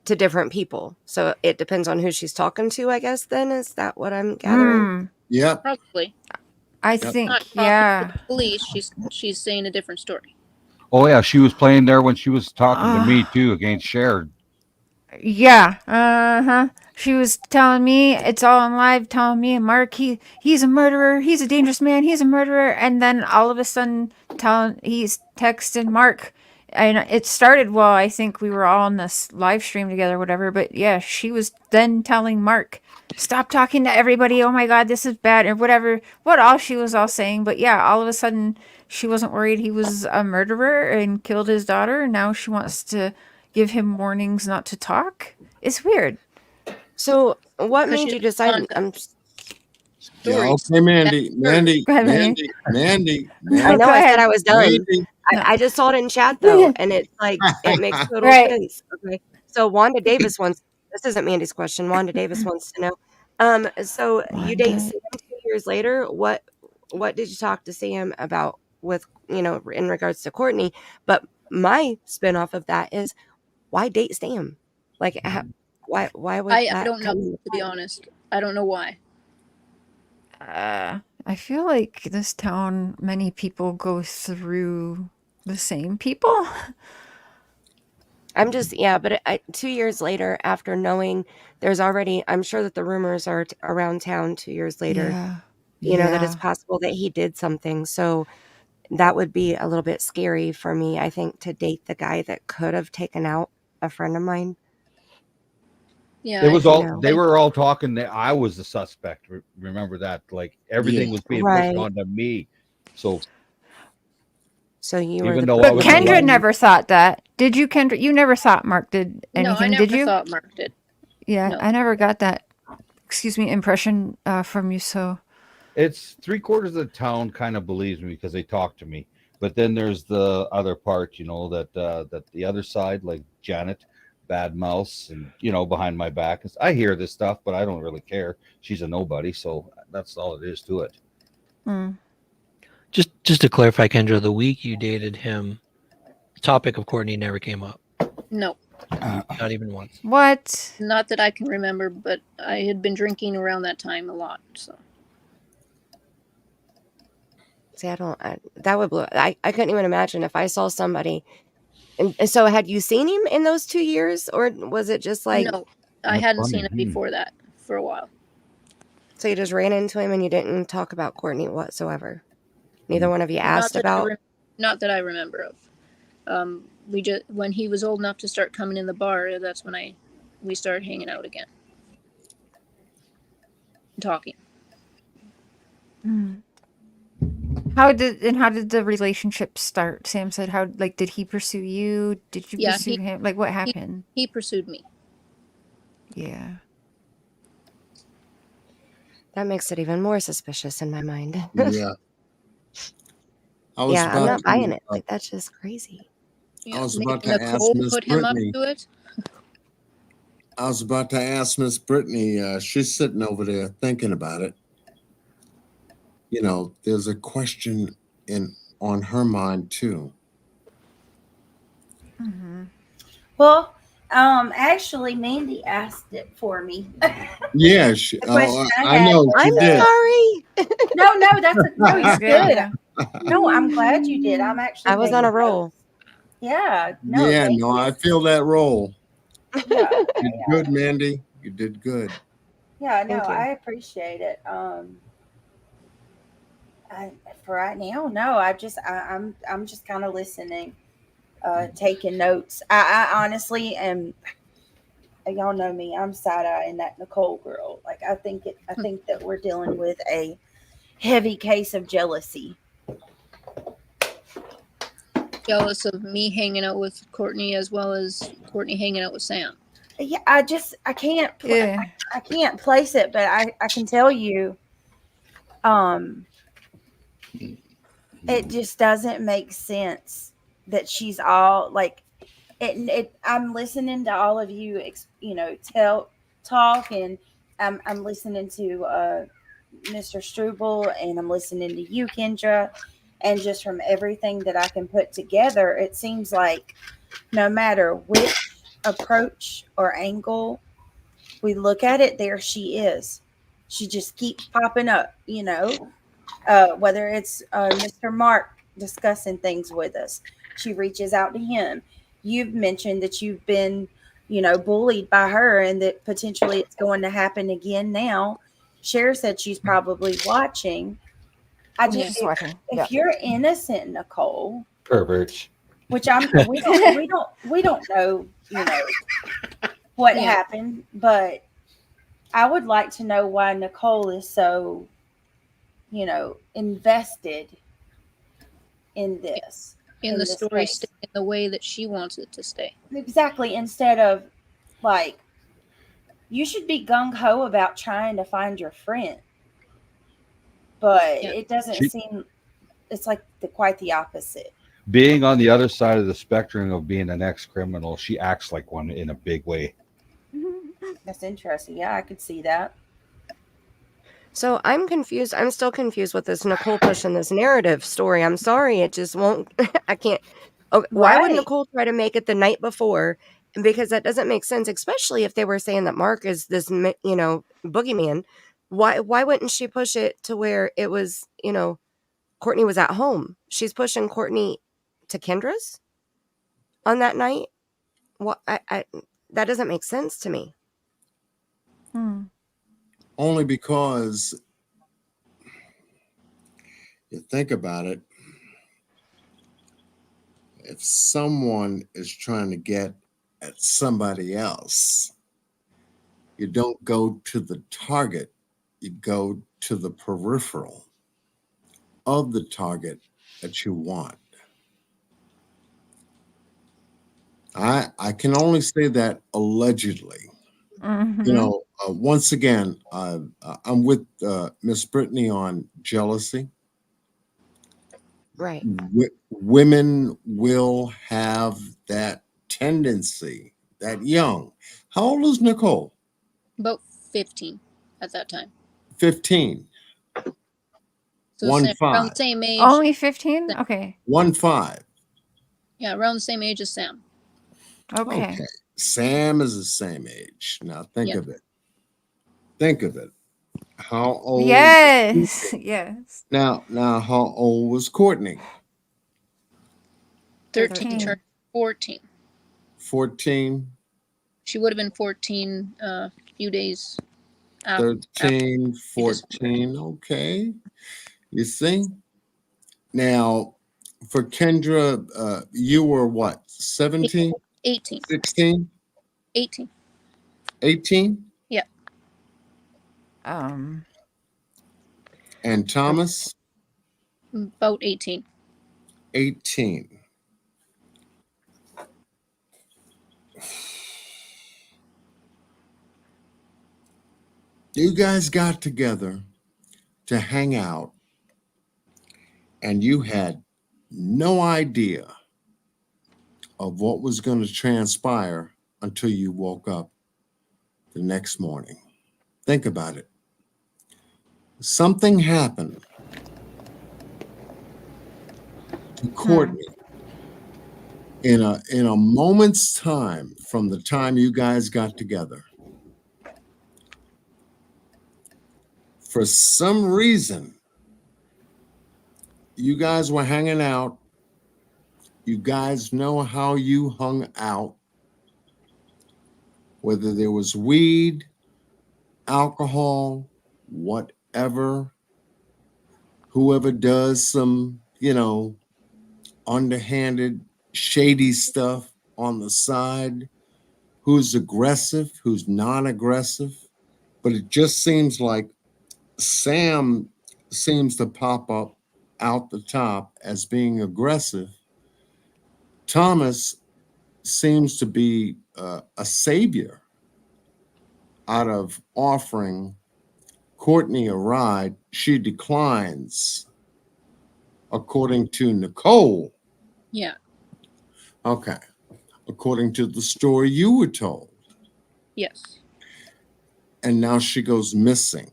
to different people. So it depends on who she's talking to, I guess, then. Is that what I'm gathering? Yeah. Probably. I think, Not talking to the police, she's saying a different story. Oh yeah, she was playing there when she was talking to me too against Sharon. Yeah. She was telling me, it's all on live, telling me and Mark, he's a murderer, he's a dangerous man, he's a murderer. And then all of a sudden he's texting Mark. And it started while I think we were all on this live stream together, whatever. But yeah, she was then telling Mark, stop talking to everybody. Oh my God, this is bad, or whatever. What all she was all saying. But yeah, all of a sudden she wasn't worried he was a murderer and killed his daughter. And now she wants to give him warnings not to talk. It's weird. So what made you decide? Okay, Mandy. I know. I said I was done. I just saw it in chat though, and it's like it makes total sense. Okay, so Wanda Davis wants. This isn't Mandy's question. Wanda Davis wants to know. So you date Sam 2 years later. What did you talk to Sam about with in regards to Courtney? But my spinoff of that is why date Sam? Like why would I don't know, to be honest. I don't know why. I feel like this town, many people go through the same people. I'm just, but 2 years later, after knowing there's already, I'm sure that the rumors are around town 2 years later, that it's possible that he did something. So that would be a little bit scary for me, I think, to date the guy that could have taken out a friend of mine. Yeah, it was all they were all talking that I was the suspect. Remember that? Like everything was being pushed onto me. So you were. But Kendra never thought that. Did you, Kendra? You never thought Mark did anything, no, I never did you? thought Mark did. Yeah, No. I never got that. Impression from you. So it's 3/4 of the town kind of believes me because they talk to me. But then there's the other part, that the other side, like Janet, bad mouse, and behind my back. I hear this stuff, but I don't really care. She's a nobody, so that's all it is to it. Just to clarify, Kendra, the week you dated him, the topic of Courtney never came up. No. Not even once. What? Not that I can remember, but I had been drinking around that time a lot. So. See, that would blow. I couldn't even imagine if I saw somebody. And so had you seen him in those 2 years, or was it just like? No, I hadn't seen him before that for a while. So you just ran into him and you didn't talk about Courtney whatsoever? Neither one of you asked about? Not that I remember of. We just when he was old enough to start coming in the bar, that's when we started hanging out again. Talking. How did the relationship start? Sam said, did he pursue you? Did you pursue him? Like, what happened? He pursued me. Yeah. That makes it even more suspicious in my mind. Yeah. I'm not buying it. Like, that's just crazy. I was about to ask Nicole Miss put him Brittany. up to it. I was about to ask Miss Brittany. She's sitting over there thinking about it. There's a question in on her mind too. Well, actually, Mandy asked it for me. Yeah, The question I I had know was, she I'm did. sorry. no, no, You're you're good. good. Yeah. No, I'm glad you did. I'm actually I was on a taking roll. notes. Yeah, no, Yeah, thank no, you. I feel that role. Yeah, You did good, Mandy. You did good. yeah, no, Thank you. I appreciate it. I, for right now, no, I'm just kind of listening, taking notes. I honestly am. Y'all know me. I'm side eyeing that Nicole girl. Like I think that we're dealing with a heavy case of jealousy. Jealous of me hanging out with Courtney as well as Courtney hanging out with Sam. Yeah, I can't Yeah. I can't place it, but I can tell you, it just doesn't make sense that she's all like it. I'm listening to all of you, talk, and I'm listening to Mr. Struble, and I'm listening to you, Kendra, and just from everything that I can put together, it seems like no matter which approach or angle we look at it, there she is. She just keeps popping up, whether it's Mr. Mark discussing things with us. She reaches out to him. You've mentioned that you've been, bullied by her and that potentially it's going to happen again now. Cher said she's probably watching. I just, She's watching. if you're innocent, Nicole, Perverts. which we don't know, what Yeah. happened, but I would like to know why Nicole is so, invested in this, In the this story case. stay in the way that she wants it to stay. Exactly. Instead of like, you should be gung ho about trying to find your friend, but Yeah. it doesn't She- seem. It's like quite the opposite. Being on the other side of the spectrum of being an ex-criminal, she acts like one in a big way. That's interesting. Yeah, I could see that. So I'm confused. I'm still confused with this Nicole pushing this narrative story. I'm sorry, it just won't. I can't. Okay, why would Right. Nicole try to make it the night before? Because that doesn't make sense, especially if they were saying that Mark is this, boogeyman. Why wouldn't she push it to where it was, Courtney was at home? She's pushing Courtney to Kendra's on that night. What? I that doesn't make sense to me. Only because you think about it, if someone is trying to get at somebody else, you don't go to the target, you go to the peripheral of the target that you want. I can only say that allegedly. Once again, I'm with Miss Brittany on jealousy. Right. Women will have that tendency, that young. How old is Nicole? About 15 at that time. 15. So One around five. the same age. Only 15? Okay. 1-5. Yeah, around the same age as Sam. Okay. Sam is the same age. Now think Yeah. of it. Think of it. How old? Yes. Yes. Now, how old was Courtney? 13 turned 14. 14, She would have been 14 a few days after. 13, 14. Okay. You see? Now, for Kendra, you were what? 17? 18. 16? 18. 18? Yeah. And Thomas? About 18. 18. You guys got together to hang out, and you had no idea of what was going to transpire until you woke up the next morning. Think about it. Something happened, Courtney, in a moment's time from the time you guys got together, for some reason, you guys were hanging out. You guys know how you hung out, whether there was weed, alcohol, whatever. Whoever does some, underhanded, shady stuff on the side, who's aggressive, who's non-aggressive. But it just seems like Sam seems to pop up out the top as being aggressive. Thomas seems to be a savior out of offering Courtney a ride. She declines, according to Nicole. Yeah. Okay. According to the story you were told. Yes. And now she goes missing.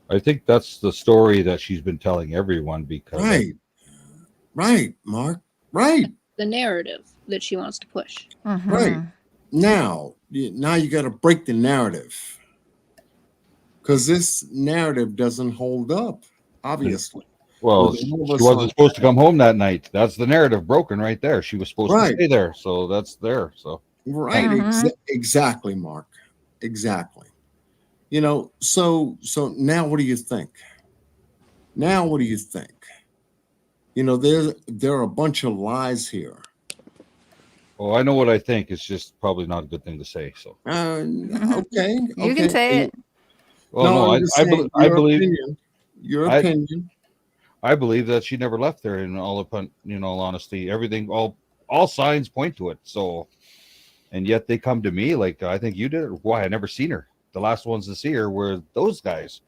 I think that's the story that she's been telling everyone because Right, Mark. Right. The narrative that she wants to push. Right. Now you got to break the narrative. Because this narrative doesn't hold up, obviously. Well, she wasn't supposed to come home that night. That's the narrative broken right there. She was supposed to stay there. So that's there. So right. Exactly, Mark. Exactly. So now what do you think? There are a bunch of lies here. Oh, I know what I think. It's just probably not a good thing to say. So okay. You can say it. Well, no, I believe your opinion. I believe that she never left there. In all honesty, everything, all signs point to it. So, and yet they come to me like I think you did. Why I never seen her. The last ones to see her were those guys.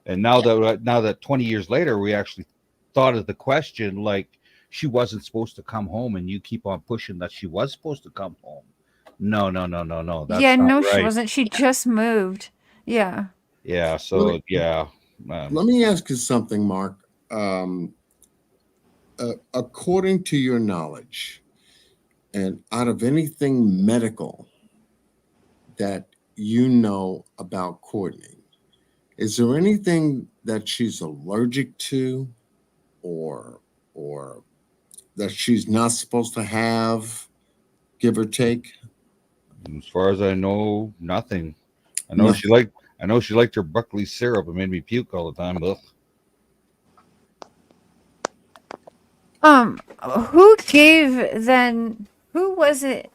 And now that 20 years later, we actually thought of the question like she wasn't supposed to come home, and you keep on pushing that she was supposed to come home. No. That's not right. She wasn't. She just moved. Yeah. Yeah. So let me ask you something, Mark. According to your knowledge, and out of anything medical that you know about Courtney, is there anything that she's allergic to, or that she's not supposed to have, give or take? As far as I know, nothing. I know she liked her Buckley syrup. It made me puke all the time. Ugh. Who was it?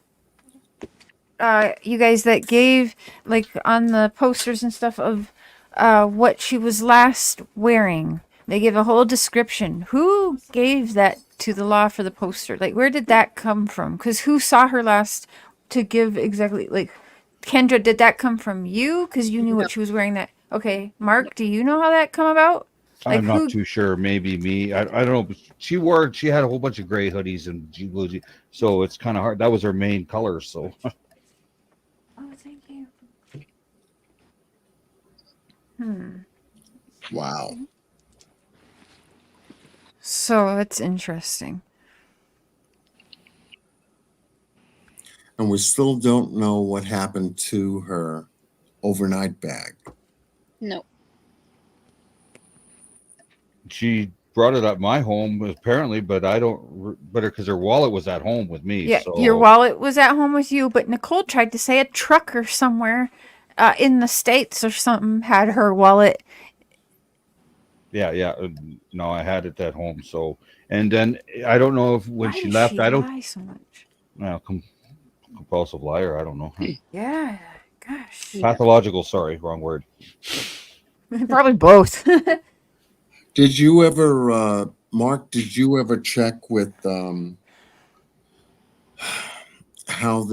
You guys that gave like on the posters and stuff of what she was last wearing. They gave a whole description. Who gave that to the law for the poster? Like, where did that come from? Because who saw her last to give exactly, like, Kendra, did that come from you? Because you knew what she was wearing that. Okay, Mark, do you know how that come about? Like, I'm not too sure. Maybe me. I don't know. But she had a whole bunch of gray hoodies and so it's kind of hard. That was her main color. So. Oh, thank you. Wow. So it's interesting. And we still don't know what happened to her overnight bag. No. She brought it at my home apparently, but I don't. But because her wallet was at home with me. Yeah, so. your wallet was at home with you, but Nicole tried to say a trucker somewhere in the States or something had her wallet. Yeah. No, I had it at home. So, and then I don't know if when she left, I don't. Lie so much. Well, compulsive liar. I don't know. Yeah, gosh. Pathological. Sorry, wrong word. Probably both. Did you ever, Mark? Did you ever check with how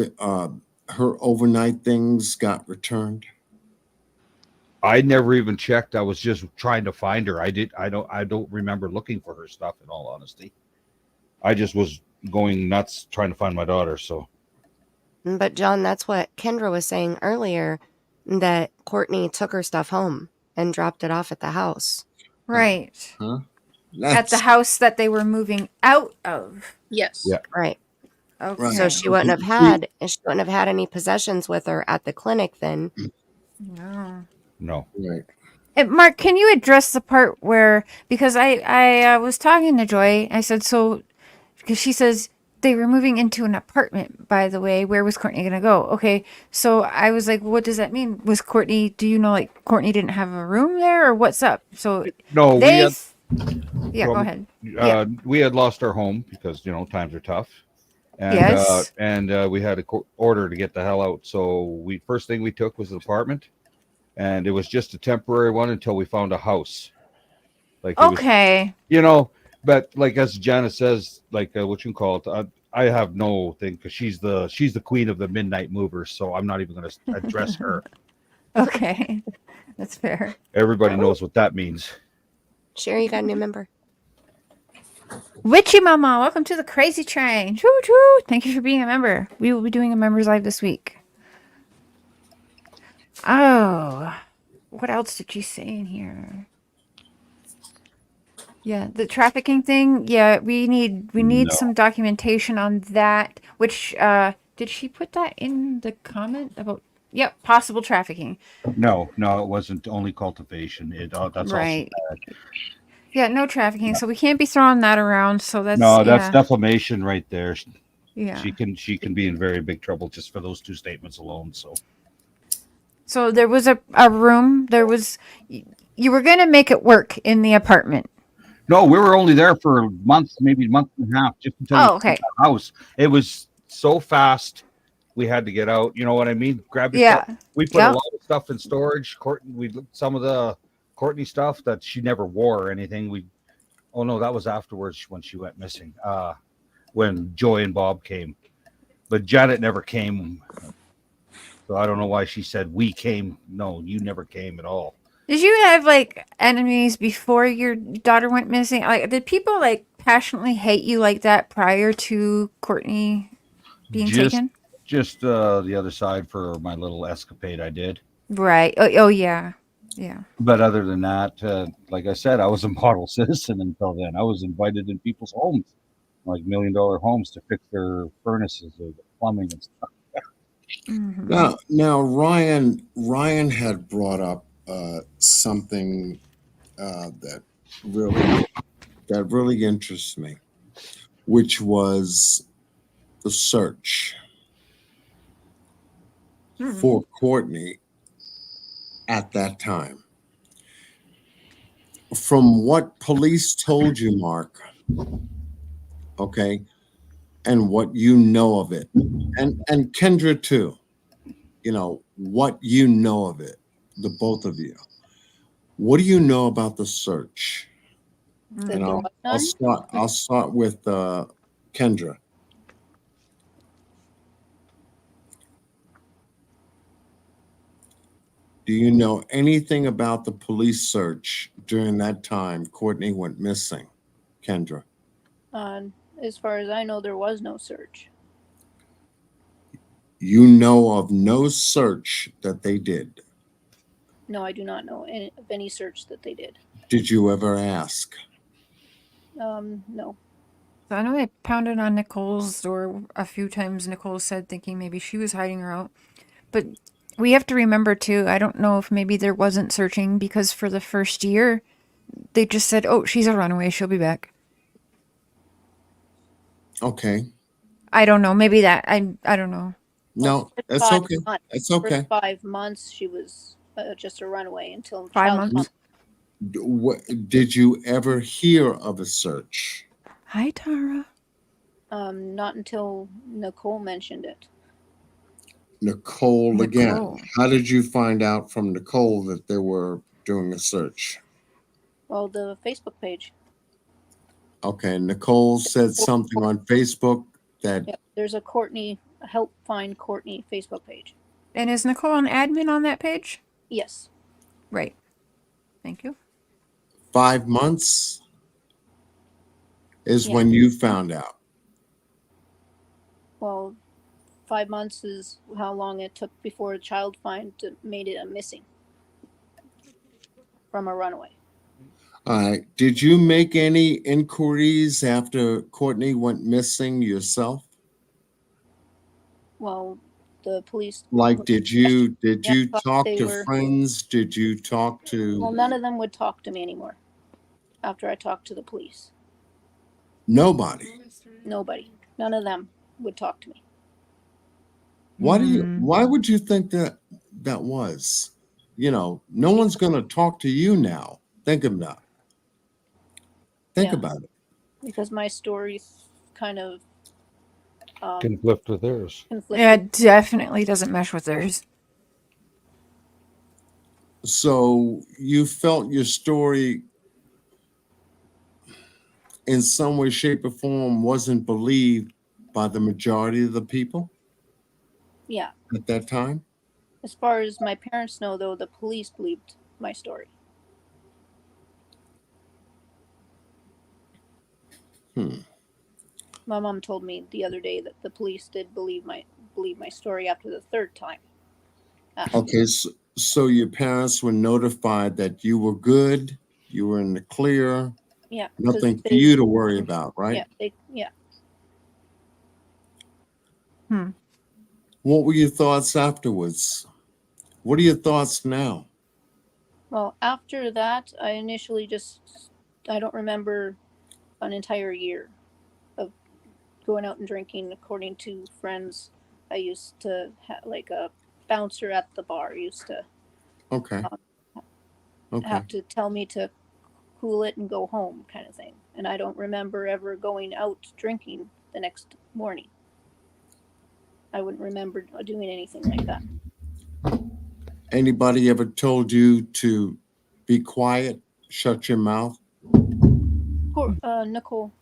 her overnight things got returned? I never even checked. I was just trying to find her. I don't remember looking for her stuff, in all honesty. I just was going nuts trying to find my daughter. So. But John, that's what Kendra was saying earlier, that Courtney took her stuff home and dropped it off at the house. Right. Huh? at the house that they were moving out of. Yes. Yeah. Right. Okay. Right. So she wouldn't have had any possessions with her at the clinic then. No. No. Right. And Mark, can you address the part where, because I was talking to Joy, I said, so, because she says they were moving into an apartment, by the way, where was Courtney going to go? Okay, so I was like, what does that mean? Was Courtney, do you know, like, Courtney didn't have a room there, or what's up? So No, they, yeah, go ahead. we had lost our home because times are tough, and Yes. we had a order to get the hell out. So first thing we took was an apartment, and it was just a temporary one until we found a house. Like Okay. but like as Janice says, like what you call it, I have no thing because she's the queen of the midnight movers, so I'm not even going to address her. Okay, that's fair. Everybody knows what that means. Sherry, you got a new member. Witchy Mama, welcome to the Crazy Train. Choo choo. Thank you for being a member. We will be doing a members live this week. Oh, what else did you say in here? Yeah, the trafficking thing. Yeah, we need some documentation on that. Which did she put that in the comment about? Yep, possible trafficking. No, it wasn't only cultivation. That's Right. also bad. Yeah, no trafficking. So we can't be throwing that around. So that's that's defamation right there. Yeah. She can be in very big trouble just for those two statements alone. So there was a room. There was, you were gonna make it work in the apartment. No, we were only there for months, maybe a month and a half, just until we okay. found the house. It was so fast, we had to get out. You know what I mean? Grab your stuff. We put a lot of stuff in storage. Some of the Courtney stuff that she never wore or anything. Oh no, that was afterwards when she went missing. When Joy and Bob came, but Janet never came. So I don't know why she said we came. No, you never came at all. Did you have like enemies before your daughter went missing? Like, did people like passionately hate you like that prior to Courtney being taken? Just the other side for my little escapade I did. Right. Oh yeah. Yeah. But other than that, like I said, I was a model citizen until then. I was invited in people's homes, like $1 million homes, to fix their furnaces or the plumbing and stuff. Mm-hmm. Now Ryan had brought up something that really interests me, which was the search for Courtney at that time. From what police told you, Mark, okay, and what you know of it, and Kendra too, what you know of it, the both of you. What do you know about the search? And I'll start with Kendra. Do you know anything about the police search during that time Courtney went missing, Kendra? As far as I know, there was no search. You know of no search that they did? No, I do not know of any search that they did. Did you ever ask? No. So I know I pounded on Nicole's door a few times. Nicole said, thinking maybe she was hiding her out. But we have to remember too, I don't know if maybe there wasn't searching because for the first year, they just said, oh, she's a runaway. She'll be back. Okay. I don't know. Maybe that. I don't know. No, that's okay. Months. It's okay. For 5 months, she was just a runaway until 5 months. Did you ever hear of a search? Hi, Tara. Not until Nicole mentioned it. Nicole again. How did you find out from Nicole that they were doing a search? Well, the Facebook page. Okay, Nicole said something on Facebook that... Yep, there's a Courtney, Help Find Courtney Facebook page. And is Nicole an admin on that page? Yes. Right. Thank you. 5 months is when you found out. Well, 5 months is how long it took before a child made it a missing from a runaway. All right. Did you make any inquiries after Courtney went missing yourself? Well, the police. Like, did you Yeah, talk they to were. friends? Did you talk Well, to none of them would talk to me anymore after I talked to the police. nobody? Nobody. None of them would talk to me. Why would you think that that was? You know, no one's going to talk to you now. Think about it. Think Yeah. about it. Because my story's kind of Conflict with theirs. conflicted. Yeah, it definitely doesn't mesh with theirs. So you felt your story in some way, shape, or form wasn't believed by the majority of the people Yeah. at that time? As far as my parents know, though, the police believed my story. My mom told me the other day that the police did believe my story after the third time. Okay, so your parents were notified that you were good, you were in the clear, Yeah. 'Cause nothing for you to worry about, right? Yeah. Yeah. What were your thoughts afterwards? What are your thoughts now? Well, after that, I initially I don't remember an entire year of going out and drinking. According to friends, I used to like a bouncer at the bar used to Okay. Okay. have to tell me to cool it and go home, kind of thing. And I don't remember ever going out drinking the next morning. I wouldn't remember doing anything like that. Anybody ever told you to be quiet, shut your mouth? Nicole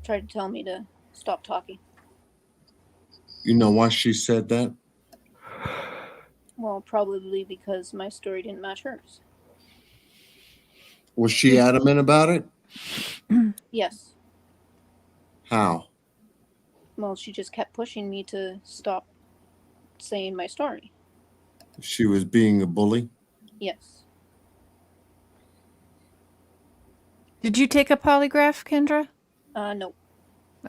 tried to tell me to stop talking. You know why she said that? Well, probably because my story didn't match hers. Was she adamant about it? Yes. How? Well, she just kept pushing me to stop saying my story. She was being a bully? Yes. Did you take a polygraph, Kendra? No.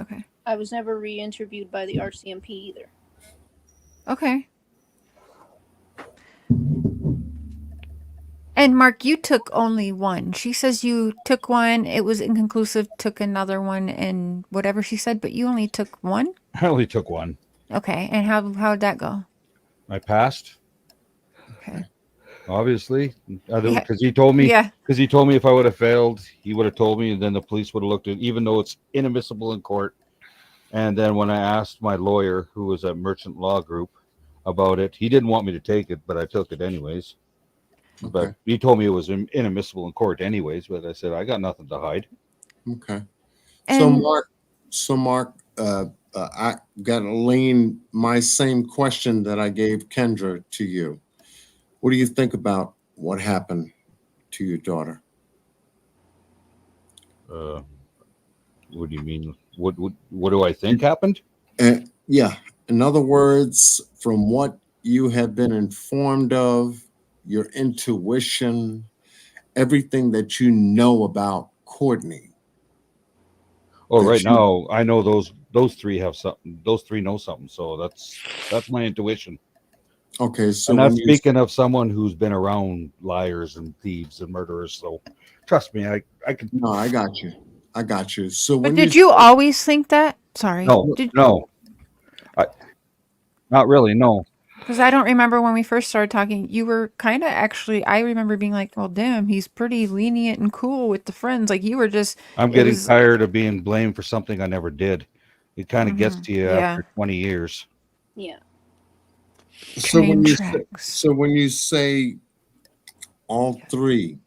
Okay. I was never re-interviewed by the RCMP either. Okay. And Mark, you took only one. She says you took one, it was inconclusive, took another one, and whatever she said, but you only took one? I only took one. Okay. And how'd that go? I passed, Okay. obviously, Yeah. because he told me. Yeah. Because he told me if I would have failed, he would have told me, and then the police would have looked at, even though it's inadmissible in court. And then when I asked my lawyer, who was a merchant law group, about it, he didn't want me to take it, but I took it anyways. Okay. But he told me it was inadmissible in court anyways. But I said I got nothing to hide. Okay. And So Mark, I got to lean my same question that I gave Kendra to you. What do you think about what happened to your daughter? What do you mean? What do I think happened? Yeah. In other words, from what you have been informed of, your intuition, everything that you know about Courtney. Oh, that right you- now I know those three have something. Those three know something. So that's my intuition. Okay, so And when that's you speaking of someone who's been around liars and thieves and murderers. So trust me, I can. no, I got you. I got you. So but when did you always think that? Sorry. No, not really. No, Because I don't remember when we first started talking, you were kind of actually, I remember being like, well, damn, he's pretty lenient and cool with the friends. Like you were just, I'm it getting was- tired of being blamed for something I never did. It kind of gets to you Yeah. after 20 years. Yeah. so when train you tracks. so when you say all three,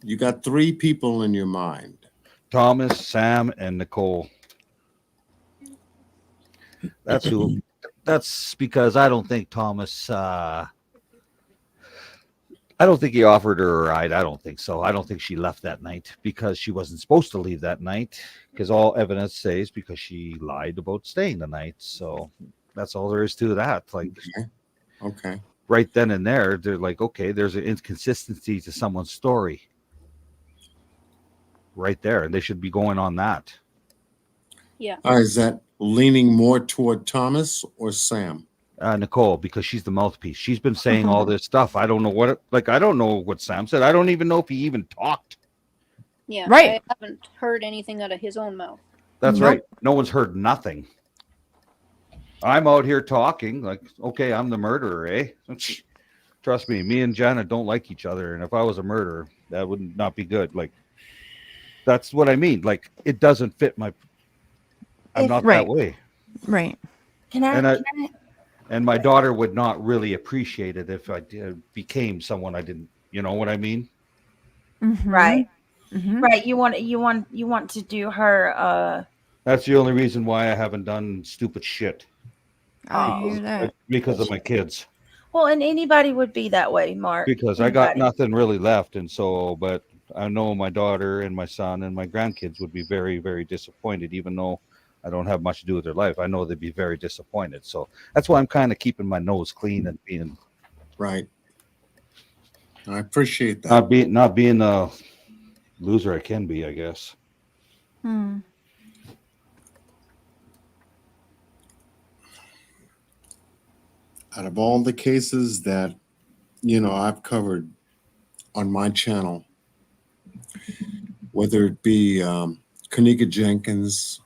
you got three people in your mind. Thomas, Sam, and Nicole. That's who. That's because I don't think Thomas. I don't think he offered her a ride. I don't think so. I don't think she left that night because she wasn't supposed to leave that night. Because all evidence says because she lied about staying the night. So that's all there is to that. Like Okay. right then and there, they're like, okay, there's an inconsistency to someone's story. right there, and they should be going on that. Yeah. Is that leaning more toward Thomas or Sam? Nicole, because she's the mouthpiece. She's been saying all this stuff. I don't know what I don't know what Sam said. I don't even know if he even talked. Yeah. Right. I haven't heard anything out of his own mouth. That's Nope. right. No one's heard nothing. I'm out here talking like, okay, I'm the murderer, eh? Trust me and Janet don't like each other, and if I was a murderer, that would not be good. Like, that's what I mean. Like, it doesn't fit my. I'm not Right. that way. Right. And my daughter would not really appreciate it if I became someone I didn't. You know what I mean? Mm-hmm. Right. Mm-hmm. Right. You want to do her That's the only reason why I haven't done stupid shit. I hear that. Because of my kids. well, and anybody would be that way, Mark. Because I got Anybody. nothing really left, and so, but I know my daughter and my son and my grandkids would be very, very disappointed, even though I don't have much to do with their life. I know they'd be very disappointed. So that's why I'm kind of keeping my nose clean and being Right. I appreciate that. not being a loser I can be, I guess. Hmm. Out of all the cases that, I've covered on my channel, whether it be Kanika Jenkins,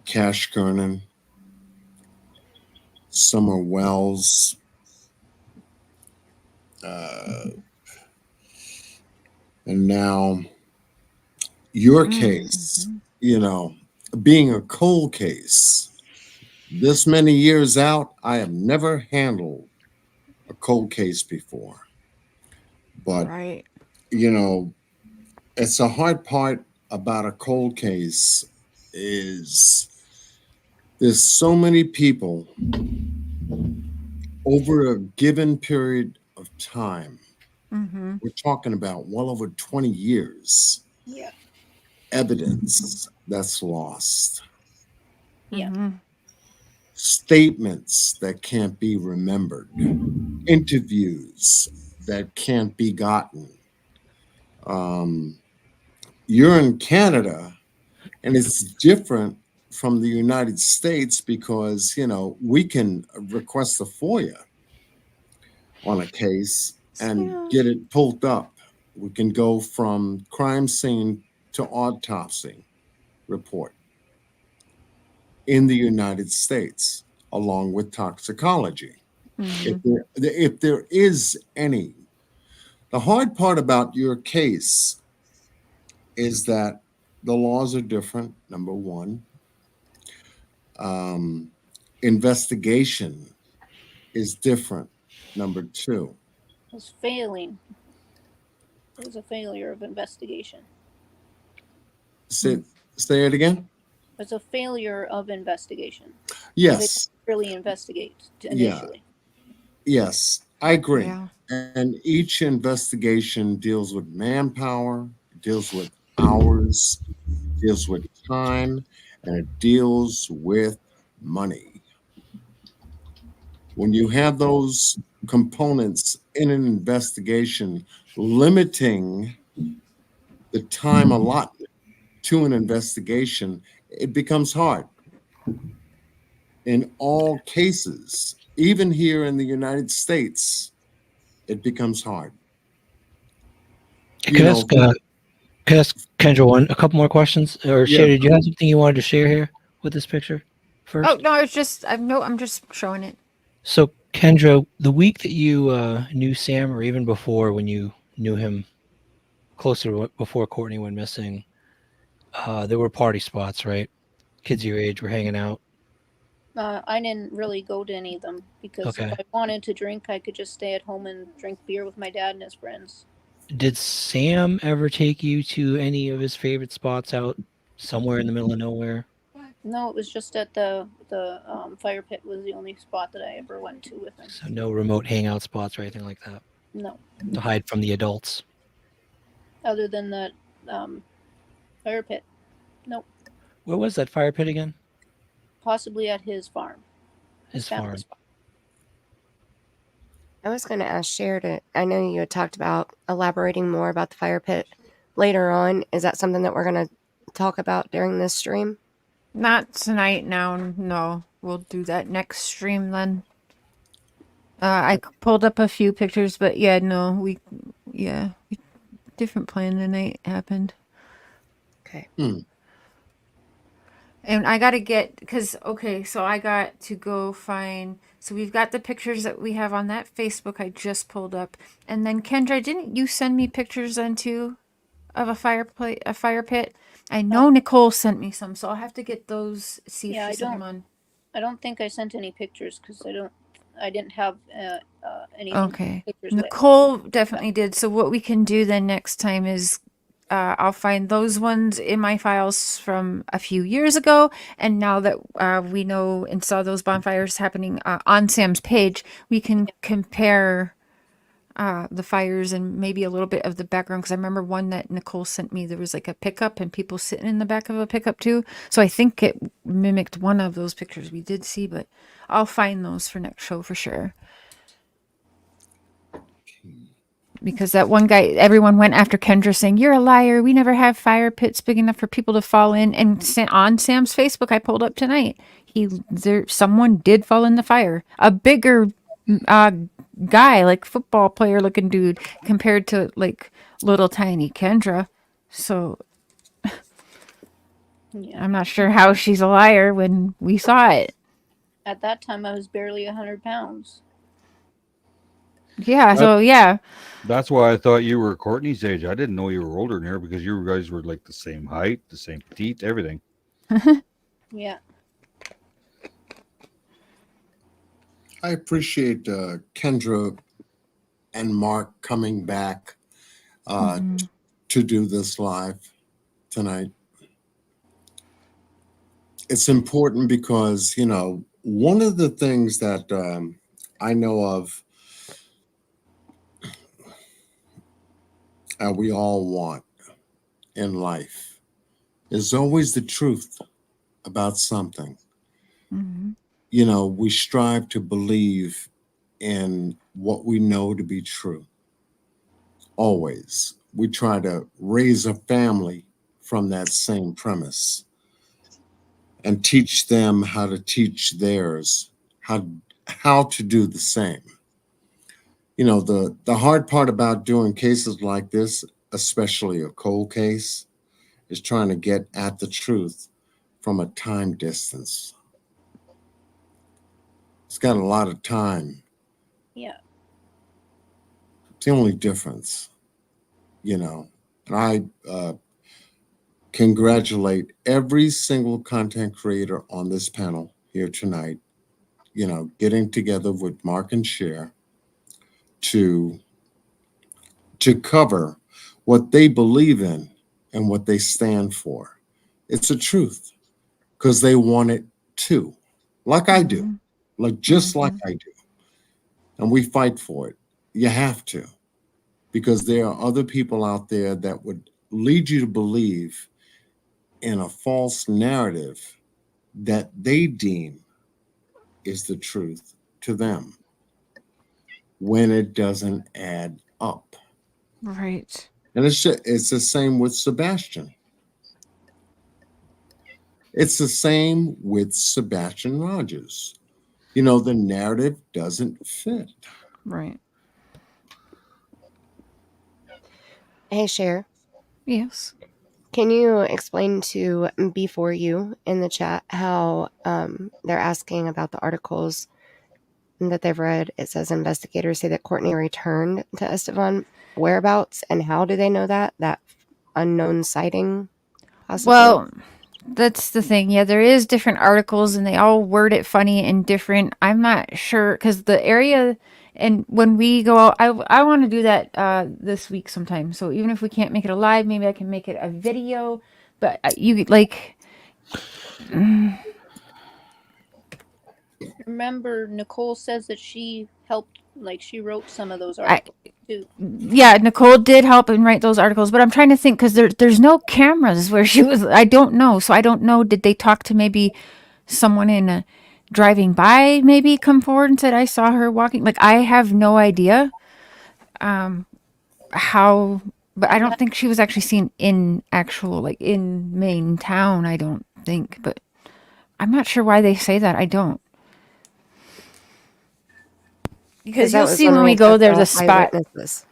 Cash Kernan, Summer Wells, and now your case, being a cold case. This many years out, I have never handled a cold case before. But, Right. it's a hard part about a cold case is there's so many people over a given period of time. Mm-hmm. We're talking about well over 20 years. Yeah. Evidence that's lost. Yeah. Mm-hmm. Statements that can't be remembered. Interviews that can't be gotten. You're in Canada, and it's different from the United States because, we can request a FOIA on a case and get it pulled up. We can go from crime scene to autopsy report in the United States, along with toxicology. Mm-hmm. If there is any, the hard part about your case is that the laws are different, number one. Investigation is different, number two. It was failing. It was a failure of investigation. Say it again? It was a failure of investigation. Yes. They didn't really investigate initially. Yes, I agree. Yeah. And each investigation deals with manpower, deals with hours, deals with time, and it deals with money. When you have those components in an investigation limiting the time allotment to an investigation, it becomes hard. In all cases, even here in the United States, it becomes hard. Can I ask Kendra a couple more questions? Or Yeah. Shay, did you have something you wanted to share here with this picture first? Oh no, I'm just showing it. So Kendra, the week that you knew Sam, or even before when you knew him closer before Courtney went missing, there were party spots, right? Kids your age were hanging out. I didn't really go to any of them because if I wanted to drink, I could just stay at home and drink beer with my dad and his friends. Did Sam ever take you to any of his favorite spots out somewhere in the middle of nowhere? No, it was just at the fire pit was the only spot that I ever went to with him. So no remote hangout spots or anything like that No, to hide from the adults. other than that fire pit. Nope. Where was that fire pit again? Possibly at his farm. His family's farm. I was going to ask Cher I know you had talked about elaborating more about the fire pit. later on. Is that something that we're going to talk about during this stream? Not tonight. Now, no. We'll do that next stream then. I pulled up a few pictures, but yeah, no, different plan tonight happened. Okay. And I got to get, so I got to go find, so we've got the pictures that we have on that Facebook I just pulled up. And then Kendra, didn't you send me pictures then too of a fire pit? I know Nicole sent me some, so I'll have to get those, see Yeah, if she sent them on. I don't think I sent any pictures because I didn't have anything. Okay. Pictures Nicole definitely did. So what we can do then next time is I'll find those ones in my files from a few years ago. And now that we know and saw those bonfires happening on Sam's page, we can compare the fires and maybe a little bit of the background. Because I remember one that Nicole sent me, there was like a pickup and people sitting in the back of a pickup too. So I think it mimicked one of those pictures we did see, but I'll find those for next show for sure. Because that one guy, everyone went after Kendra saying, "You're a liar. We never have fire pits big enough for people to fall in." And on Sam's Facebook, I pulled up tonight, someone did fall in the fire. A bigger guy, like football player looking dude, compared to like little tiny Kendra. So I'm not sure how she's a liar when we saw it. At that time, I was barely 100 pounds. Yeah, so yeah. That's why I thought you were Courtney's age. I didn't know you were older than her because you guys were like the same height, the same petite, everything. Yeah. I appreciate Kendra and Mark coming back to do this live tonight. It's important because, one of the things that I know of we all want in life is always the truth about something. We strive to believe in what we know to be true. Always. We try to raise a family from that same premise and teach them how to teach theirs, how to do the same. The hard part about doing cases like this, especially a cold case, is trying to get at the truth from a time distance. It's got a lot of time. Yeah. It's the only difference, And I congratulate every single content creator on this panel here tonight, getting together with Mark and Cher to cover what they believe in and what they stand for. It's the truth because they want it too, like I do, just like I do. And we fight for it. You have to, because there are other people out there that would lead you to believe in a false narrative that they deem is the truth to them when it doesn't add up. Right. And it's the same with Sebastian. It's the same with Sebastian Rogers. The narrative doesn't fit. Right. Hey, Cher. Yes. Can you explain to Before You in the chat how they're asking about the articles that they've read? It says investigators say that Courtney returned to Estevan whereabouts, and how do they know that unknown sighting? Possibly? Well, that's the thing. Yeah, there is different articles and they all word it funny and different. I'm not sure because the area, and when we go out, I want to do that this week sometime. So even if we can't make it a live, maybe I can make it a video. But you like. Remember, Nicole says that she helped, she wrote some of those articles too. Yeah, Nicole did help and write those articles, but I'm trying to think because there's no cameras where she was. I don't know, so I don't know. Did they talk to maybe someone in driving by? Maybe come forward and said I saw her walking. I have no idea how But I don't think she was actually seen in actual, like, in main town, I don't think. But I'm not sure why they say that. I don't. Because that you'll was see when we we go took there, the the spot. eyewitnesses.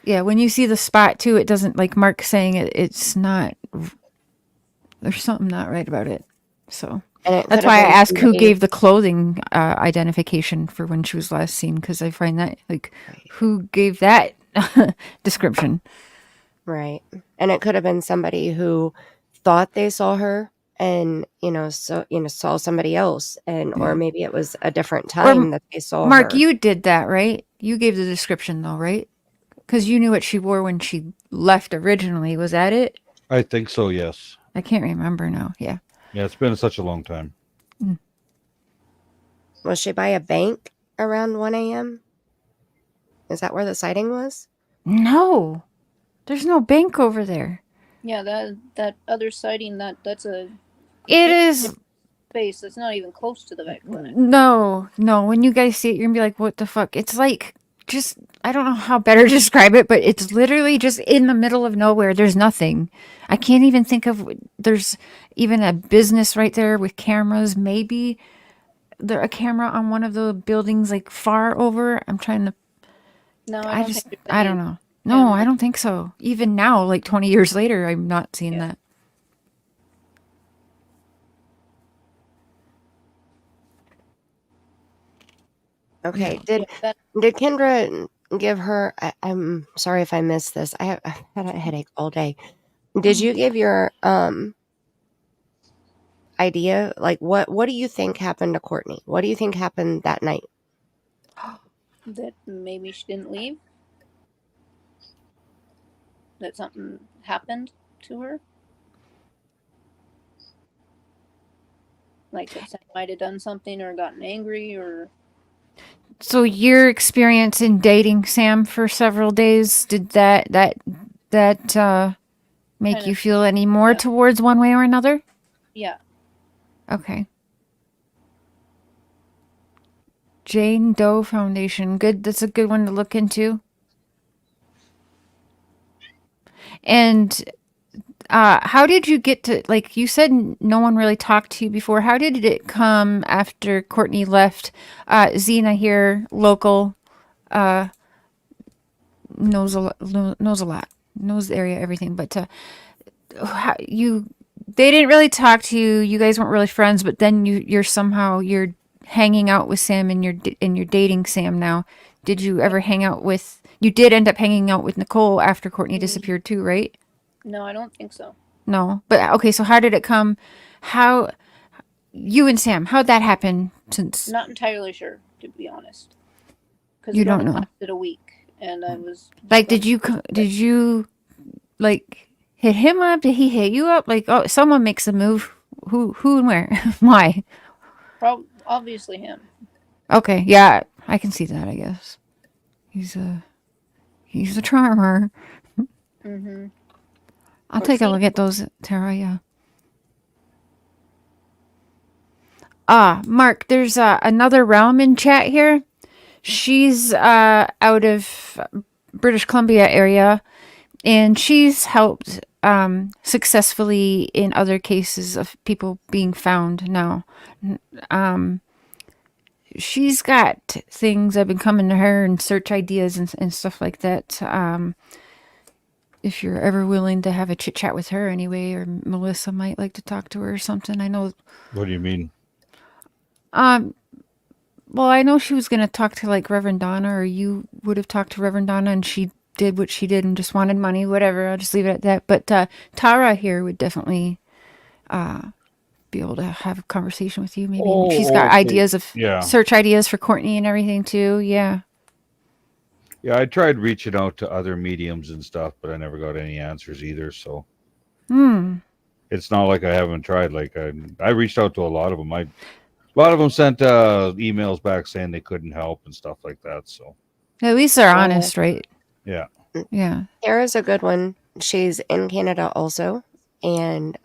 Yeah, when you see the spot, too, it doesn't, like Mark's saying, it's not, there's something not right about it. So And it that's could why I have been asked who somebody- gave the clothing identification for when she was last seen, because I find that, like, who gave that description? Right. And it could have been somebody who thought they saw her and, saw somebody else, and or maybe it was a different time that they saw Mark, her. you did that, right? You gave the description, though, right? Because you knew what she wore when she left originally. Was that it? I think so. Yes. I can't remember now. Yeah. Yeah, it's been such a long time. Was she by a bank around 1 a.m.? Is that where the sighting was? No, there's no bank over there. Yeah, that other sighting, that's a It is. space that's not even close to the vet clinic. No. When you guys see it, you're gonna be like, what the fuck? It's like, just, I don't know how better to describe it, but it's literally just in the middle of nowhere. There's nothing. I can't even think of, there's even a business right there with cameras. Maybe there a camera on one of the buildings, like, far over. I'm trying to, No, I don't just, think I don't know. No, I don't think so. Even now, like 20 years later, I'm not seeing that. Okay. Did Kendra give her? I'm sorry if I missed this. I've had a headache all day. Did you give your idea? Like, what do you think happened to Courtney? What do you think happened that night? That maybe she didn't leave. That something happened to her. Like that Sam might have done something or gotten angry or. So your experience in dating Sam for several days, did that make Kinda, you feel any more towards one way or another? Yeah. Okay. Jane Doe Foundation. Good. That's a good one to look into. And how did you get to, like you said, no one really talked to you before. How did it come after Courtney left? Zena here, local, knows a lot, knows the area, everything. But they didn't really talk to you. You guys weren't really friends. But then you're hanging out with Sam, and you're dating Sam now. Did you ever hang out with? You did end up hanging out with Nicole after Courtney disappeared too, right? No, I don't think so. No, but okay. So how did it come? How you and Sam? How'd that happen? Since Not entirely sure, to be honest. Because you it don't only know. lasted a week, and I was Like, did you like hit him up? Did he hit you up? Like, oh, someone makes a move. Who and where? Why? Obviously him. Okay, yeah, I can see that. I guess he's a charmer. Mm-hmm. I'll take a look at those, Tara. Yeah. Mark, there's another realm in chat here. She's out of British Columbia area, and she's helped successfully in other cases of people being found now. She's got things that have been coming to her and search ideas and stuff like that. If you're ever willing to have a chit chat with her anyway, or Melissa might like to talk to her or something. I know. What do you mean? Well, I know she was going to talk to like Reverend Donna, or you would have talked to Reverend Donna, and she did what she did and just wanted money, whatever. I'll just leave it at that. But Tara here would definitely be able to have a conversation with you. Maybe she's got ideas of search ideas for Courtney and everything too. Yeah. Yeah, I tried reaching out to other mediums and stuff, but I never got any answers either. So it's not like I haven't tried. Like I reached out to a lot of them. A lot of them sent emails back saying they couldn't help and stuff like that. So at least they're honest, right? Yeah. Yeah. Tara's a good one. She's in Canada also, and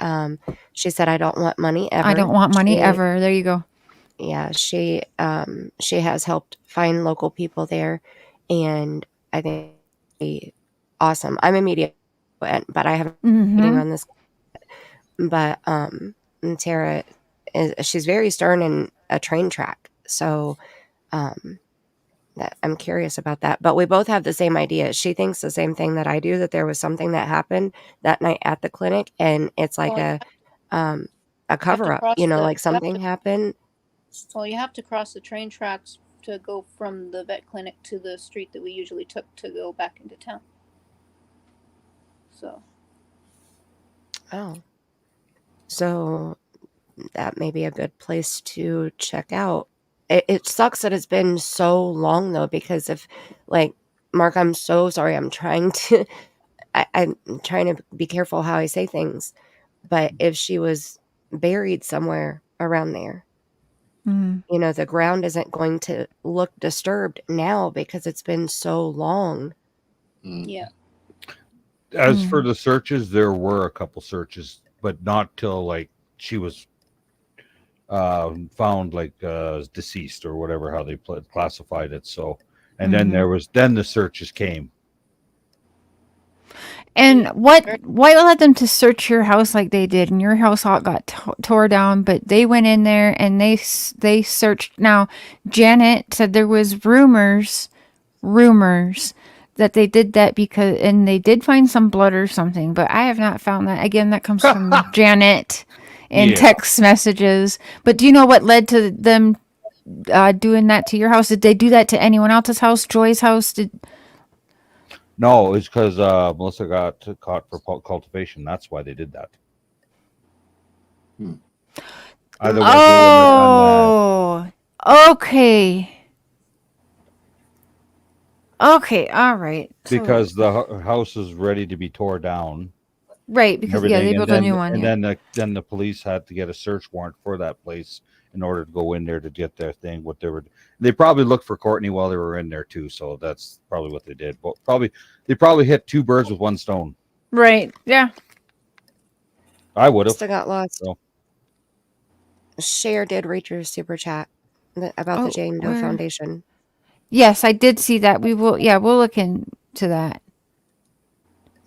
she said, "I don't want money ever. I don't want money ever." There you go. Yeah, she has helped find local people there, and I think awesome. I'm a medium but I haven't been reading Mm-hmm. on this. But Tara she's very stern in a train track, so that I'm curious about that. But we both have the same idea. She thinks the same thing that I do, that there was something that happened that night at the clinic, and it's like Well, a you have cover to up. cross You know, the. like You have something to. happened. Well, you have to cross the train tracks to go from the vet clinic to the street that we usually took to go back into town. So. Oh, so that may be a good place to check out. It sucks that it's been so long though, because if, like, Mark, I'm so sorry. I'm trying to, I'm trying to be careful how I say things, but if she was buried somewhere around there, Mm. you know, the ground isn't going to look disturbed now because it's been so long. Yeah. As for the searches, there were a couple searches, but not till like she was found like deceased or whatever, how they classified it. So, and then then the searches came. And what led them to search your house like they did? And your house all got tore down, but they went in there and they searched. Now, Janet said there was rumors that they did that because, and they did find some blood or something, but I have not found that. Again, that comes from Janet in text messages. But do you know what led to them doing that to your house? Did they do that to anyone else's house? Joy's house? No, it's because Melissa got caught for cultivation. That's why they did that. Otherwise, oh, okay. Okay, all right. Because the house is ready to be tore down. Right, because they built a new one. And then the police had to get a search warrant for that place in order to go in there to get their thing. They probably looked for Courtney while they were in there too, so that's probably what they did. But they probably hit two birds with one stone. Right. Yeah. I would have. Still got lost. So. Cher did read your super chat about the Jane Doe Foundation. Yes, I did see that. We'll look into that.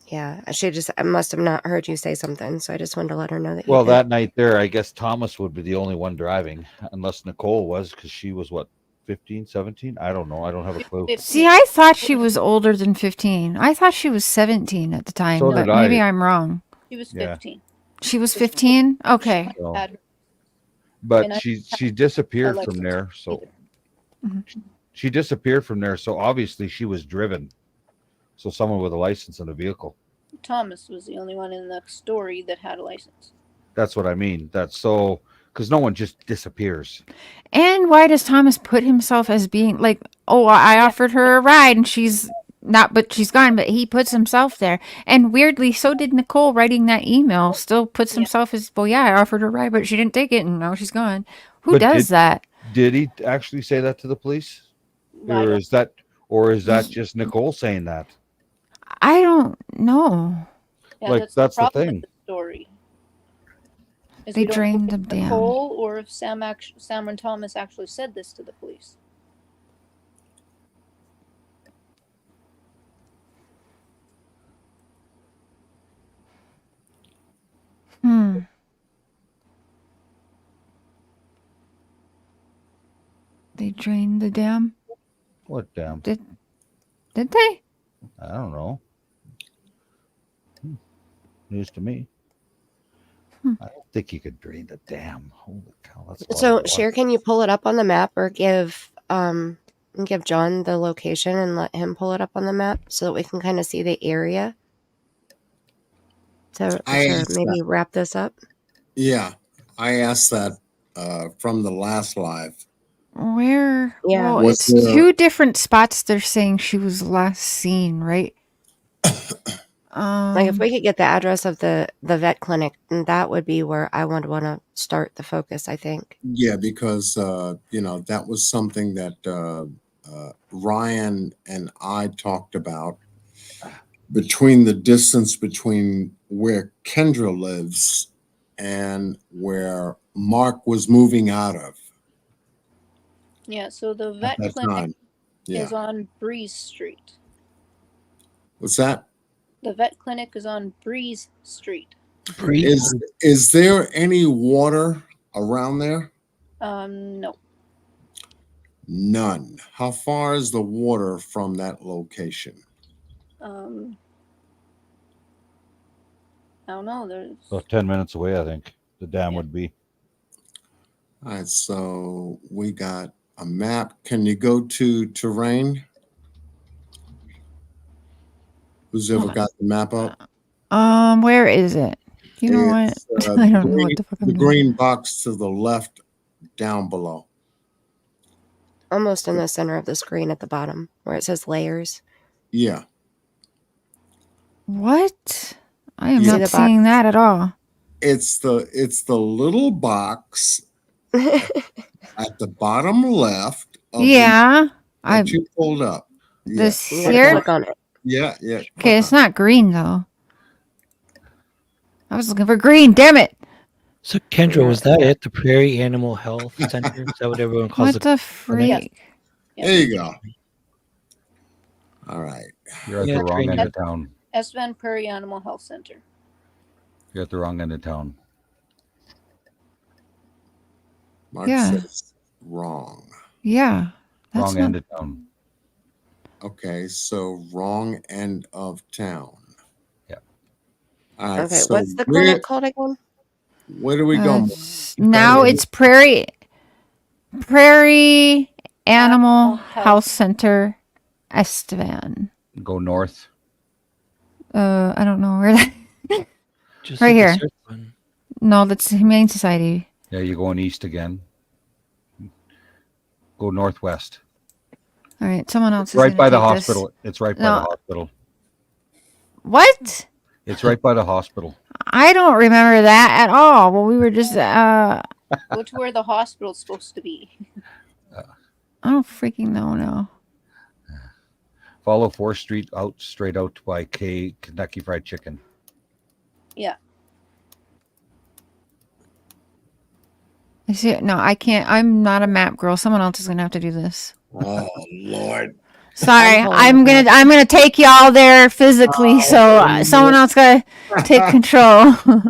Yeah, I must have not heard you say something, so I just wanted to let her know that. Well, that night there, I guess Thomas would be the only one driving, unless Nicole was, because she was what, 15, 17? I don't know. I don't have a clue. See, I thought she was older than 15. I thought she was 17 at the time, So but did I. maybe I'm wrong. She was 15. She was 15? Okay. So, but she disappeared from there, so she disappeared from there. So obviously she was driven. So someone with a license and a vehicle. Thomas was the only one in the story that had a license. That's what I mean. That's so, because no one just disappears. And why does Thomas put himself as being like, oh, I offered her a ride and she's not, but she's gone, but he puts himself there. And weirdly, so did Nicole writing that email, still puts himself as, well, yeah, I offered her a ride, but she didn't take it and now she's gone. Who does that? Did he actually say that to the police? Or is that just Nicole saying that? I don't know. Yeah, like that's the thing. With the story. They drained them down. Nicole, or if Sam and Thomas actually said this to the police. They drained the dam. What dam? Did they? I don't know. News to me. I don't think you could drain the dam. Holy cow! That's so. Cher, can you pull it up on the map, or give John the location and let him pull it up on the map so that we can kind of see the area? To maybe wrap this up. Yeah, I asked that from the last live. Where? Yeah, well, it's two different spots. They're saying she was last seen, right? Like if we could get the address of the vet clinic, that would be where I would want to start the focus, I think. Yeah, because that was something that Ryan and I talked about, between the distance between where Kendra lives and where Mark was moving out of. Yeah, so the vet clinic is on Breeze Street. What's that? The vet clinic is on Breeze Street. Is there any water around there? No. None. How far is the water from that location? I don't know. There's About 10 minutes away, I think the dam would be. All right, so we got a map. Can you go to terrain? Who's ever got the map up? Where is it? You know what? I don't know what the fuck I'm the doing. green box to the left, down below. Almost in the center of the screen at the bottom where it says layers. Yeah. What? I am See not the seeing that at all. It's the little box at the bottom left of Yeah, that you pulled up. this You gotta here. click on it. Yeah. Okay, it's not green though. I was looking for green. Damn it! So Kendra, was that it? The Prairie Animal Health Center? Is that what everyone calls What it? the freak? There you go. All right. You're at Yeah, the wrong end trainer. of town. Estevan Prairie Animal Health Center. You're at the wrong end of town. Mark Yeah. says wrong. Yeah, that's Wrong not. end of town. Okay, so wrong end of town. Yeah. All right. Okay, so what's the clinic called again? Where do we go? Now it's Prairie Animal Health Center, Estevan. Go north. I don't know where that. Just Right hit the here. search button. No, that's the Humane Society. Yeah, you're going east again. Go northwest. All right, someone else is Right gonna by the take this. hospital. It's right by No. the hospital. What? It's right by the hospital. I don't remember that at all. Well, we were just Go to where the hospital's supposed to be. I don't freaking know now. Follow 4th Street out straight out by Kentucky Fried Chicken. Yeah. I see it. No, I can't. I'm not a map girl. Someone else is gonna have to do this. Oh Lord. Sorry, I'm pulling I'm gonna take y'all there physically. So someone else gotta take control. All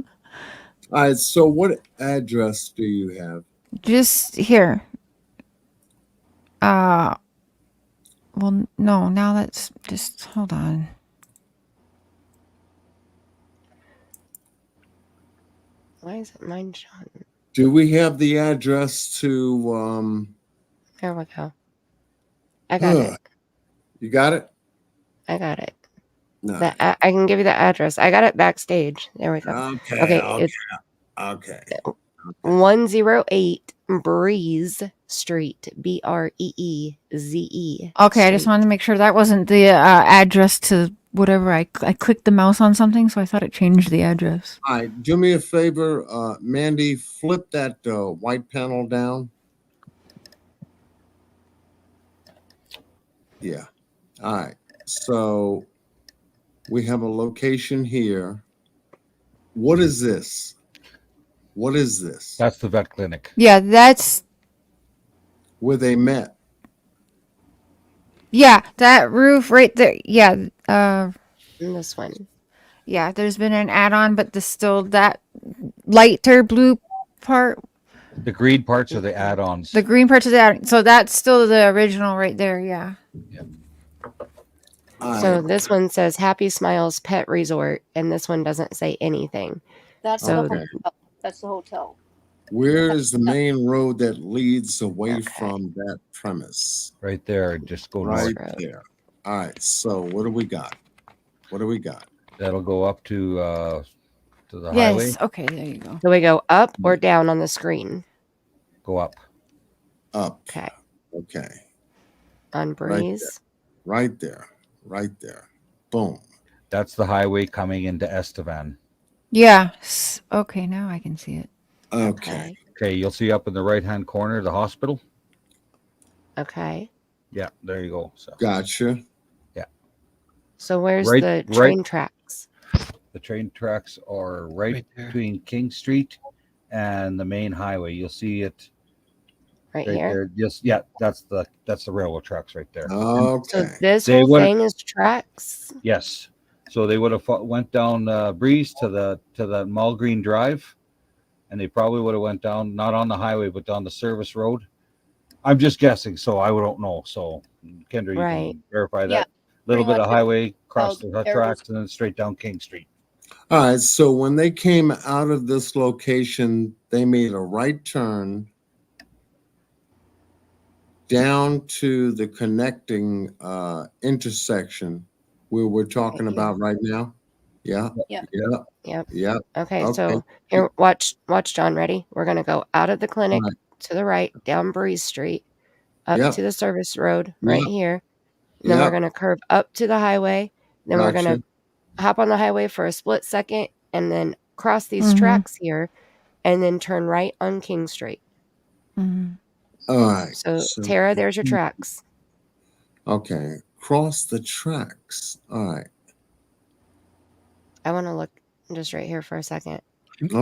right. So what address do you have? Just here. Well, no. Now let's just hold on. Why is it mine showing? Do we have the address to There we go. I got it. You got it? I got it. No. I can give you the address. I got it backstage. There we go. Okay. It's Okay. 108 Breeze Street. Breeze. Okay, I just wanted to make sure that wasn't the address to whatever. I clicked the mouse on something, so I thought it changed the address. All right. Do me a favor, Mandy. Flip that white panel down. Yeah. All right. So we have a location here. What is this? What is this? That's the vet clinic. Yeah, that's Where they met. that roof right there. Yeah, And this one. yeah. There's been an add-on, but there's still that lighter blue part. The green parts are the add-ons. The green parts of that. So that's still the original right there. Yeah. All So right. this one says Happy Smiles Pet Resort, and this one doesn't say anything. That's So the the- hotel. That's the hotel. Where is the main road that leads away from that premise? Right there. Just go Right north. there. All right. So what do we got? What do we got? That'll go up to the highway. Yes. Okay. There you go. Do we go up or down on the screen? Go up. Up. Okay. Okay. On Breeze. Right there. Right there. Boom. That's the highway coming into Estevan. Yeah. Okay. Now I can see it. Okay. Okay, you'll see up in the right-hand corner the hospital. Okay. Yeah, there you go. So Gotcha. So where's Right- the right- train tracks? the train tracks are right, Right there. between King Street and the main highway. You'll see it Right right here. there. Yes, yeah, that's the railroad tracks right there. So Okay. this They whole went- thing is tracks. Yes, So they would have went down Breeze to the Mulgreen Drive, and they probably would have went down not on the highway but down the service road. I'm just guessing, so I don't know. So Kendra, you Right. can verify that. Yeah, Little pretty bit of much highway, cross how the there tracks, was- and then straight down King Street. All right. So when they came out of this location, they made a right turn down to the connecting intersection where we're talking Right here. about right now. Yeah. Yeah. Yeah. Yep. Yeah. Okay, Okay. so here, watch, John. Ready? We're gonna go out of the clinic Right. to the right, down Breeze Street, up Yep. to the service road right Yep. here. And then we're Yep. gonna curve up to the highway. Then we're Gotcha. gonna hop on the highway for a split second, and then cross these Mhm. tracks here, and then turn right on King Street. Mhm. All right. So, Tara, there's your tracks. Okay. Cross the tracks. All right. I want to look just right here for a second. Okay.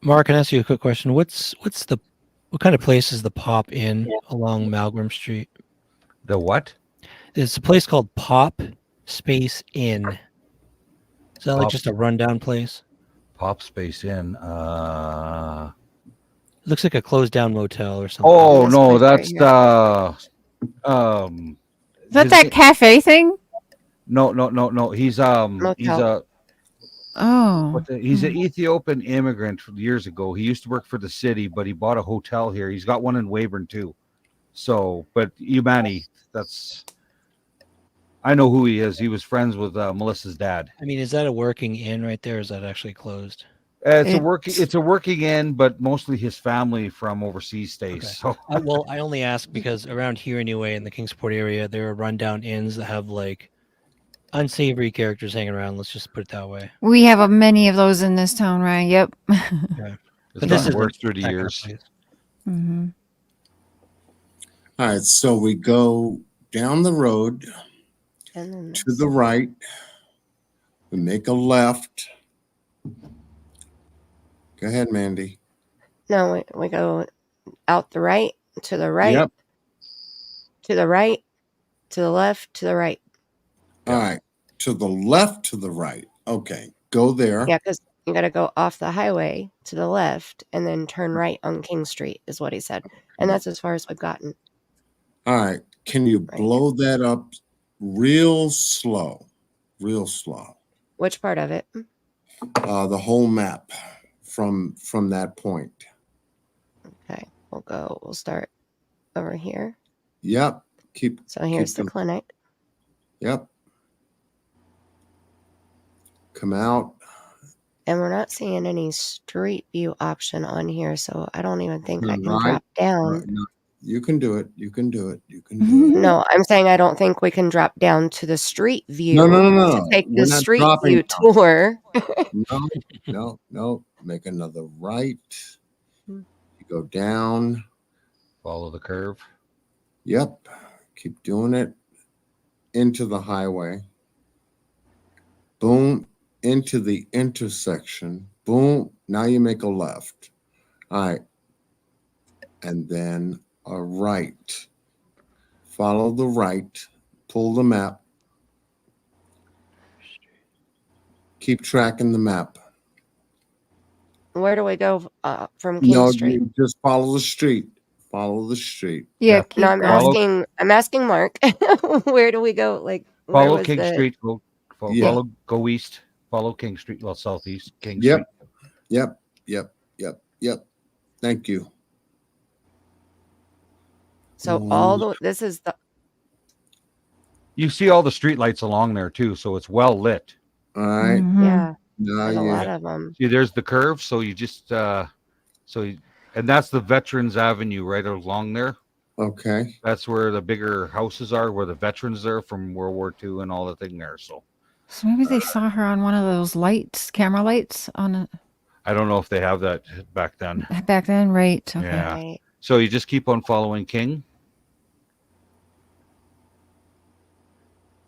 Mark, can I ask you a quick question? What kind of place is the Pop Inn along Malgrim Street? The what? It's a place called Pop Space Inn. Is that like Pop- just a rundown place? Pop Space Inn. It looks like a closed down motel or something. Oh This no, place right that's here. Is that that cafe thing? No. He's Motel. Oh. he's an Ethiopian immigrant from years ago. He used to work for the city, but he bought a hotel here. He's got one in Weyburn too. So, but Umani, I know who he is. He was friends with Melissa's dad. I mean, is that a working inn right there? Or is that actually closed? It's a working inn, but mostly his family from overseas stays. Okay. So Well, I only ask because around here anyway, in the Kingsport area, there are rundown inns that have like unsavory characters hanging around. Let's just put it that way. We have many of those in this town, right? Yep. it's But this gotten is worse through the that kind of years. place. Mm-hmm. All right. So we go down the road And then to the right. We make a left. Go ahead, Mandy. no, we go out the right, to the right, Yep. to the right, to the left, to the right. All right. To the left, to the right. Okay. Go there. Yeah, because you got to go off the highway to the left and then turn right on King Street, is what he said. And that's as far as we've gotten. All right. Can you Right. blow that up real slow? Real slow. Which part of it? The whole map from that point. Okay, we'll start over here. Yep. So here's the them- clinic. Yep. Come out. And we're not seeing any street view option on here, so I don't even think I can Right. drop down. No, you can do it. You can do it. You can do it. No, I'm saying I don't think we can drop down to the street view No. to take We're the not street dropping view down. tour. No. Make another right. Hmm. You go down. Follow the curve. Yep. Keep doing it. Into the highway. Boom. Into the intersection. Boom. Now you make a left. All right. And then a right. Follow the right. Pull the map. Keep tracking the map. Where do we go from King No, Street? you just follow the street. Follow the street. Yeah. Yeah. Keep No, I'm going. asking Mark. Where do we go? Like, where Follow was King the- Street. Yeah. Go east. Follow King Street. Well, southeast. King Yep. Street. Yep. Thank you. So this is the You see all the street lights along there too, so it's well lit. All right. Mhm. yeah. Now There's a you lot of them. See, there's the curve. So you just and that's the Veterans Avenue right along there. okay. That's where the bigger houses are, where the veterans are from World War II and all the thing there. So So maybe they saw her on one of those lights, camera lights I don't know if they have that back then. back then, right? Okay. Yeah. Right. So you just keep on following King.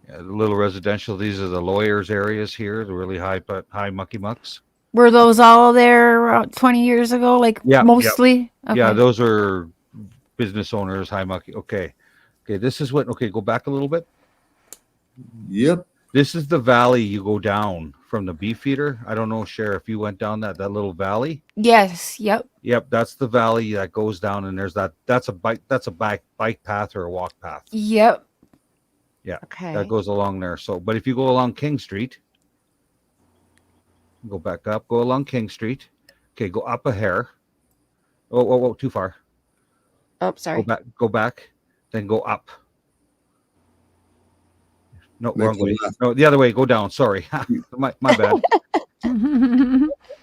Yeah, the little residential. These are the lawyers' areas here. The really high mucky mucks. Were those all there 20 years ago? Like Yeah, mostly? Yeah, Okay. those are business owners. High mucky. Okay. This is what. Okay, go back a little bit. Yep. This is the valley you go down from the Beefeater. I don't know, Sheriff, if you went down that little valley. Yes. Yep. Yep, that's the valley that goes down, and there's that's a bike path or a walk path. Yep. Yeah, Okay. that goes along there. So, but if you go along King Street, go back up, go along King Street. Okay, go up a hair. Oh, too far. Oh, sorry. Go back, then go up. No, Make wrong a way. left. No, the other way. Go down. Sorry, my bad.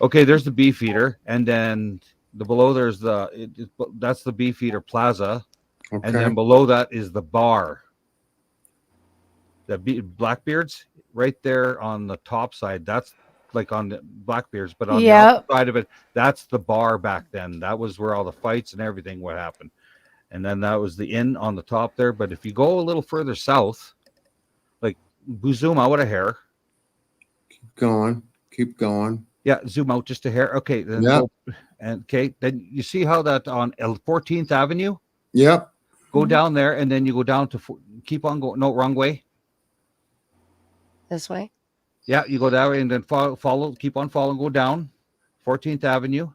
Okay, there's the Beefeater, and then below there's that's the Beefeater Plaza, Okay. and then below that is the bar. The Blackbeards right there on the top side. That's like on the Blackbeards, but on the other side of it, that's the bar back then. That was where all the fights and everything would happen. And then that was the inn on the top there. But if you go a little further south, like zoom out a hair. Keep going. Yeah, zoom out just a hair. Okay, then then you see how that on 14th Avenue? Yep. Go down there, and then you go down to keep on going. No, wrong way. This way? Yeah, you go that way, and then follow, keep on following, go down 14th Avenue,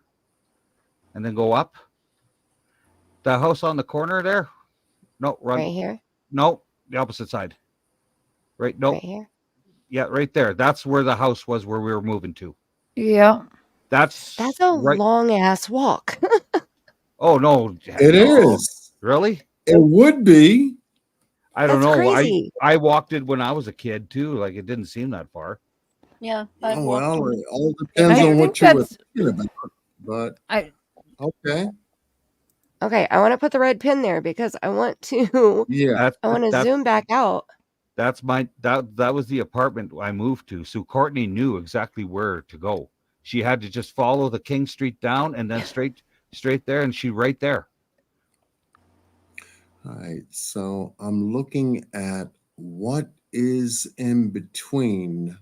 and then go up. The house on the corner there? No, run. Right here? No, the opposite side. Right? No. Right here? Yeah, right there. That's where the house was where we were moving to. Yeah. That's a long ass walk. Oh, no. It is. Really? It would be. I don't That's know. crazy. I walked it when I was a kid too. Like it didn't seem that far. Yeah. Oh, well, it all depends I on what think you were that's- thinking about. But okay. Okay, I want to put the red pin there because I want to Yeah. I want to zoom back out. That's that was the apartment I moved to. So Courtney knew exactly where to go. She had to just follow the King Street down and then straight there, and she right there. All right. So I'm looking at what is in between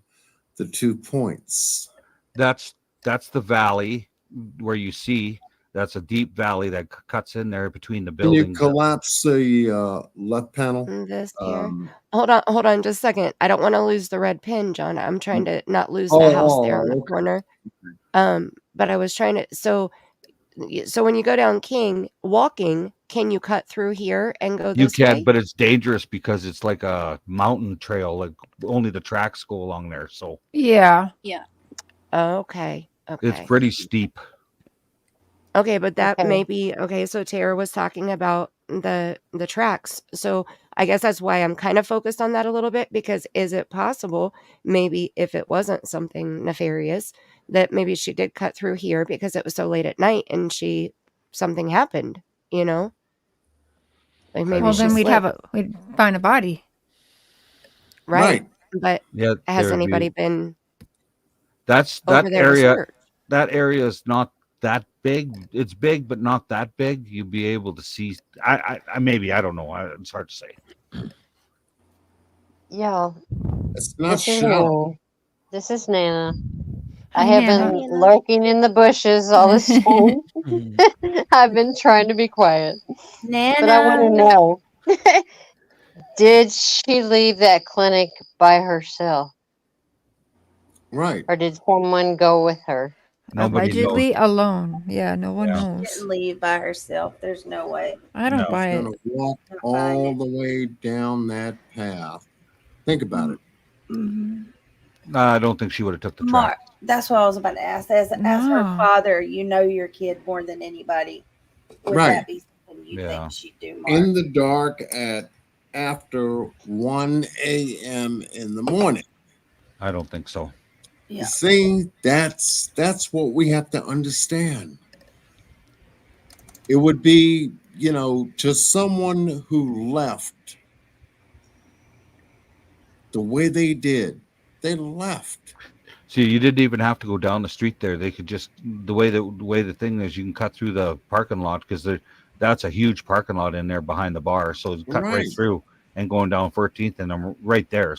the 2 points. That's the valley where you see that's a deep valley that cuts in there between the Can you buildings. collapse the left panel? This here. Hold on just a second. I don't want to lose the red pin, John. I'm trying to not lose the house there in the corner. But I was trying to so when you go down King walking, can you cut through here and go You this can, way? but it's dangerous because it's like a mountain trail. Like only the tracks go along there, so Yeah. Yeah. Okay. it's pretty steep. Okay, but that Okay. may be okay. So Tara was talking about the tracks. So I guess that's why I'm kind of focused on that a little bit, because is it possible maybe if it wasn't something nefarious that maybe she did cut through here because it was so late at night and something happened, you know? Like maybe Well, she then slipped, we'd find a body. right? But Yeah, has there'd be- anybody been That's over that there to area. search? That area is not that big. It's big, but not that big. You'd be able to see. I maybe I don't know. It's hard to say. Yeah, It's not this is shallow. Nana. This is Nana. I Hi, have Nana. been lurking in the bushes all this time. I've been trying to be quiet, but I want to know: did she leave that clinic by herself, Right. or did someone go with her? Nobody Allegedly knows. alone. Yeah, no one Yeah. knows. Didn't leave by herself. There's no way. I don't No. buy it. Gonna walk Can't find all it. the way down that path. Think about it. I don't think she would have took the Mark, track. that's what I was about to ask. As her No. father, you know your kid more than anybody. Would Right. that be something you Yeah. think she'd do, Mark? In the dark at after 1 a.m. in the morning. I don't think so. Yeah. See, that's what we have to understand. It would be, to someone who left the way they did. They left. See, you didn't even have to go down the street there. They could just the way the thing is, you can cut through the parking lot because that's a huge parking lot in there behind the bar. So it's cut right Right. through and going down 14th, and I'm right there.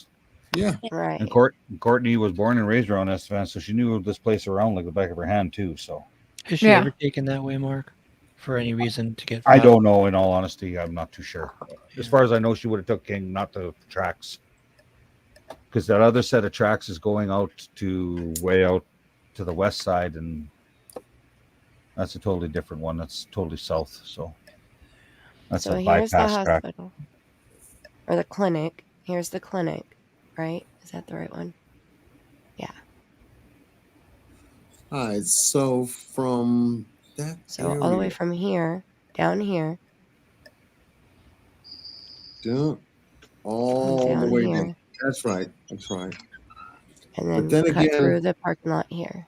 Yeah. Right. And Courtney was born and raised around Estevan, so she knew this place around like the back of her hand too. So Has she Yeah. ever taken that way, Mark, for any reason to get? I found? don't know. In all honesty, I'm not too sure. As far as I know, she would have took King, not the tracks. because that other set of tracks is going out to way out to the west side, and that's a totally different one. That's totally south. So that's So a here's the bypass track. hospital or the clinic. Here's the clinic, right? Is that the right one? Yeah. All right, so from that So all the way area from here down here down, all the down way here, down. That's right. That's right. and But then then cut again, through the parking lot here.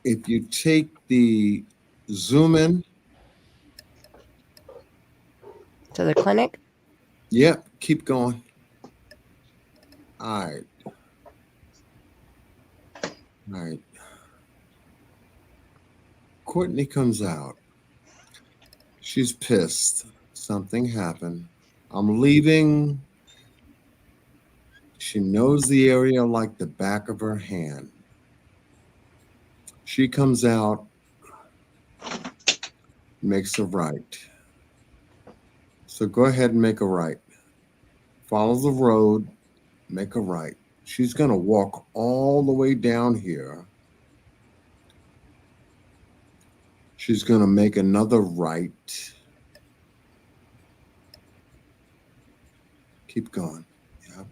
If you take the zoom in, To the clinic? yep, keep going. All right. All right. Courtney comes out. She's pissed. Something happened. I'm leaving. She knows the area like the back of her hand. She comes out, makes a right. So go ahead and make a right. Follow the road, make a right. She's going to walk all the way down here. She's going to make another right. Keep going. Yeah.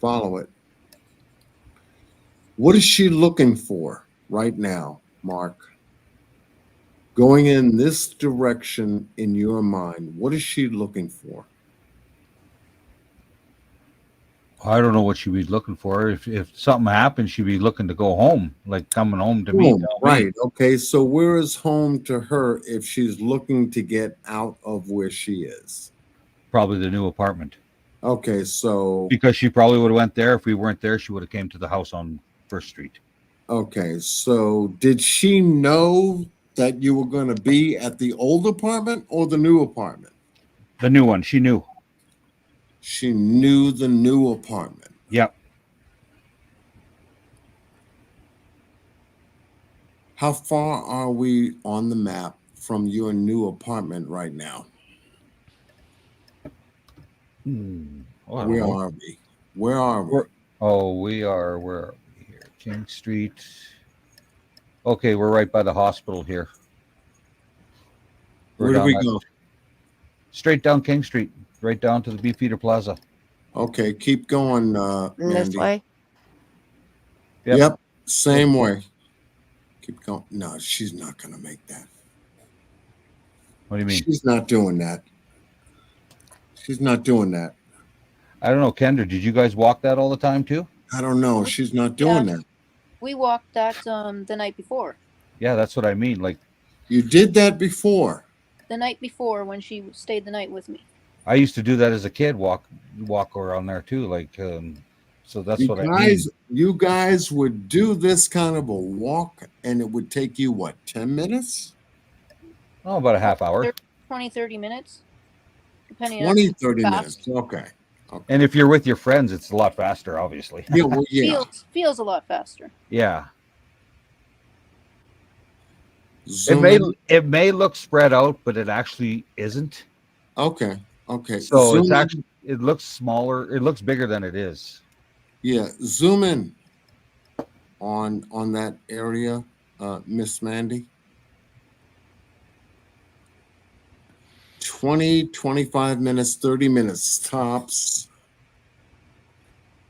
Follow it. What is she looking for right now, Mark? Going in this direction in your mind, what is she looking for? I don't know what she'd be looking for. If something happened, she'd be looking to go home, like coming home to me. Home, right. Okay. So where is home to her if she's looking to get out of where she is? Probably the new apartment. Okay. So because she probably would have went there. If we weren't there, she would have came to the house on First Street. Okay. So did she know that you were going to be at the old apartment or the new apartment? The new one. She knew. She knew the new apartment. Yep. How far are we on the map from your new apartment right now? Where are we? Where are we? We are where are we here? King Street. Okay, we're right by the hospital here. Where do we go? Straight down King Street, right down to the Beefeater Plaza. Okay, keep going, This Mandy. way? Yep, same way. Keep going. No, she's not going to make that. What do you mean? She's not doing that. She's not doing that. I don't know, Kendra. Did you guys walk that all the time too? I don't know. She's not doing that. We walked that the night before. Yeah, that's what I mean. Like you did that before. The night before when she stayed the night with me. I used to do that as a kid. Walk around there too. Like so that's what I mean. You guys would do this kind of a walk, and it would take you what, 10 minutes? Oh, about a half hour. 30 minutes. Depending 20, on 30 fast. minutes. Okay. And if you're with your friends, it's a lot faster, obviously. Yeah, well, yeah. Feels a lot faster. Yeah. It may look spread out, but it actually isn't. Okay. Okay. So it's actually it looks smaller. It looks bigger than it is. Yeah. Zoom in on that area, Miss Mandy. 20, 25 minutes, 30 minutes tops.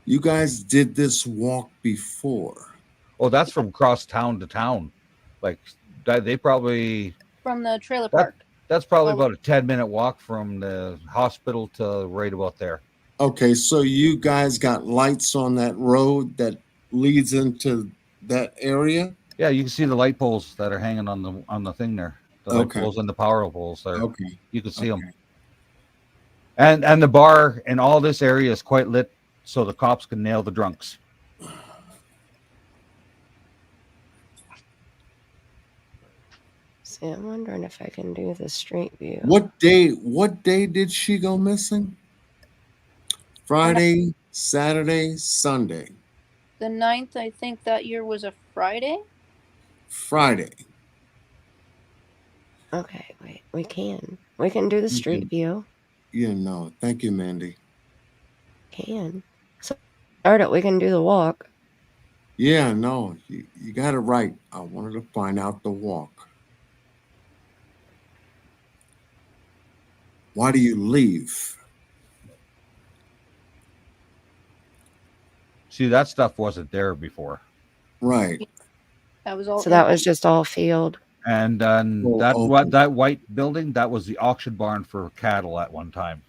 You guys did this walk before. Oh, that's from cross town to town. Like they probably from the trailer park. That's probably about a 10-minute walk from the hospital to right about there. Okay, so you guys got lights on that road that leads into that area? Yeah, you can see the light poles that are hanging on the thing there. The light poles and the power poles there. Okay. You can see them. And the bar in all this area is quite lit so the cops can nail the drunks. See, I'm wondering if I can do the street view. What day did she go missing? Friday, Saturday, Sunday. The 9th, I think that year was a Friday. Friday. Okay, wait. We can do the street view. Yeah, no. Thank you, Mandy. Can. So start it. We can do the walk. Yeah, no. You got it right. I wanted to find out the walk. Why do you leave? See, that stuff wasn't there before. Right. That was all. So that was just all field. And that white building, that was the auction barn for cattle at one time.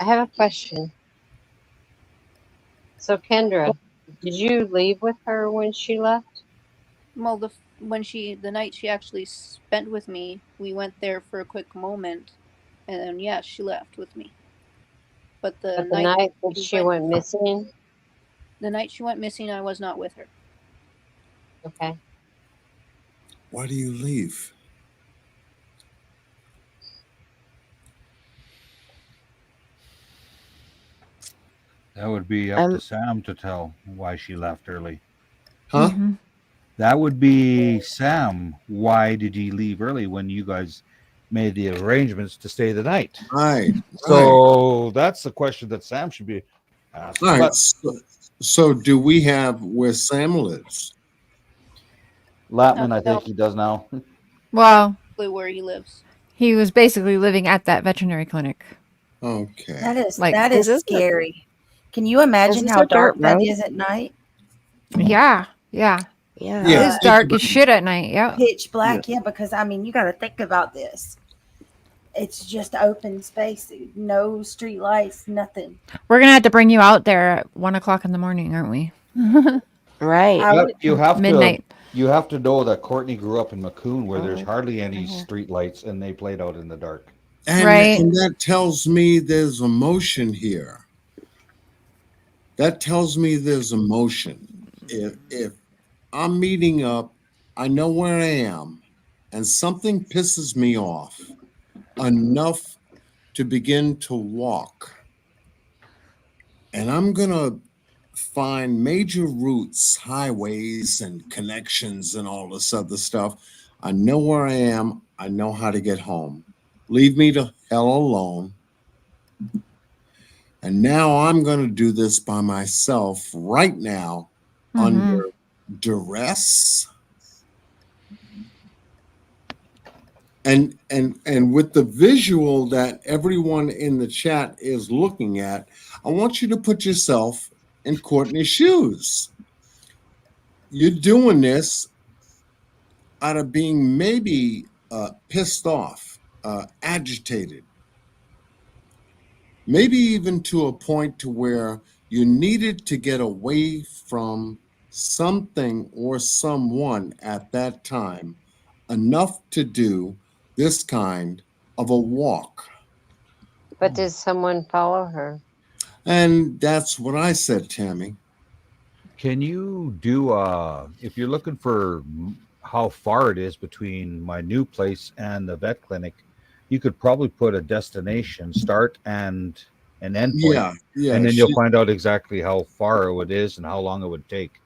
I have a question. So, Kendra, did you leave with her when she left? Well, the night she actually spent with me, we went there for a quick moment, and then yeah, she left with me. But the night that she went missing? The night she went missing, I was not with her. Okay. Why do you leave? That would be up to Sam to tell why she left early. Huh? Mm-hmm. That would be Sam. Why did he leave early when you guys made the arrangements to stay the night? Right. So that's the question that Sam should be asked. All right. But So do we have where Sam lives? Lapman, I think he does now. Well, Where he lives. he was basically living at that veterinary clinic. Okay. That is scary. Can you imagine how dark that is at night? Yeah. It is dark as shit at night. Yeah. Pitch black. Yeah, because I mean, you got to think about this. It's just open space, no street lights, nothing. We're gonna have to bring you out there at 1 o'clock in the morning, aren't we? Right. You have midnight. You have to know that Courtney grew up in Macomb, where there's hardly any street lights, and they played out in the dark. And that tells me there's emotion here. That tells me there's emotion. If I'm meeting up, I know where I am, and something pisses me off enough to begin to walk. And I'm going to find major routes, highways, and connections, and all this other stuff. I know where I am. I know how to get home. Leave me to hell alone. And now I'm going to do this by myself right now under duress. And with the visual that everyone in the chat is looking at, I want you to put yourself in Courtney's shoes. You're doing this out of being maybe pissed off, agitated, maybe even to a point to where you needed to get away from something or someone at that time enough to do this kind of a walk. But did someone follow her? And that's what I said, Tammy. Can you do if you're looking for how far it is between my new place and the vet clinic, you could probably put a destination, start and an end point. Yeah. And then you'll find out exactly how far it is and how long it would take.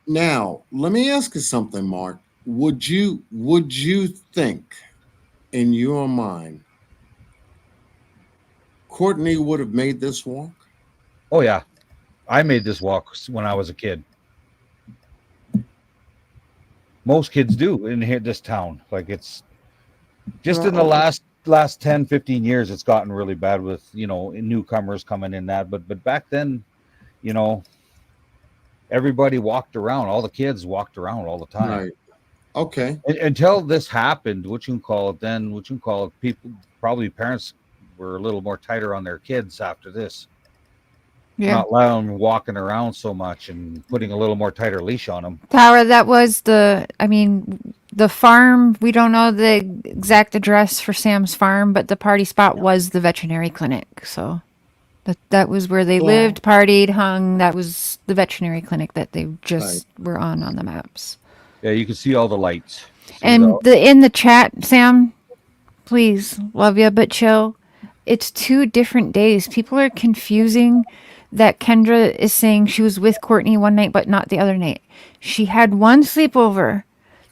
Now, let me ask you something, Mark. Would you think in your mind Courtney would have made this walk? Oh yeah. I made this walk when I was a kid. Most kids do in this town. Like, it's just in the last 10, 15 years, it's gotten really bad with, newcomers coming in that. But back then, everybody walked around. All the kids walked around all the time. Right. Okay. Until this happened, people, probably parents were a little more tighter on their kids after this. Yeah. Not allowing them walking around so much and putting a little more tighter leash on them. Tower, that was the farm. We don't know the exact address for Sam's farm, but the party spot was the veterinary clinic. So that was where they lived, partied, hung. That was the veterinary clinic that they just were on the maps. Yeah, you can see all the lights. And in the chat, Sam, please, love you, but chill. It's 2 different days. People are confusing that Kendra is saying she was with Courtney one night, but not the other night. She had one sleepover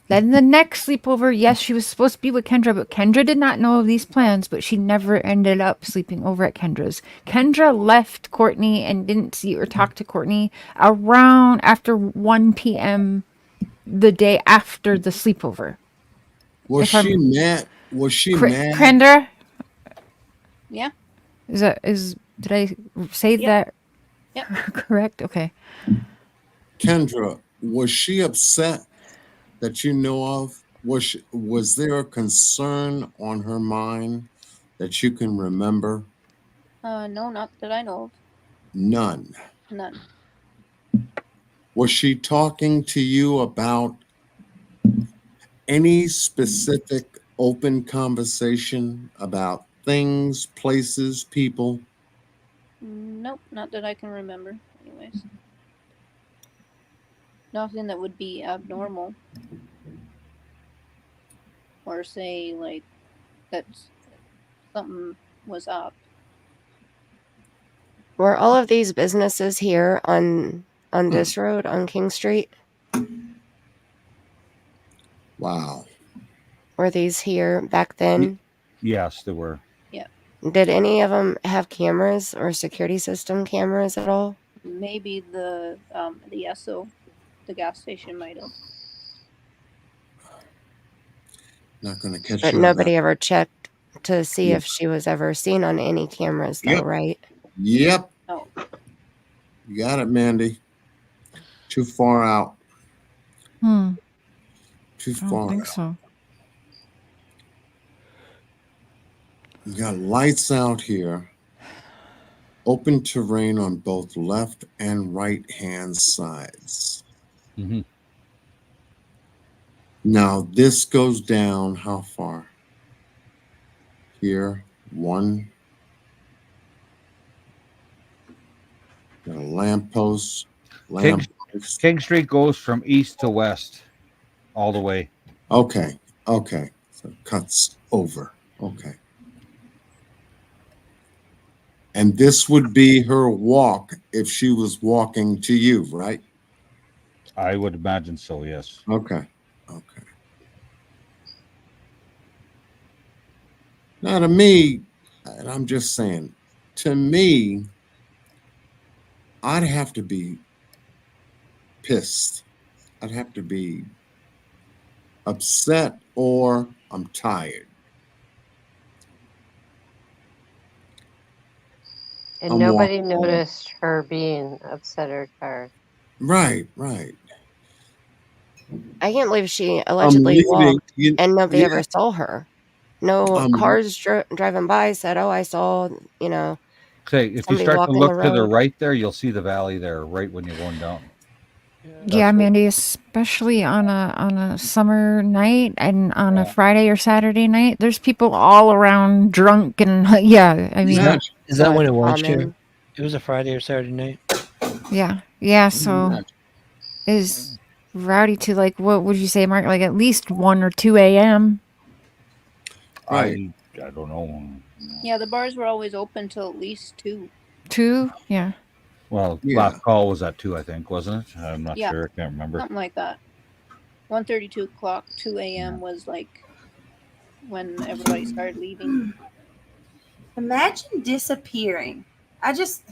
Then the next sleepover, yes, she was supposed to be with Kendra, but Kendra did not know of these plans, but she never ended up sleeping over at Kendra's. Kendra left Courtney and didn't see or talk to Courtney around after 1 p.m. the day after the sleepover. Was If I'm- she mad? Was she mad? Kendra? Yeah. Did I say that Yep. correct? Okay. Kendra, was she upset that you know of? Was there a concern on her mind that you can remember? No, not that I know of. None. None. Was she talking to you about any specific open conversation about things, places, people? Nope, not that I can remember. Anyways, nothing that would be abnormal, or say like that something was up. Were all of these businesses here on this road on King Street? Wow. Were these here back then? Yes, there were. Yeah. Did any of them have cameras or security system cameras at all? Maybe the Esso, the gas station might have. Not going to catch But you. nobody ever checked to see if she was ever seen on any cameras, though, Yep. right? Yep. Oh. You got it, Mandy. Too far out. Too I far don't think out. so. You got lights out here. Open terrain on both left and right hand sides. Mm-hmm. Now this goes down how far? Here, one. Got a lamppost. King Street goes from east to west, all the way. Okay. So it cuts over. Okay. And this would be her walk if she was walking to you, right? I would imagine so, yes. Okay. Now to me, and I'm just saying, to me, I'd have to be pissed. I'd have to be upset or I'm tired. And I'm nobody walking. noticed her being upset or tired. Right. I can't believe she allegedly walked and nobody ever saw her. No cars driving by said, "Oh, I saw, Say, if you somebody start to walking look the to the road." right there, you'll see the valley there, right when you're going down. Yeah, Mandy, especially on a summer night and on a Friday or Saturday night, there's people all around drunk and yeah. I mean, is that when it was, common. Sharon? It was a Friday or Saturday night. yeah. So is rowdy to like what would you say, Mark? Like at least 1 or 2 a.m. Right. I don't know. Yeah, the bars were always open till at least 2. 2? Yeah. Well, Yeah. last call was at 2, I think, wasn't it? I'm not Yeah. sure. I can't remember. Something like that. 1:30, 2 o'clock, 2 a.m. was like when everybody started leaving. Imagine disappearing. I'm just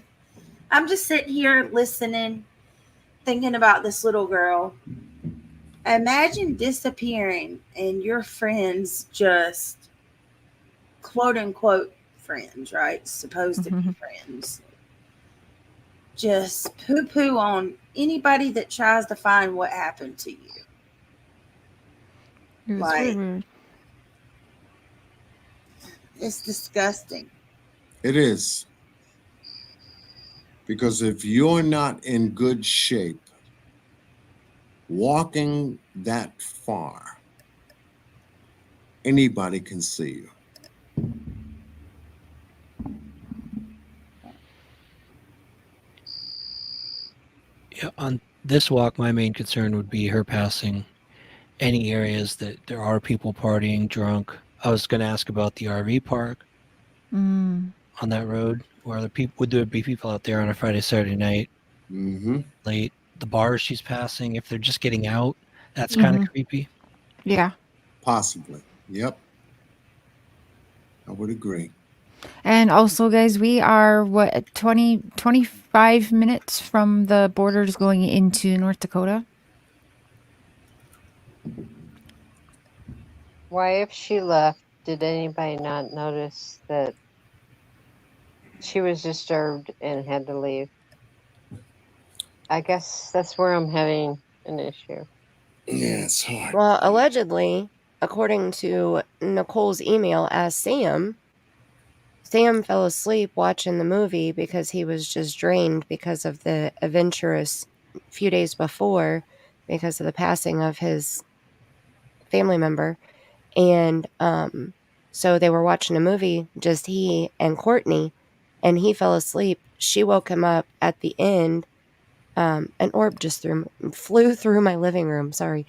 sitting here listening, thinking about this little girl. Imagine disappearing and your friends just quote unquote friends, right? Supposed to be friends. Just poo-poo on anybody that tries to find what happened to you. Like, it's disgusting. It is. Because if you're not in good shape, walking that far, anybody can see you. Yeah, on this walk, my main concern would be her passing any areas that there are people partying, drunk. I was going to ask about the RV park on that road. Would there be people out there on a Friday, Saturday night, Mm-hmm. late? The bars she's passing, if they're just getting out, that's kind of creepy. Yeah. Possibly. Yep. I would agree. And also, guys, we are, 25 minutes from the borders going into North Dakota? Why, if she left, did anybody not notice that she was disturbed and had to leave? I guess that's where I'm having an issue. Yeah, it's hard. Well, allegedly, according to Nicole's email, as Sam fell asleep watching the movie because he was just drained because of the adventurous few days before because of the passing of his family member. And so they were watching a movie, just he and Courtney, and he fell asleep. She woke him up at the end. An orb just flew through my living room. Sorry.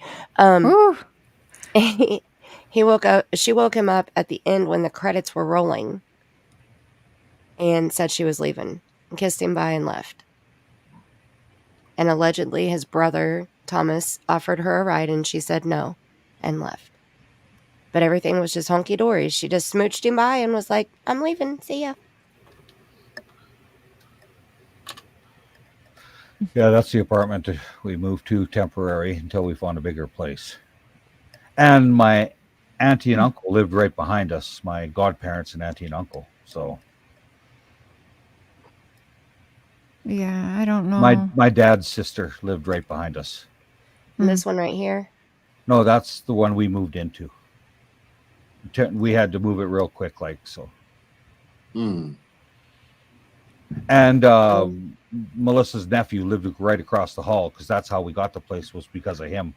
He woke up. She woke him up at the end when the credits were rolling, and said she was leaving, and kissed him bye and left. And allegedly, his brother Thomas offered her a ride, and she said no, and left. But everything was just honky dory. She just smooched him by and was like, "I'm leaving. See ya." Yeah, that's the apartment we moved to temporary until we found a bigger place. And my auntie and uncle lived right behind us, my godparents and auntie and uncle. So Yeah, I don't know. my dad's sister lived right behind us. And this one right here? No, that's the one we moved into. We had to move it real quick, like so. And Melissa's nephew lived right across the hall because that's how we got the place, was because of him.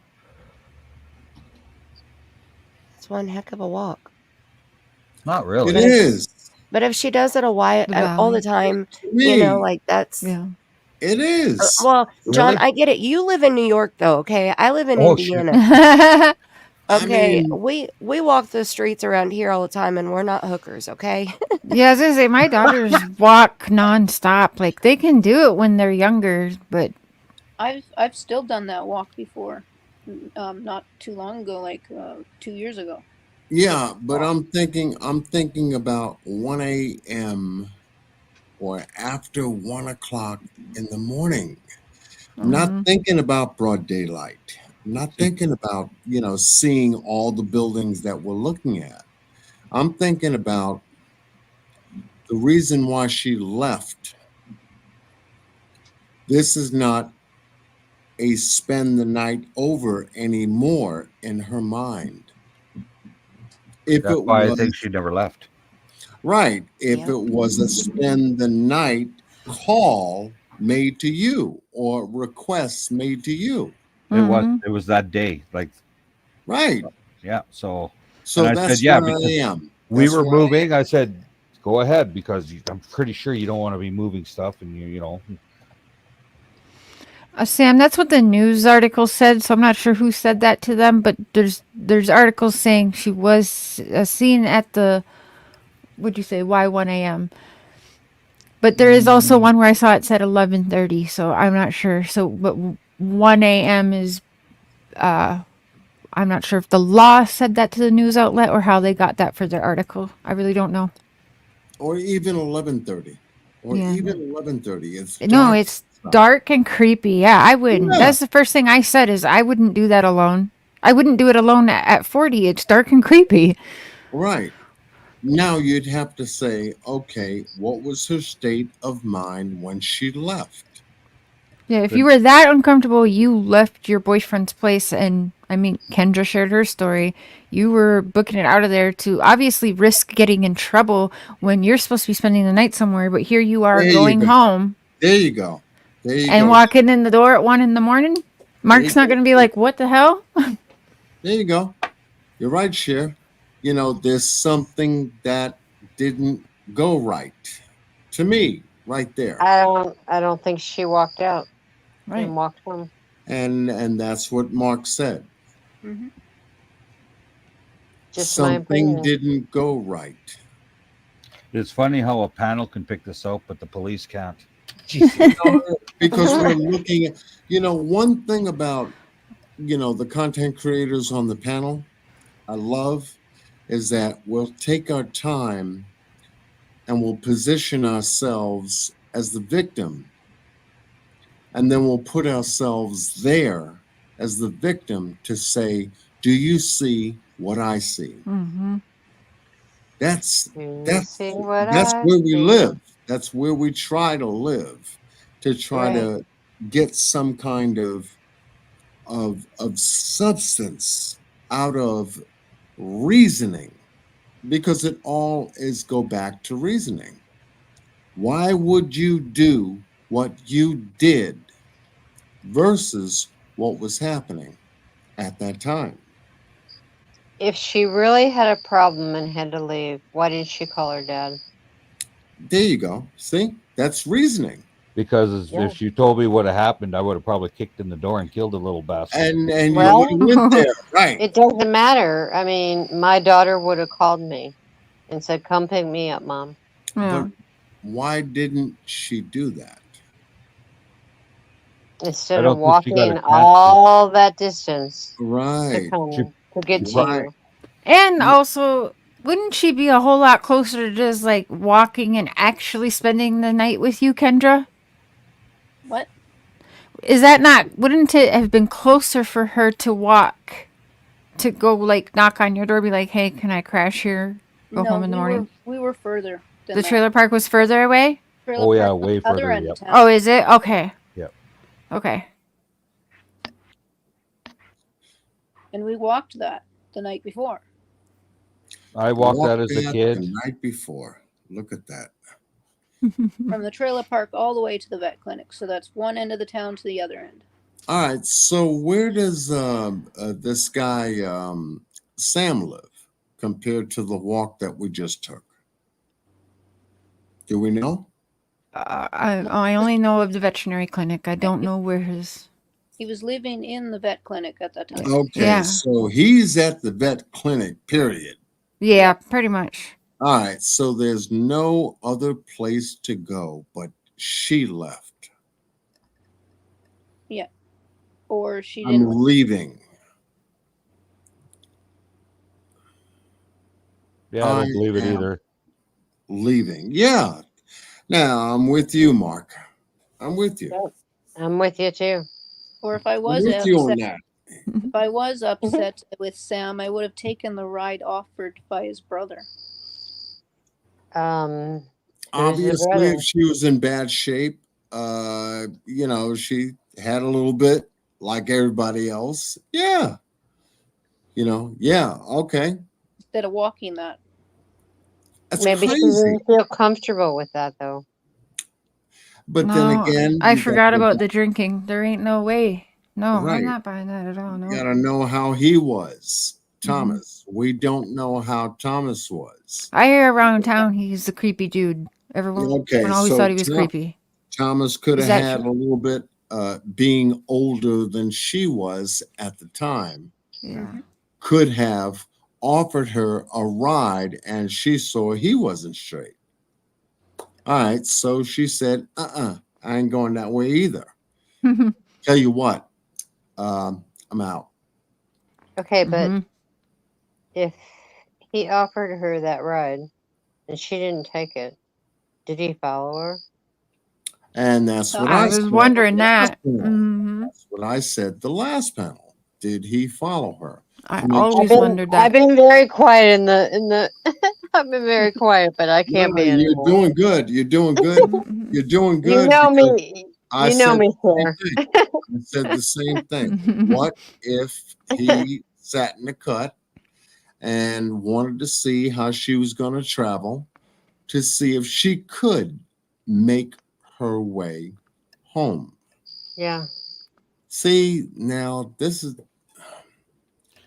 It's one heck of a walk. Not really. It is. But if she does it all the time, you know, like that's... Yeah. It is. Well, John, Really? I get it. You live in New York, though, okay? I live in Indiana. Okay, I mean, we walk the streets around here all the time, and we're not hookers, okay? Yeah, I was gonna say, my daughters walk nonstop. Like, they can do it when they're younger, but I've still done that walk before, not too long ago, like 2 years ago. yeah, but I'm thinking about 1 a.m. or after 1 o'clock in the morning. Not thinking about broad daylight. Not thinking about, seeing all the buildings that we're looking at. I'm thinking about the reason why she left. This is not a spend the night over anymore in her mind. That's why I think she never left. Right. If it was a spend the night call made to you or requests made to you. It was that day. Like, right. Yeah. So that's I said, yeah, where I because am. we That's were where I moving. I said, go ahead, because I'm pretty sure you don't want to be moving stuff, and you know. Sam, that's what the news article said, so I'm not sure who said that to them, but there's articles saying she was seen at the, what'd you say, Y1 a.m. But there is also one where I saw it said 11:30, so I'm not sure. So, but 1 a.m. is, I'm not sure if the law said that to the news outlet or how they got that for their article. I really don't know. Or even 11:30. Or Yeah. even 11:30. It's No, it's dark and creepy. Yeah, I wouldn't. Yeah. That's the first thing I said is I wouldn't do that alone. I wouldn't do it alone at 40. It's dark and creepy. Right. Now you'd have to say, okay, what was her state of mind when she left? Yeah, if you were that uncomfortable, you left your boyfriend's place, and I mean, Kendra shared her story. You were booking it out of there to obviously risk getting in trouble when you're supposed to be spending the night somewhere, but here you are going home. There you go. There you and go. walking in the door at 1 a.m. Mark's not going to be like, what the hell? There you go. You're right, Cher. There's something that didn't go right to me right there. I don't think she walked out. Right. And walked home. And that's what Mark said. Mm-hmm. Just my something opinion. didn't go right. It's funny how a panel can pick this out, but the police can't. Because we're looking at, one thing about the content creators on the panel, I love is that we'll take our time and we'll position ourselves as the victim. And then we'll put ourselves there as the victim to say, do you see what I see? Mm-hmm. That's You see what that's I where we see. live. That's where we try to live, to try Right. to get some kind of substance out of reasoning, because it all is go back to reasoning. Why would you do what you did versus what was happening at that time? If she really had a problem and had to leave, why didn't she call her dad? There you go. See, that's reasoning. Because Yeah. if you told me what had happened, I would have probably kicked in the door and killed the little bastard. And Well, you went there, right? It doesn't matter. I mean, my daughter would have called me and said, "Come pick me up, Mom." Yeah. But why didn't she do that? Instead I of don't think she got walking attached to all that distance to Right. come She- to get to Right. you. And also, wouldn't she be a whole lot closer to just like walking and actually spending the night with you, Kendra? What? Is that not? Wouldn't it have been closer for her to walk, to go like knock on your door, be like, "Hey, can I crash here? Go home in the morning." We were further than The that. trailer park was further away. Trailer Oh, yeah, park, way other further, end yep. of town. Oh, is it? Okay. Yep. Okay. And we walked that the night before. I walked that as a that kid. the night before. Look at that. From the trailer park all the way to the vet clinic. So that's one end of the town to the other end. All right. So where does this guy Sam live compared to the walk that we just took? Do we know? I only know of the veterinary clinic. I don't know where his. He was living in the vet clinic at that time. Okay. Yeah. So he's at the vet clinic, period. Yeah, pretty much. All right. So there's no other place to go, but she left. Yeah. Or she I'm didn't. leaving. Yeah, I don't believe it am either. Leaving. Yeah. Now I'm with you, Mark. I'm with you. Yep. I'm with you too. Or if I I'm was with you on upset, that. if I was upset with Sam, I would have taken the ride offered by his brother. Who's your Obviously, brother? if she was in bad shape, she had a little bit like everybody else. Yeah. Okay. Instead of walking that. That's Maybe she crazy. didn't feel comfortable with that though. But then again, I you forgot gotta- about the drinking. There ain't no way. No, Right. I'm not buying that at all. No. You gotta know how he was, Thomas. We don't know how Thomas was. I hear around town he's the creepy dude. Everyone always so thought he was creepy. Thomas could Is have that had true? a little bit, being older than she was at the time, Yeah. could have offered her a ride, and she saw he wasn't straight. All right, so she said, I ain't going that way either. Tell you what, I'm out. Okay, but Mm-hmm. if he offered her that ride and she didn't take it, did he follow her? And that's what I I was said. wondering that. Last panel. Mm-hmm. That's what I said the last panel. Did he follow her? I mean, always wondered that. I've been very quiet in the I've been very quiet, but I can't be you're anymore. doing good. You're doing good. You're doing good. You know because me. I You know said me, the sir. same thing. I said the same thing. What if he sat in the cut and wanted to see how she was going to travel, to see if she could make her way home? Yeah. See, now this is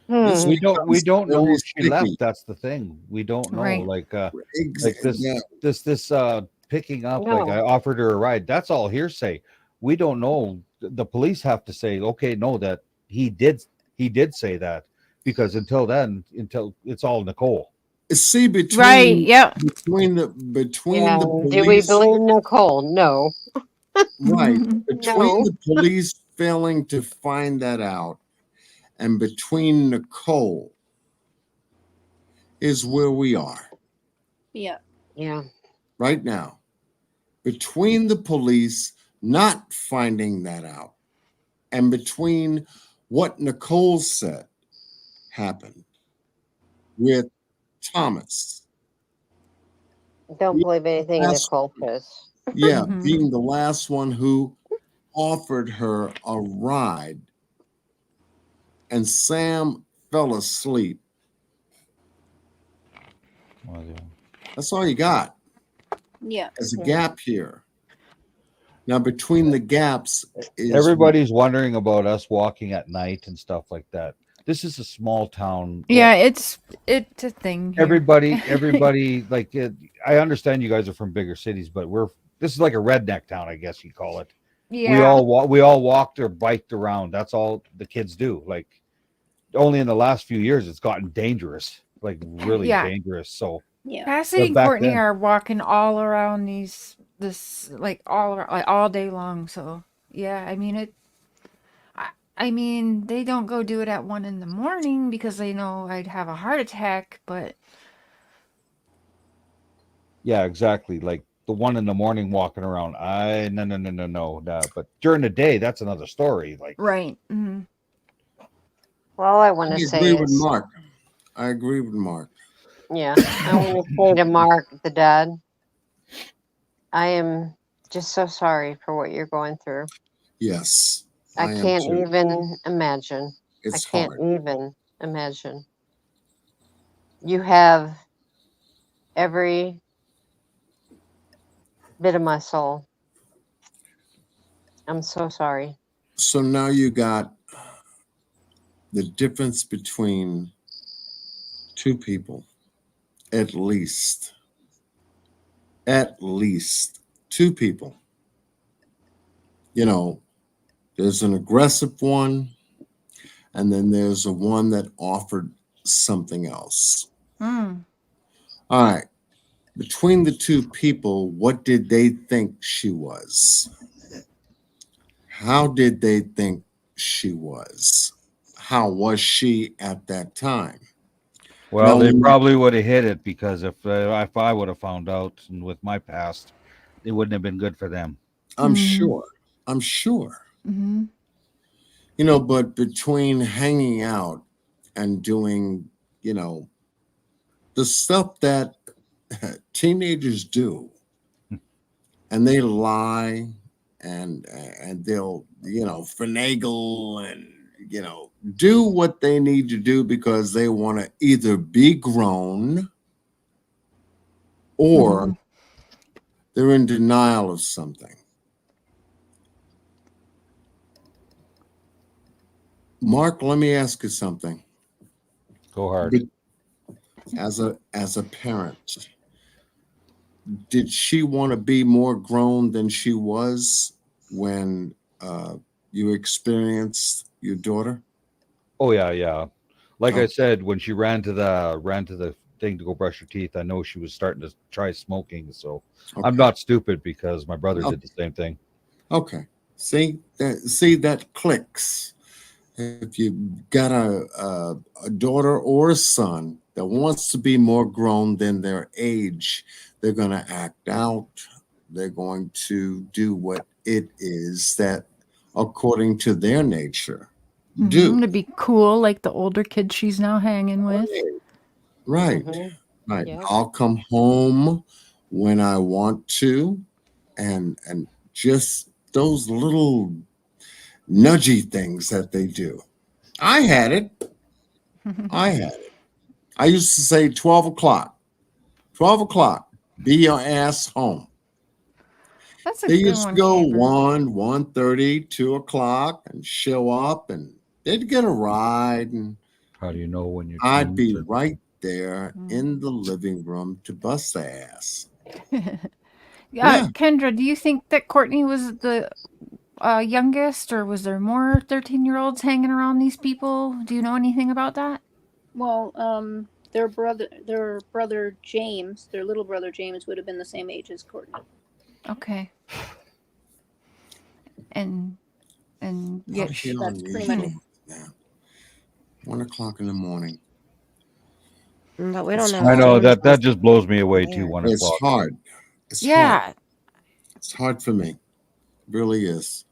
We don't know very if she left. sticky. That's the thing. We don't know. Right. Like Yeah. this picking up. No. Like I offered her a ride. That's all hearsay. We don't know. The police have to say, okay, no, that he did say that, because until it's all Nicole. See, between Right, yeah. between the Yeah. police, Do we believe Nicole? No. right, between No. the police failing to find that out and between Nicole is where we are Yeah. Yeah. right now. Between the police not finding that out and between what Nicole said happened with Thomas. Don't believe anything Last- Nicole says. Yeah, Mhm. being the last one who offered her a ride and Sam fell asleep. Well, yeah. That's all you got. Yeah. There's a gap here. Now, between the gaps is Everybody's wondering about us walking at night and stuff like that. This is a small town. Yeah, Well, it's a thing. Here. everybody, like I understand you guys are from bigger cities, but this is like a redneck town, I guess you call it. Yeah. We all walked or biked around. That's all the kids do. Like only in the last few years, it's gotten dangerous, like really Yeah. dangerous. So Yeah. Cassidy and back Courtney then- are walking all around this like all around, like all day long. So yeah, I mean I mean they don't go do it at 1 a.m. because they know I'd have a heart attack. But yeah, exactly. Like the 1 a.m. walking around. No. But during the day, that's another story. Like right. Mm-hmm. Well, all I want I to agree say with is, Mark. I agree with Mark. yeah, I want to say to Mark, the dad, I am just so sorry for what you're going through. Yes, I am can't too. even imagine. It's I can't hard. even imagine. You have every bit of my soul. I'm so sorry. So now you got the difference between two people, at least two people. You know, there's an aggressive one, and then there's a one that offered something else. Mm. All right. Between the two people, what did they think she was? How did they think she was? How was she at that time? well, Now, they when- probably would have hit it because if I would have found out and with my past, it wouldn't have been good for them. I'm Mhm. sure. Mm-hmm. You know, but between hanging out and doing, you know, the stuff that teenagers do, and they lie and they'll, you know, finagle and, you know, do what they need to do because they want to either be grown or Mhm. they're in denial of something. Mark, let me ask you something. Go hard. As a parent, did she want to be more grown than she was when you experienced your daughter? Oh yeah. Like I Okay. said, when she ran to the thing to go brush her teeth, I know she was starting to try smoking. So I'm Okay. not stupid because my brother Oh. did the same thing. Okay. See that clicks. If you got a daughter or a son that wants to be more grown than their age, they're going to act out. They're going to do what it is that, according to their nature, do. Mm-hmm. To be cool, like the older kid she's now hanging with. Right. Mhm. Right. Yep. I'll come home when I want to, and just those little nudgy things that they do. I had it. I used to say 12 o'clock. 12 o'clock. Be your ass home. That's a They good used to one, go Camber. 1:30, 2 o'clock and show up and they'd get a ride and How do you know when you're I'd be clean? right there in the living room to bust the ass. Yeah. Kendra, do you think that Courtney was the youngest, or was there more 13-year-olds hanging around these people? Do you know anything about that? Well, their brother James, their little brother James, would have been the same age as Courtney. Okay. And How yeah, the hell that's are pretty you much doing now? 1 o'clock in the morning. But we don't know. I know that just blows me away too. 1 It's o'clock. hard. It's Yeah. hard. It's hard for me. It really is.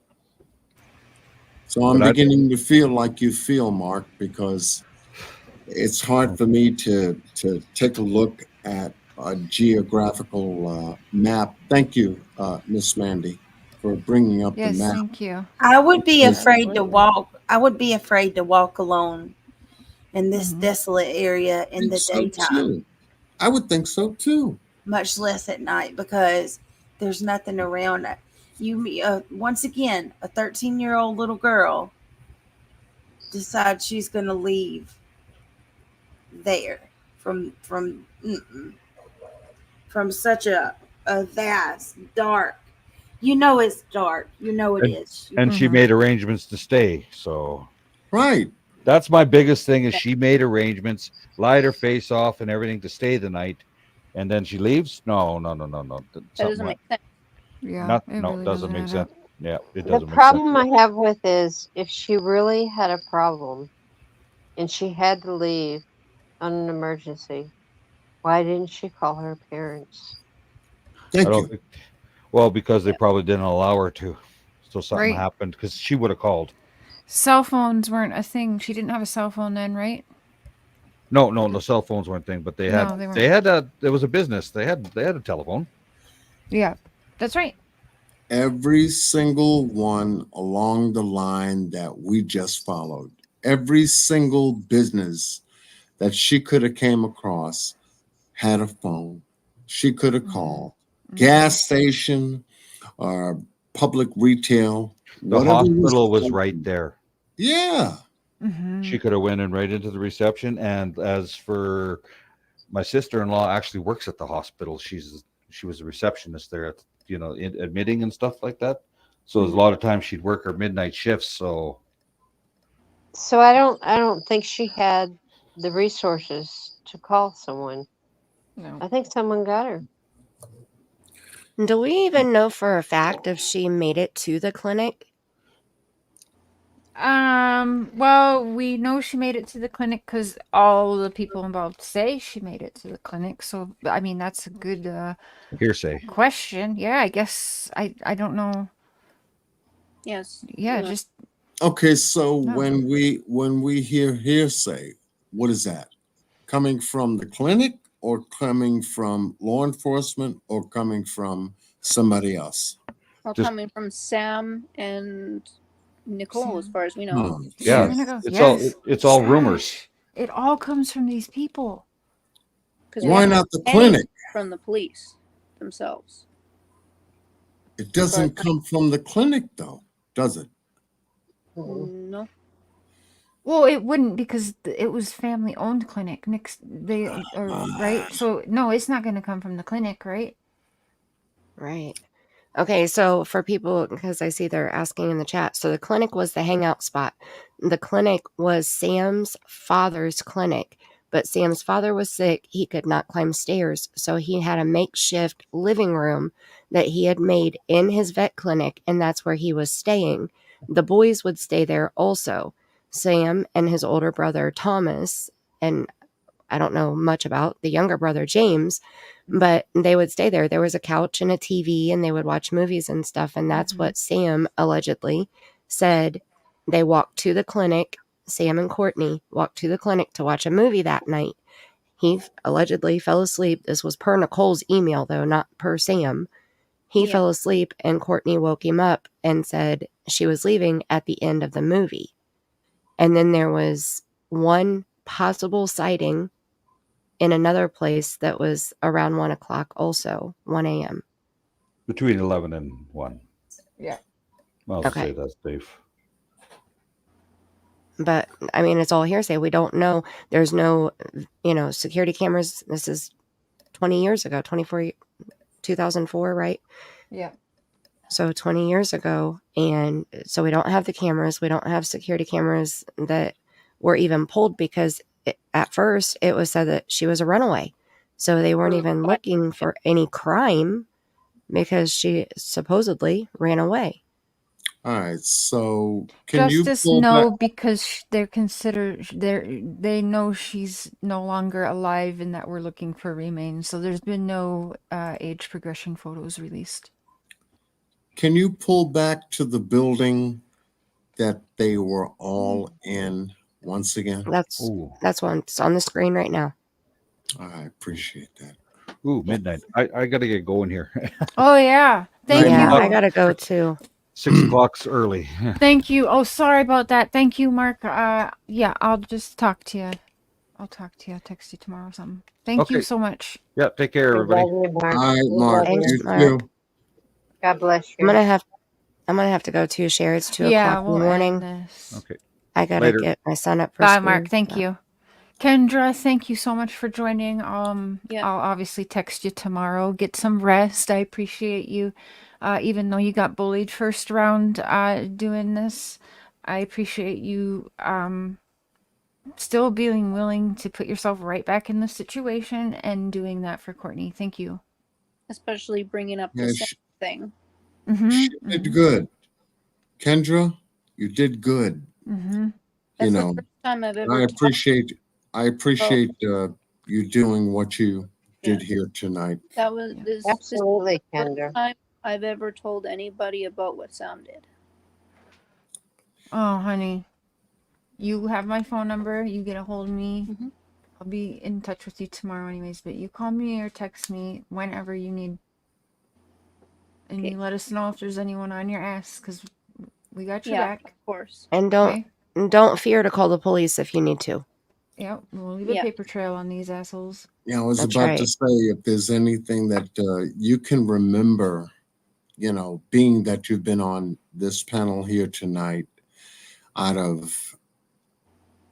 So I'm beginning to feel like you feel, Mark, because it's hard for me to take a look at a geographical map. Thank you, Miss Mandy, for bringing up Yes, the map. thank you. I would be afraid to walk. I would be afraid to walk alone in this desolate area in the daytime. I would think so too. Much less at night, because there's nothing around. You once again, a 13-year-old little girl decides she's going to leave there from such a vast dark. You know it's dark. You know it is. And she made arrangements to stay. So right. That's my biggest thing is she made arrangements, lied her face off and everything to stay the night, and then she leaves. No. That doesn't make sense. Yeah. It doesn't make sense. Yeah, it doesn't The make sense. problem I have with is if she really had a problem and she had to leave on an emergency, why didn't she call her parents? Well, because they probably didn't allow her to. So something Right. happened because she would have called. Cell phones weren't a thing. She didn't have a cell phone then, right? No, the cell phones weren't a thing, but they had No, they weren't. they had a there was a business. They had a telephone. Yeah, that's right. Every single one along the line that we just followed, every single business that she could have came across had a phone. She could have called. Gas station or public retail. The hospital was right there. Yeah. She could have went in right into the reception. And as for my sister-in-law, actually works at the hospital. She was a receptionist there at admitting and stuff like that. So there's a lot of times she'd work her midnight shifts. So I don't think she had the resources to call someone. No. I think someone got her. Do we even know for a fact if she made it to the clinic? Well, we know she made it to the clinic because all the people involved say she made it to the clinic. So, I mean, that's a good hearsay question. Yeah, I guess I don't know. Yes. Yeah, just Okay, so when we hear hearsay, what is that? Coming from the clinic or coming from law enforcement or coming from somebody else? Or coming from Sam and Nicole, as far as we know. Yeah, it's all rumors. It all comes from these people. Why not the clinic? From the police themselves. It doesn't come from the clinic, though, does it? No. Well, it wouldn't because it was family-owned clinic. Right? So no, it's not going to come from the clinic, right? Right. Okay, so for people, because I see they're asking in the chat, so the clinic was the hangout spot. The clinic was Sam's father's clinic, but Sam's father was sick. He could not climb stairs, so he had a makeshift living room that he had made in his vet clinic, and that's where he was staying. The boys would stay there also. Sam and his older brother, Thomas, and I don't know much about the younger brother, James, but they would stay there. There was a couch and a TV, and they would watch movies and stuff. And that's what Sam allegedly said. They walked to the clinic. Sam and Courtney walked to the clinic to watch a movie that night. He allegedly fell asleep. This was per Nicole's email, though, not per Sam. He fell asleep, and Courtney woke him up and said she was leaving at the end of the movie. And then there was one possible sighting in another place that was around 1 o'clock also, 1 a.m. Between 11 and 1. Yeah. I'll say that's safe. But, I mean, it's all hearsay. We don't know. There's no, security cameras. This is 20 years ago, 2004, right? Yeah. So 20 years ago. And so we don't have the cameras. We don't have security cameras that were even pulled because at first it was said that she was a runaway. So they weren't even looking for any crime because she supposedly ran away. All right. So can you Justice, pull back? no, because they're considered they know she's no longer alive and that we're looking for remains. So there's been no age progression photos released. Can you pull back to the building that they were all in once again? That's Ooh, what's on the screen right now. I appreciate that. ooh, midnight. I got to get going here. Oh yeah, thank Yeah, you. I gotta go too. 6 o'clock's early. Thank you. Oh, sorry about that. Thank you, Mark. Yeah, I'll just talk to you. I'll talk to you. I'll text you tomorrow or something. Thank you Okay. so much. Yeah, take care, We everybody. love you, Mark. All right, We Mark. love Thanks, You you. Mark. too. God bless I'm you. gonna have to go too, Sherry. It's 2 Yeah, o'clock in we'll the morning. end this. Okay. I gotta Later. get my son up for Bye, school. Mark. Thank so- you. Kendra, thank you so much for joining. Yeah. I'll obviously text you tomorrow. Get some rest. I appreciate you. Even though you got bullied first round doing this, I appreciate you still being willing to put yourself right back in the situation and doing that for Courtney. Thank you. Especially bringing up Yeah, the same thing. she did good. Kendra, you did good. Mm-hmm. That's You the know, first time I've I ever talked. appreciate you doing what you did Yeah. here tonight. That was this Absolutely, is the first Kendra. time I've ever told anybody about what Sam did. Oh, honey. You have my phone number. You get a hold of me. Mhm. I'll be in touch with you tomorrow anyways, but you call me or text me whenever you need. And Okay. you let us know if there's anyone on your ass, because we got your Yeah, back. of course. And Okay? don't fear to call the police if you need to. Yep, we'll leave a Yeah. paper trail on these assholes. Yeah, I was That's about to right. say if there's anything that you can remember, you know, being that you've been on this panel here tonight, out of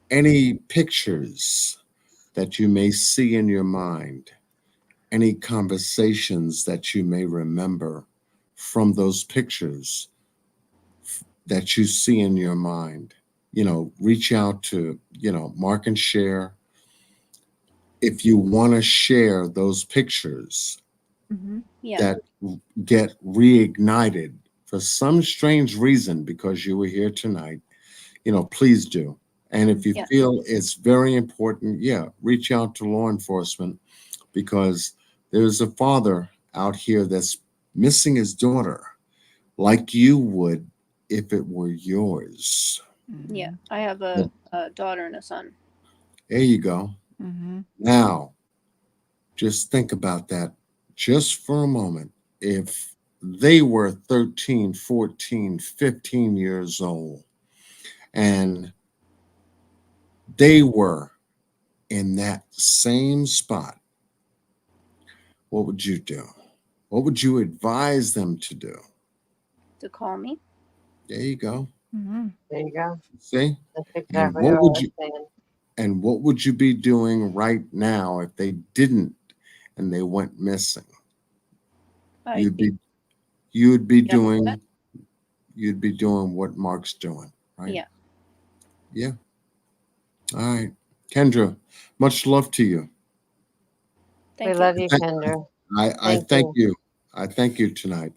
any pictures that you may see in your mind, any conversations that you may remember from those pictures that you see in your mind, you know, reach out to, you know, Mark and share. If you want to share those pictures Mm-hmm. Yeah. that get reignited for some strange reason because you were here tonight, you know, please do. And if you Yeah. feel it's very important, yeah, reach out to law enforcement, because there's a father out here that's missing his daughter like you would if it were yours. Yeah. I have a daughter and a son. There you go. Mm-hmm. Now, just think about that just for a moment. If they were 13, 14, 15 years old, and they were in that same spot, what would you do? What would you advise them to do? To call me. There you go. Mm-hmm. There you go. See? That's And exactly what what I would was you saying. and what would you be doing right now if they didn't and they went missing? You'd be Yeah. doing what Mark's doing, right? Yeah. Yeah. All right. Kendra, much love to you. Thank We you. love you, Kendra. I thank you. I thank you tonight.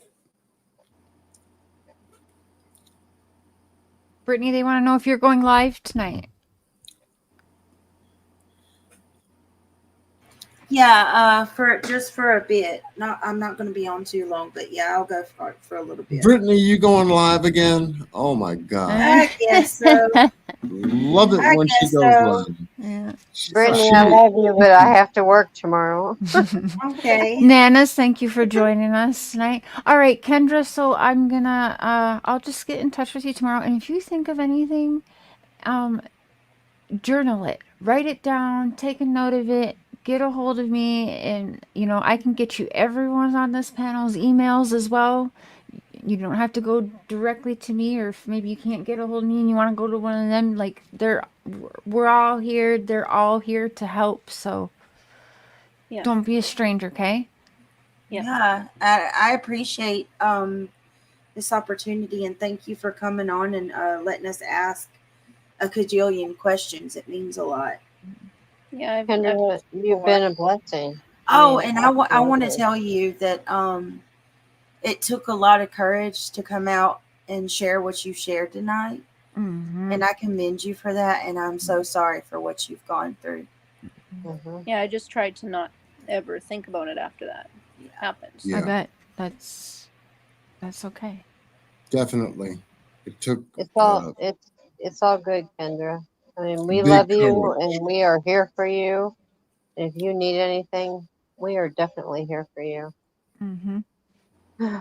Brittany, they want to know if you're going live tonight. Yeah, for a bit. I'm not going to be on too long, but yeah, I'll go for a little bit. Brittany, you going live again? Oh my God. I guess so. Love it I when she guess goes so. live. Yeah. Brittany, I love you, but I have to work tomorrow. Okay. Nanas, thank you for joining us tonight. All right, Kendra, so I'm gonna I'll just get in touch with you tomorrow, and if you think of anything, journal it, write it down, take a note of it, get a hold of me, and I can get you everyone's on this panel's emails as well. You don't have to go directly to me, or if maybe you can't get a hold of me and you want to go to one of them, like we're all here, they're all here to help, so Yeah. don't be a stranger, okay? Yeah, I appreciate this opportunity, and thank you for coming on and letting us ask a cajillion questions. It means a lot. Yeah. Kendra, you've been a blessing. Oh, and I want to tell you that it took a lot of courage to come out and share what you shared tonight. Mm-hmm. And I commend you for that. And I'm so sorry for what you've gone through. Mm-hmm. Yeah, I just tried to not ever think about it after that happens. Yeah. I bet that's okay. Definitely. It took It's all it's all good, Kendra. I mean, we big love you courage. and we are here for you. If you need anything, we are definitely here for you. Mm-hmm.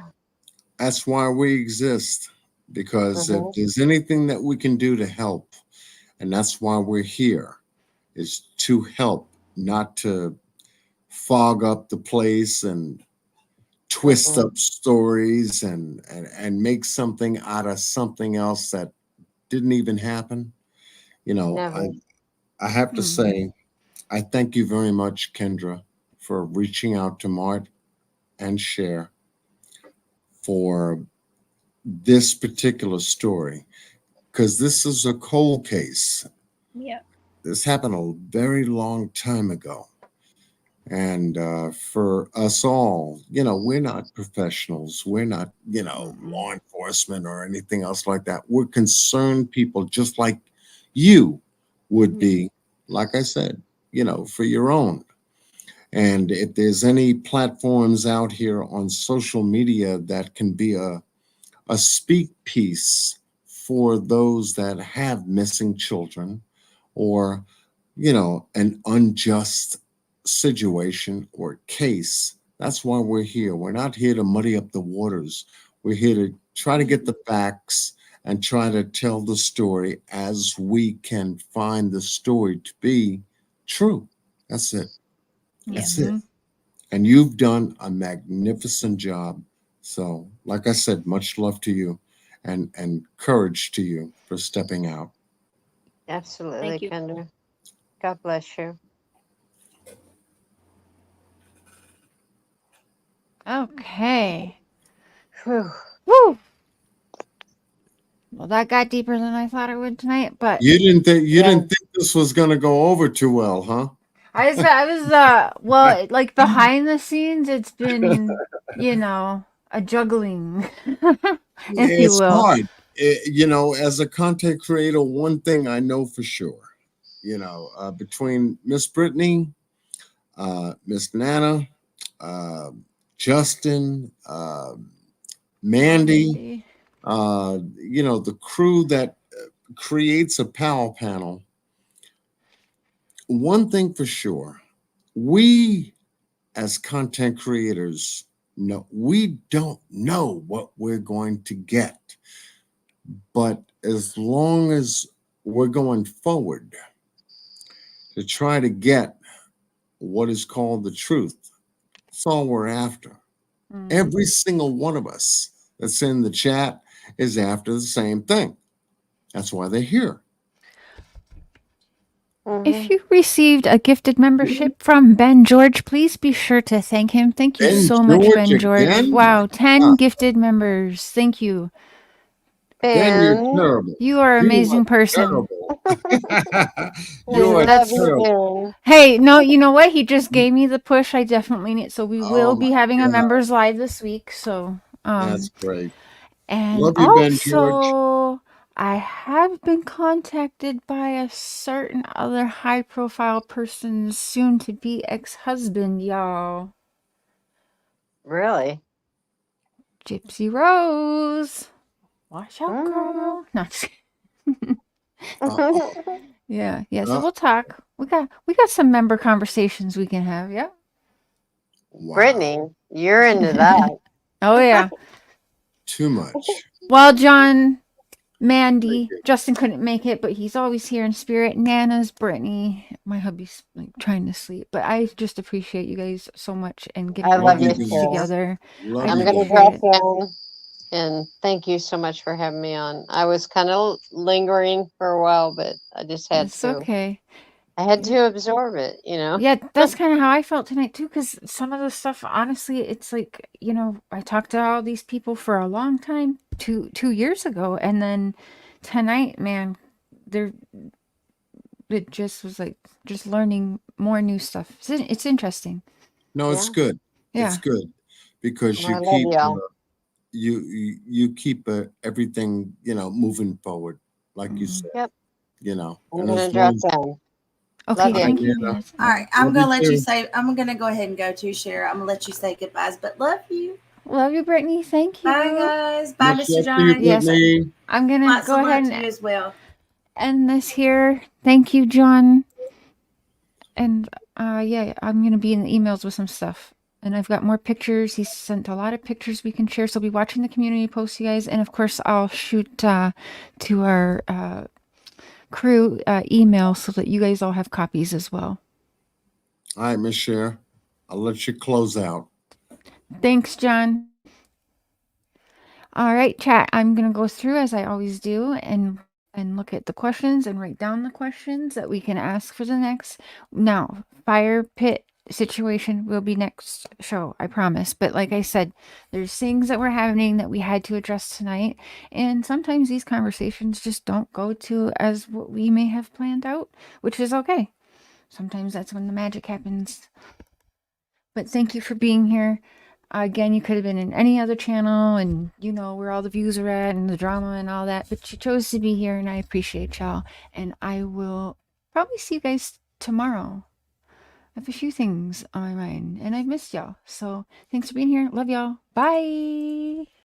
That's why we exist, because if Mhm. there's anything that we can do to help, and that's why we're here, is to help, not to fog up the place and twist Mhm. up stories and make something out of something else that didn't even happen. Never. I have to Mhm. say, I thank you very much, Kendra, for reaching out to Mart and Cher for this particular story, because this is a cold case. Yeah. This happened a very long time ago. And for us all, we're not professionals. We're not, law enforcement or anything else like that. We're concerned people just like you would be, like I said, for your own. And if there's any platforms out here on social media that can be a speak piece for those that have missing children, or an unjust situation or case, that's why we're here. We're not here to muddy up the waters. We're here to try to get the facts and try to tell the story as we can find the story to be true. That's it. That's it. And you've done a magnificent job. So, like I said, much love to you and courage to you for stepping out. Absolutely, Thank you. Kendra. God bless you. Okay. Whew. Woo. Well, that got deeper than I thought it would tonight, but You didn't think Yeah. this was gonna go over too well, huh? I was well, like behind the scenes, it's been, a juggling, if you It's will. hard. As a content creator, one thing I know for sure, between Miss Brittany, Miss Nana, uh, Justin, Mandy, the crew that creates a Powwow panel. One thing for sure, we as content creators we don't know what we're going to get, but as long as we're going forward to try to get what is called the truth, that's all we're after. Every single one of us that's in the chat is after the same thing. That's why they're here. If you received a gifted membership from Ben George, please be sure to thank him. Thank you Ben so much, George Ben George. again? Wow, My 10 God. gifted members. Thank you. Ben, you're Ben, terrible. You are an You amazing are person. terrible. we You are love you, terrible. Ben. Hey, no, you know what? He just gave me the push I definitely need. So we will Oh be my having a God. members live this week. So, That's great. and Love you, Ben George. also I have been contacted by a certain other high profile person's soon to be ex-husband, y'all. Really? Gypsy Rose. Watch out, Mm. girl. No, just Uh-oh. yeah. So we'll talk. We got some member conversations we can have. Yeah. Wow. Brittany, you're into that. Oh yeah. Too much. Well, John, Mandy, Justin couldn't make it, but he's always here in spirit. Nana's, Brittany. My hubby's like trying to sleep, but I just appreciate you guys so much and getting I all love this you you, too. together. Love I I'm you, going to appreciate drop it. down and thank you so much for having me on. I was kind of lingering for a while, but I just had It's to. okay. I had to absorb it, Yeah, that's kind of how I felt tonight too, because some of the stuff, honestly, it's like, I talked to all these people for a long time, two years ago, and then tonight, man, it just was like just learning more new stuff. It's interesting. No, it's Yeah. good. Yeah. It's good because Well, I love y'all. you keep everything, moving forward, like you said. Yep. And I'm as gonna drop long as down. Okay, Love you. thank you. Yeah. Liz. All right, I'm Love gonna you let you too. say. I'm gonna go ahead and go too, Shara. I'm gonna let you say goodbyes, but love you. Love you, Brittany. Thank you. Bye, guys. Bye, Much Mr. love to you, John. Yes, Brittany. I'm gonna Lots go of ahead love to and you as well. end this here. Thank you, John. And yeah, I'm gonna be in the emails with some stuff. And I've got more pictures. He's sent a lot of pictures we can share. So be watching the community posts, you guys. And of course, I'll shoot to our crew email so that you guys all have copies as well. All right, Miss Cher, I'll let you close out. Thanks, John. All right, chat. I'm gonna go through as I always do and look at the questions and write down the questions that we can ask for the next. Now, fire pit situation will be next show, I promise. But like I said, there's things that were happening that we had to address tonight, and sometimes these conversations just don't go to as what we may have planned out, which is okay. Sometimes that's when the magic happens. But thank you for being here. Again, you could have been in any other channel and you know where all the views are at and the drama and all that, but you chose to be here and I appreciate y'all. And I will probably see you guys tomorrow. I have a few things on my mind and I've missed y'all. So thanks for being here. Love y'all. Bye.